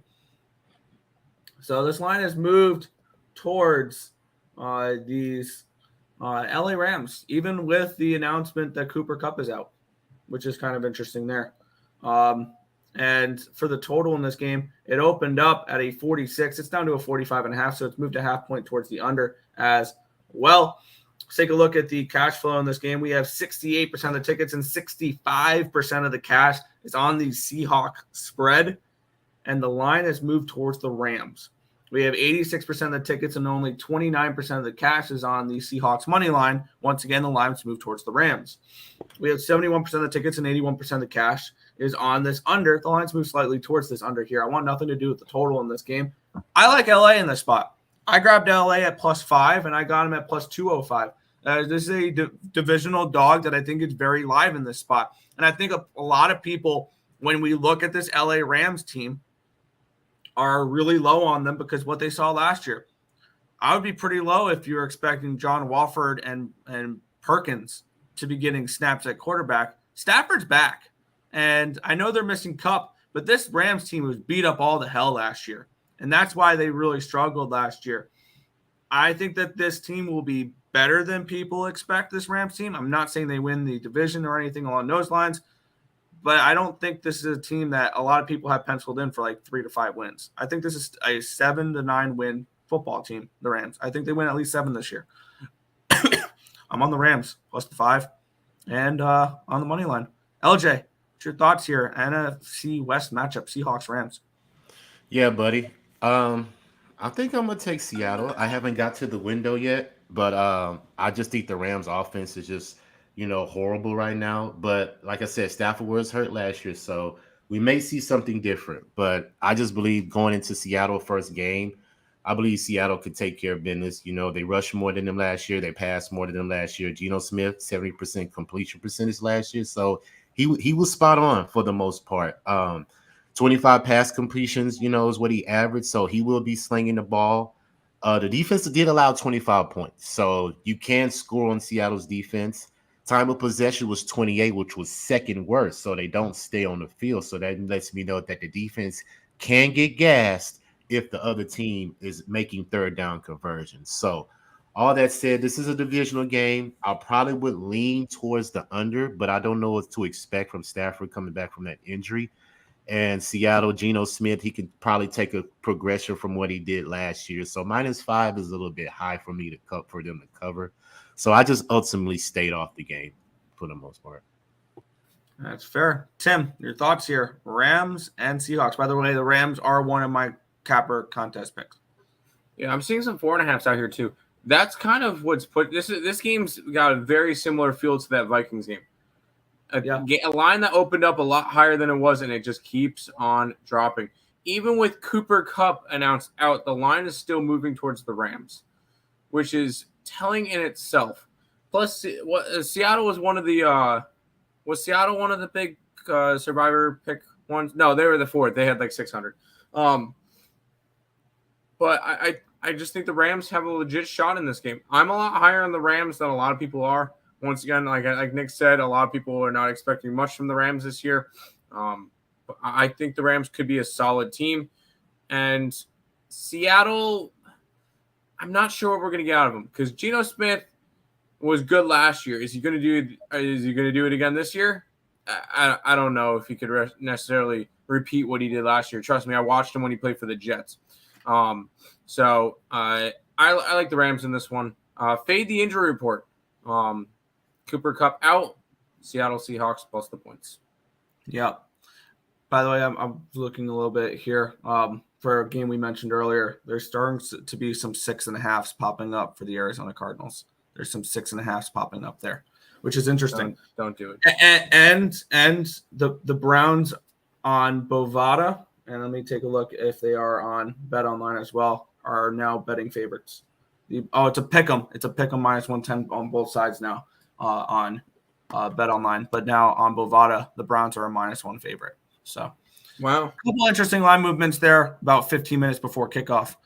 So this line has moved towards these LA Rams, even with the announcement that Cooper Kupp is out, which is kind of interesting there. And for the total in this game, it opened up at a 46. It's down to a 45.5, so it's moved a half point towards the under as well. Let's take a look at the cash flow in this game. We have 68% of the tickets and 65% of the cash is on the Seahawk spread, and the line has moved towards the Rams. We have 86% of the tickets and only 29% of the cash is on the Seahawks money line. Once again, the line's moved towards the Rams. We have 71% of the tickets and 81% of the cash is on this under. The line's moved slightly towards this under here. I want nothing to do with the total in this game. I like LA in this spot. I grabbed LA at +5, and I got him at +205. This is a divisional dog that I think is very live in this spot. And I think a lot of people, when we look at this LA Rams team, are really low on them because what they saw last year. I would be pretty low if you're expecting John Wolford and Perkins to be getting snaps at quarterback. Stafford's back, and I know they're missing Kupp, but this Rams team was beat up all the hell last year, and that's why they really struggled last year. I think that this team will be better than people expect, this Rams team. I'm not saying they win the division or anything along those lines, but I don't think this is a team that a lot of people have penciled in for like 3 to 5 wins. I think this is a 7 to 9 win football team, the Rams. I think they win at least 7 this year. I'm on the Rams +5 and on the money line. LJ, what's your thoughts here? NFC West matchup, Seahawks Rams. Yeah, buddy. I think I'm gonna take Seattle. I haven't got to the window yet, but I just think the Rams offense is just horrible right now. But like I said, Stafford was hurt last year, so we may see something different. But I just believe going into Seattle first game, I believe Seattle could take care of business. They rushed more than them last year. They passed more than them last year. Geno Smith, 70% completion percentage last year. So he was spot on for the most part. 25 pass completions, is what he averaged. So he will be slinging the ball. The defense did allow 25 points. So you can score on Seattle's defense. Time of possession was 28, which was second worst. So they don't stay on the field. So that lets me know that the defense can get gassed if the other team is making third down conversions. So all that said, this is a divisional game. I probably would lean towards the under, but I don't know what to expect from Stafford coming back from that injury. And Seattle, Geno Smith, he could probably take a progression from what he did last year. So -5 is a little bit high for me for them to cover. So I just ultimately stayed off the game for the most part. That's fair. Tim, your thoughts here? Rams and Seahawks. By the way, the Rams are one of my Capper contest picks. Yeah, I'm seeing some 4.5s out here too. That's kind of what's put this game's got a very similar feel to that Vikings game. A line that opened up a lot higher than it was, and it just keeps on dropping. Even with Cooper Kupp announced out, the line is still moving towards the Rams, which is telling in itself. Plus, Seattle was one of the big survivor pick ones? No, they were the fourth. They had like 600. But I just think the Rams have a legit shot in this game. I'm a lot higher on the Rams than a lot of people are. once again, like Nick said, a lot of people are not expecting much from the Rams this year. But I think the Rams could be a solid team. And Seattle, I'm not sure what we're going to get out of them because Geno Smith was good last year. Is he going to do it again this year? I don't know if he could necessarily repeat what he did last year. Trust me, I watched him when he played for the Jets. So I like the Rams in this one. Fade the injury report. Cooper Kupp out. Seattle Seahawks plus the points. Yeah. By the way, I'm looking a little bit here for a game we mentioned earlier. There's starting to be some 6.5s popping up for the Arizona Cardinals. There's some 6.5s popping up there, which is interesting. Don't do it. And the Browns on Bovada, and let me take a look if they are on Bet Online as well, are now betting favorites. It's a pick'em. It's a pick'em minus 110 on both sides now on Bet Online. But now on Bovada, the Browns are a -1 favorite. So, wow, a couple interesting line movements there about 15 minutes before kickoff.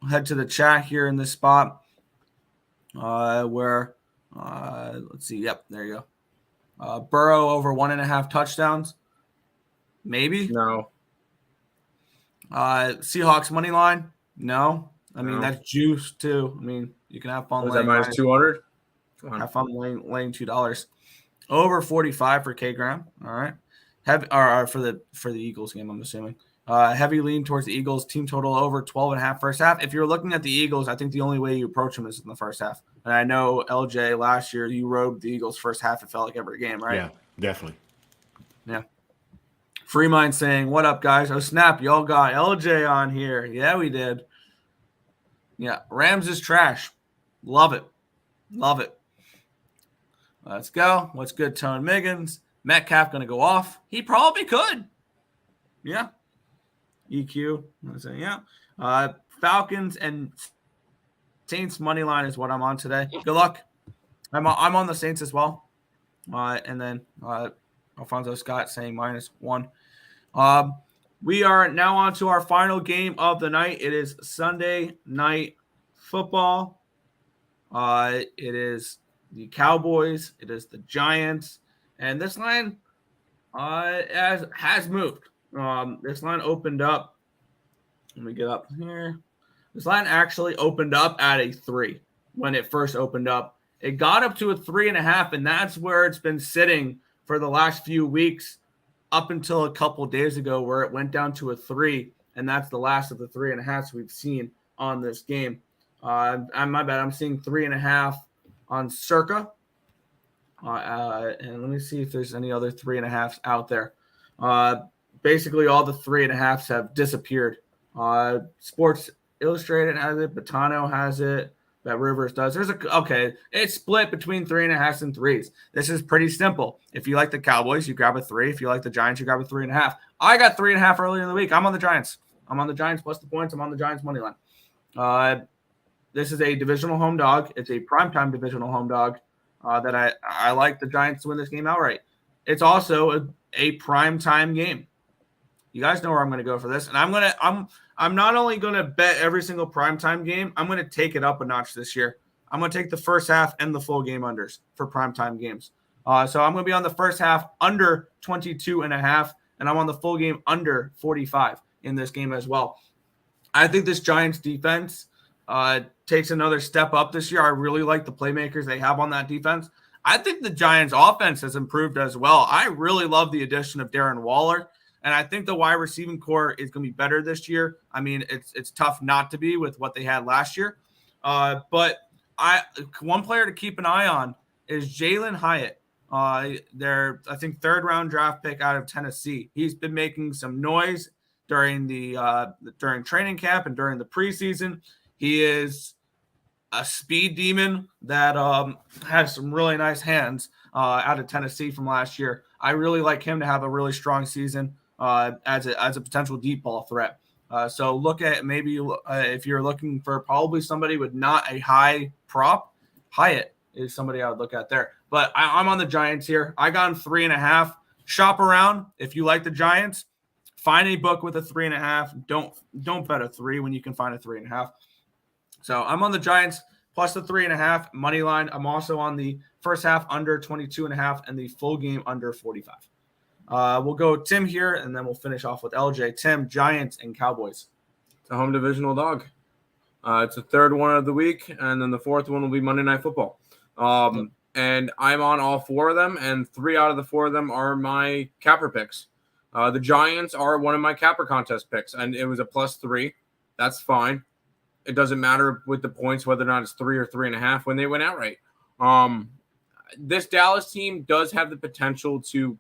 Head to the chat here in this spot where let's see. Yep, there you go. Burrow over 1.5 touchdowns. Maybe. No. Seahawks money line. No. I mean, that's juice too. I mean, you can have fun. Was that minus 200? Have fun laying $2. Over 45 for K Graham. All right. For the Eagles game, I'm assuming. Heavy lean towards the Eagles. Team total over 12.5 first half. If you're looking at the Eagles, I think the only way you approach them is in the first half. And I know LJ last year you rode the Eagles first half. It felt like every game, right? Yeah, definitely. Yeah. Free Mind saying, "What up, guys? Oh snap, y'all got LJ on here." Yeah, we did. Yeah, Rams is trash. Love it. Love it. Let's go. What's good, Tone Miggins? Metcalf going to go off? He probably could. Yeah. EQ. I say, yeah. Falcons and Saints money line is what I'm on today. Good luck. I'm on the Saints as well. And then Alfonso Scott saying -1. We are now on to our final game of the night. It is Sunday Night Football. It is the Cowboys. It is the Giants. And this line has moved. This line opened up. Let me get up here. This line actually opened up at a 3 when it first opened up. It got up to a 3.5, and that's where it's been sitting for the last few weeks up until a couple days ago where it went down to a 3, and that's the last of the 3.5s we've seen on this game. My bad. I'm seeing 3.5 on Circa. And let me see if there's any other 3.5s out there. Basically, all the 3.5s have disappeared. Sports Illustrated has it. Batano has it. That Rivers does. It's split between 3.5s and 3s. This is pretty simple. If you like the Cowboys, you grab a 3. If you like the Giants, you grab a 3.5. I got 3.5 earlier in the week. I'm on the Giants. I'm on the Giants plus the points. I'm on the Giants money line. This is a divisional home dog. It's a primetime divisional home dog that I like the Giants to win this game outright. It's also a primetime game. You guys know where I'm going to go for this, and I'm not only going to bet every single primetime game. I'm going to take it up a notch this year. I'm going to take the first half and the full game unders for primetime games. So I'm going to be on the first half under 22.5, and I'm on the full game under 45 in this game as well. I think this Giants defense takes another step up this year. I really like the playmakers they have on that defense. I think the Giants offense has improved as well. I really love the addition of Darren Waller, and I think the wide receiving core is going to be better this year. I mean, it's tough not to be with what they had last year. But one player to keep an eye on is Jalen Hyatt. Their, I think, 3rd-round draft pick out of Tennessee. He's been making some noise during during training camp and during the preseason. He is a speed demon that has some really nice hands out of Tennessee from last year. I really like him to have a really strong season as a potential deep ball threat. So look at maybe if you're looking for probably somebody with not a high prop, Hyatt is somebody I would look at there. But I'm on the Giants here. I got 3.5. Shop around. If you like the Giants, find a book with a 3.5. Don't bet a 3 when you can find a 3.5. So I'm on the Giants plus the 3.5 money line. I'm also on the first half under 22.5 and the full game under 45. We'll go Tim here, and then we'll finish off with LJ. Tim, Giants and Cowboys. It's a home divisional dog. It's the third one of the week, and then the fourth one will be Monday Night Football. And I'm on all four of them, and 3 out of the 4 of them are my capper picks. The Giants are one of my capper contest picks, and it was a +3. That's fine. It doesn't matter with the points whether or not it's 3 or 3.5 when they went outright. This Dallas team does have the potential to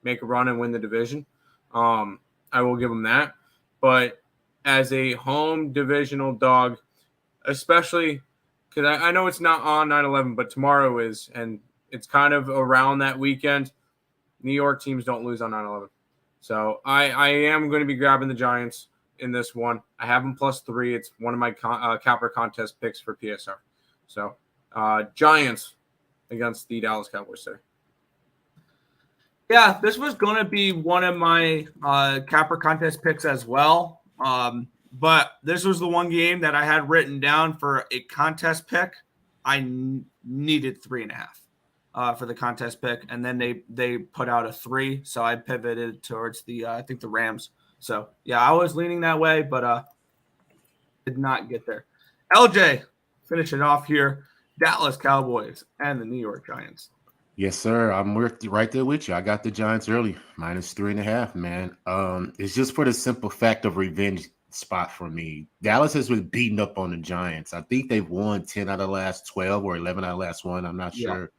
make a run and win the division. I will give them that. But as a home divisional dog, especially because I know it's not on 9/11, but tomorrow is, and it's kind of around that weekend. New York teams don't lose on 9/11. So I am going to be grabbing the Giants in this one. I have them +3. It's one of my capper contest picks for PSR. So Giants against the Dallas Cowboys today. Yeah, this was going to be one of my capper contest picks as well. But this was the one game that I had written down for a contest pick. I needed 3.5 for the contest pick, and then they put out a 3, so I pivoted towards the I think the Rams. So yeah, I was leaning that way, but did not get there. LJ, finishing off here, Dallas Cowboys and the New York Giants. Yes, sir. I'm right there with you. I got the Giants early, -3.5, man. It's just for the simple fact of revenge spot for me. Dallas has been beating up on the Giants. I think they've won 10 out of the last 12 or 11 out of the last one. I'm not sure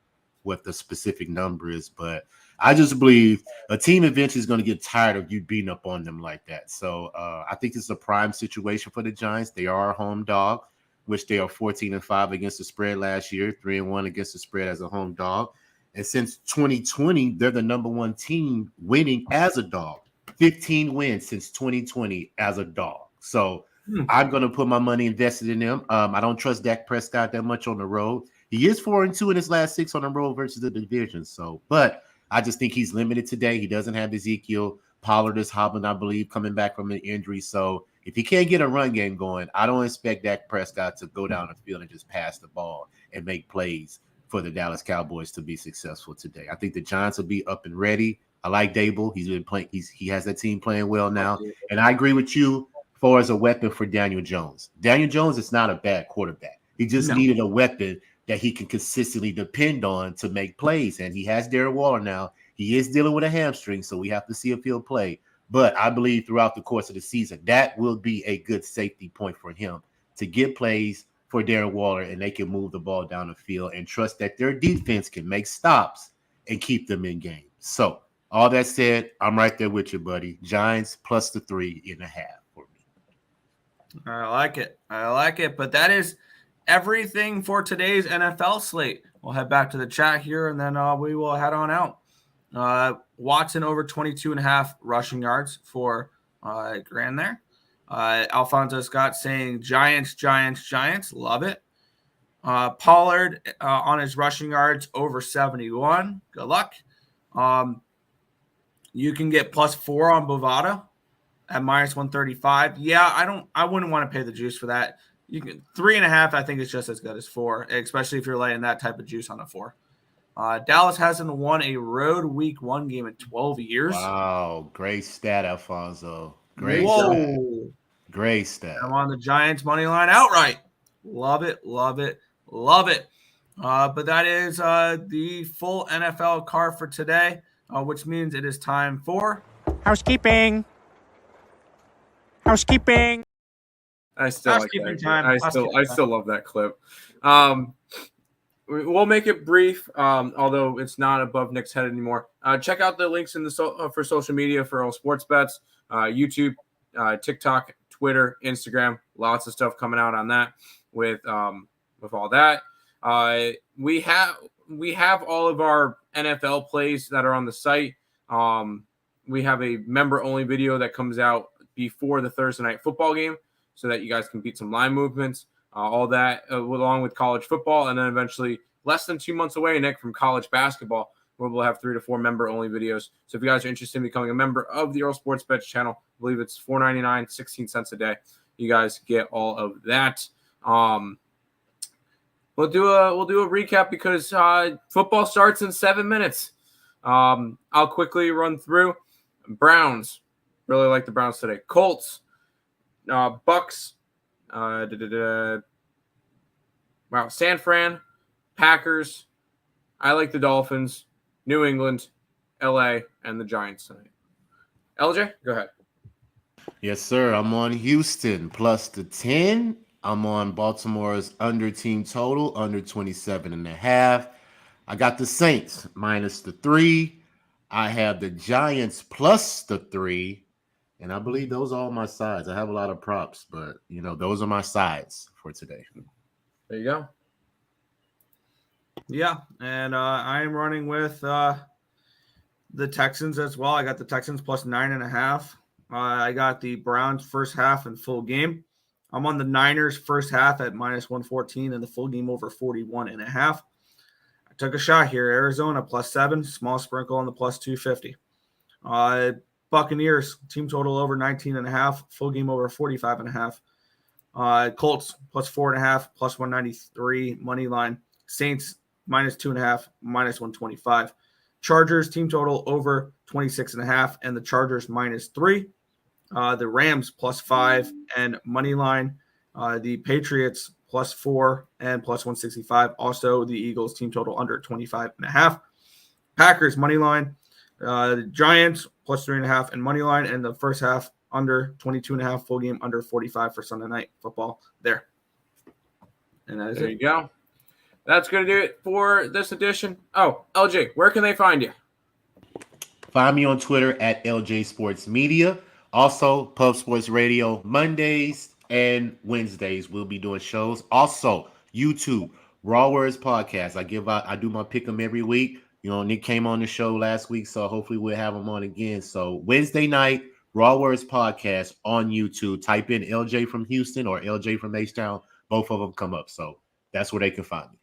what the specific number is, but I just believe a team eventually is going to get tired of you beating up on them like that. So I think it's a prime situation for the Giants. They are a home dog, which they are 14-5 against the spread last year, 3-1 against the spread as a home dog. And since 2020, they're the number 1 team winning as a dog. 15 wins since 2020 as a dog. So I'm going to put my money invested in them. I don't trust Dak Prescott that much on the road. He is 4-2 in his last 6 on the road versus the division. So, but I just think he's limited today. He doesn't have Ezekiel. Pollard is hobbling, I believe, coming back from an injury. So if he can't get a run game going, I don't expect Dak Prescott to go down the field and just pass the ball and make plays for the Dallas Cowboys to be successful today. I think the Giants will be up and ready. I like Dable. He's been playing. He has that team playing well now. And I agree with you as far as a weapon for Daniel Jones. Daniel Jones is not a bad quarterback. He just needed a weapon that he can consistently depend on to make plays. And he has Darren Waller now. He is dealing with a hamstring, so we have to see if he'll play. But I believe throughout the course of the season, that will be a good safety point for him to get plays for Darren Waller, and they can move the ball down the field and trust that their defense can make stops and keep them in game. So all that said, I'm right there with you, buddy. Giants plus the 3.5 for me. I like it. But that is everything for today's NFL slate. We'll head back to the chat here, and then we will head on out. Watson over 22.5 rushing yards for Grand there. Alfonso Scott saying Giants. Love it. Pollard on his rushing yards over 71. Good luck. You can get +4 on Bovada at -135. Yeah, I wouldn't want to pay the juice for that. You can 3.5. I think it's just as good as 4, especially if you're laying that type of juice on a 4. Dallas hasn't won a road week 1 game in 12 years. Wow, great stat, Alfonso. Great stat. I'm on the Giants money line outright. Love it. But that is the full NFL card for today, which means it is time for housekeeping. I still like that. Time. I still love that clip. We'll make it brief, although it's not above Nick's head anymore. Check out the links in the for social media for all sports bets, YouTube, TikTok, Twitter, Instagram. Lots of stuff coming out on that with all that. We have all of our NFL plays that are on the site. We have a member-only video that comes out before the Thursday night football game so that you guys can beat some line movements, all that along with college football. And then eventually less than 2 months away, Nick, from college basketball, where we'll have 3 to 4 member-only videos. So if you guys are interested in becoming a member of the Earle Sports Bets channel, I believe it's $4.99, 16 cents a day. You guys get all of that. we'll do a recap because football starts in 7 minutes. I'll quickly run through. Browns, really like the Browns today. Colts, Bucks, San Fran, Packers. I like the Dolphins, New England, LA, and the Giants tonight. LJ, go ahead. Yes, sir. I'm on Houston plus the 10. I'm on Baltimore's under team total, under 27.5. I got the Saints minus the 3. I have the Giants plus the 3. And I believe those are all my sides. I have a lot of props, but, those are my sides for today. There you go. Yeah, and I'm running with the Texans as well. I got the Texans plus 9.5. I got the Browns first half and full game. I'm on the Niners first half at minus 114 and the full game over 41.5. I took a shot here. Arizona plus 7, small sprinkle on the plus 250. Buccaneers team total over 19.5, full game over 45.5. Colts plus 4.5, plus 193 money line. Saints minus 2.5, minus 125. Chargers team total over 26.5, and the Chargers minus 3. The Rams plus 5 and money line. The Patriots plus 4 and plus 165. Also, the Eagles team total under 25.5. Packers money line. The Giants plus 3.5 and money line, and the first half under 22.5, full game under 45 for Sunday night football. There. And that is there. You go. That's going to do it for this edition. Oh, LJ, where can they find you? Find me on Twitter at LJ Sports Media. Also, Pub Sports Radio Mondays and Wednesdays. We'll be doing shows. Also, YouTube, Raw Words Podcast. I do my pick 'em every week. Nick came on the show last week, so hopefully we'll have him on again. So Wednesday night, Raw Words Podcast on YouTube. Type in LJ from Houston or LJ from H-Town. Both of them come up. So that's where they can find me.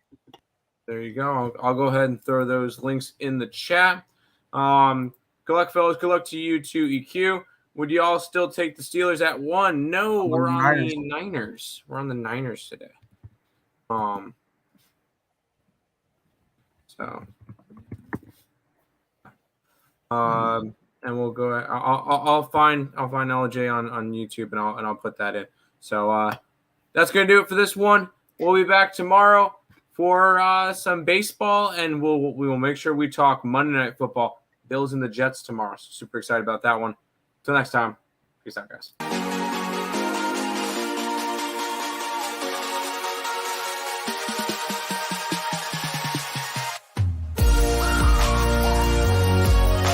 There you go. I'll go ahead and throw those links in the chat. Good luck, fellas. Good luck to you too, EQ. Would you all still take the Steelers at 1? No, we're on the Niners. We're on the Niners today. And we'll go. I'll find LJ on YouTube and I'll put that in. So that's gonna do it for this one. We'll be back tomorrow for some baseball, and we will make sure we talk Monday Night Football. Bills and the Jets tomorrow. So super excited about that one. Till next time. Peace out, guys.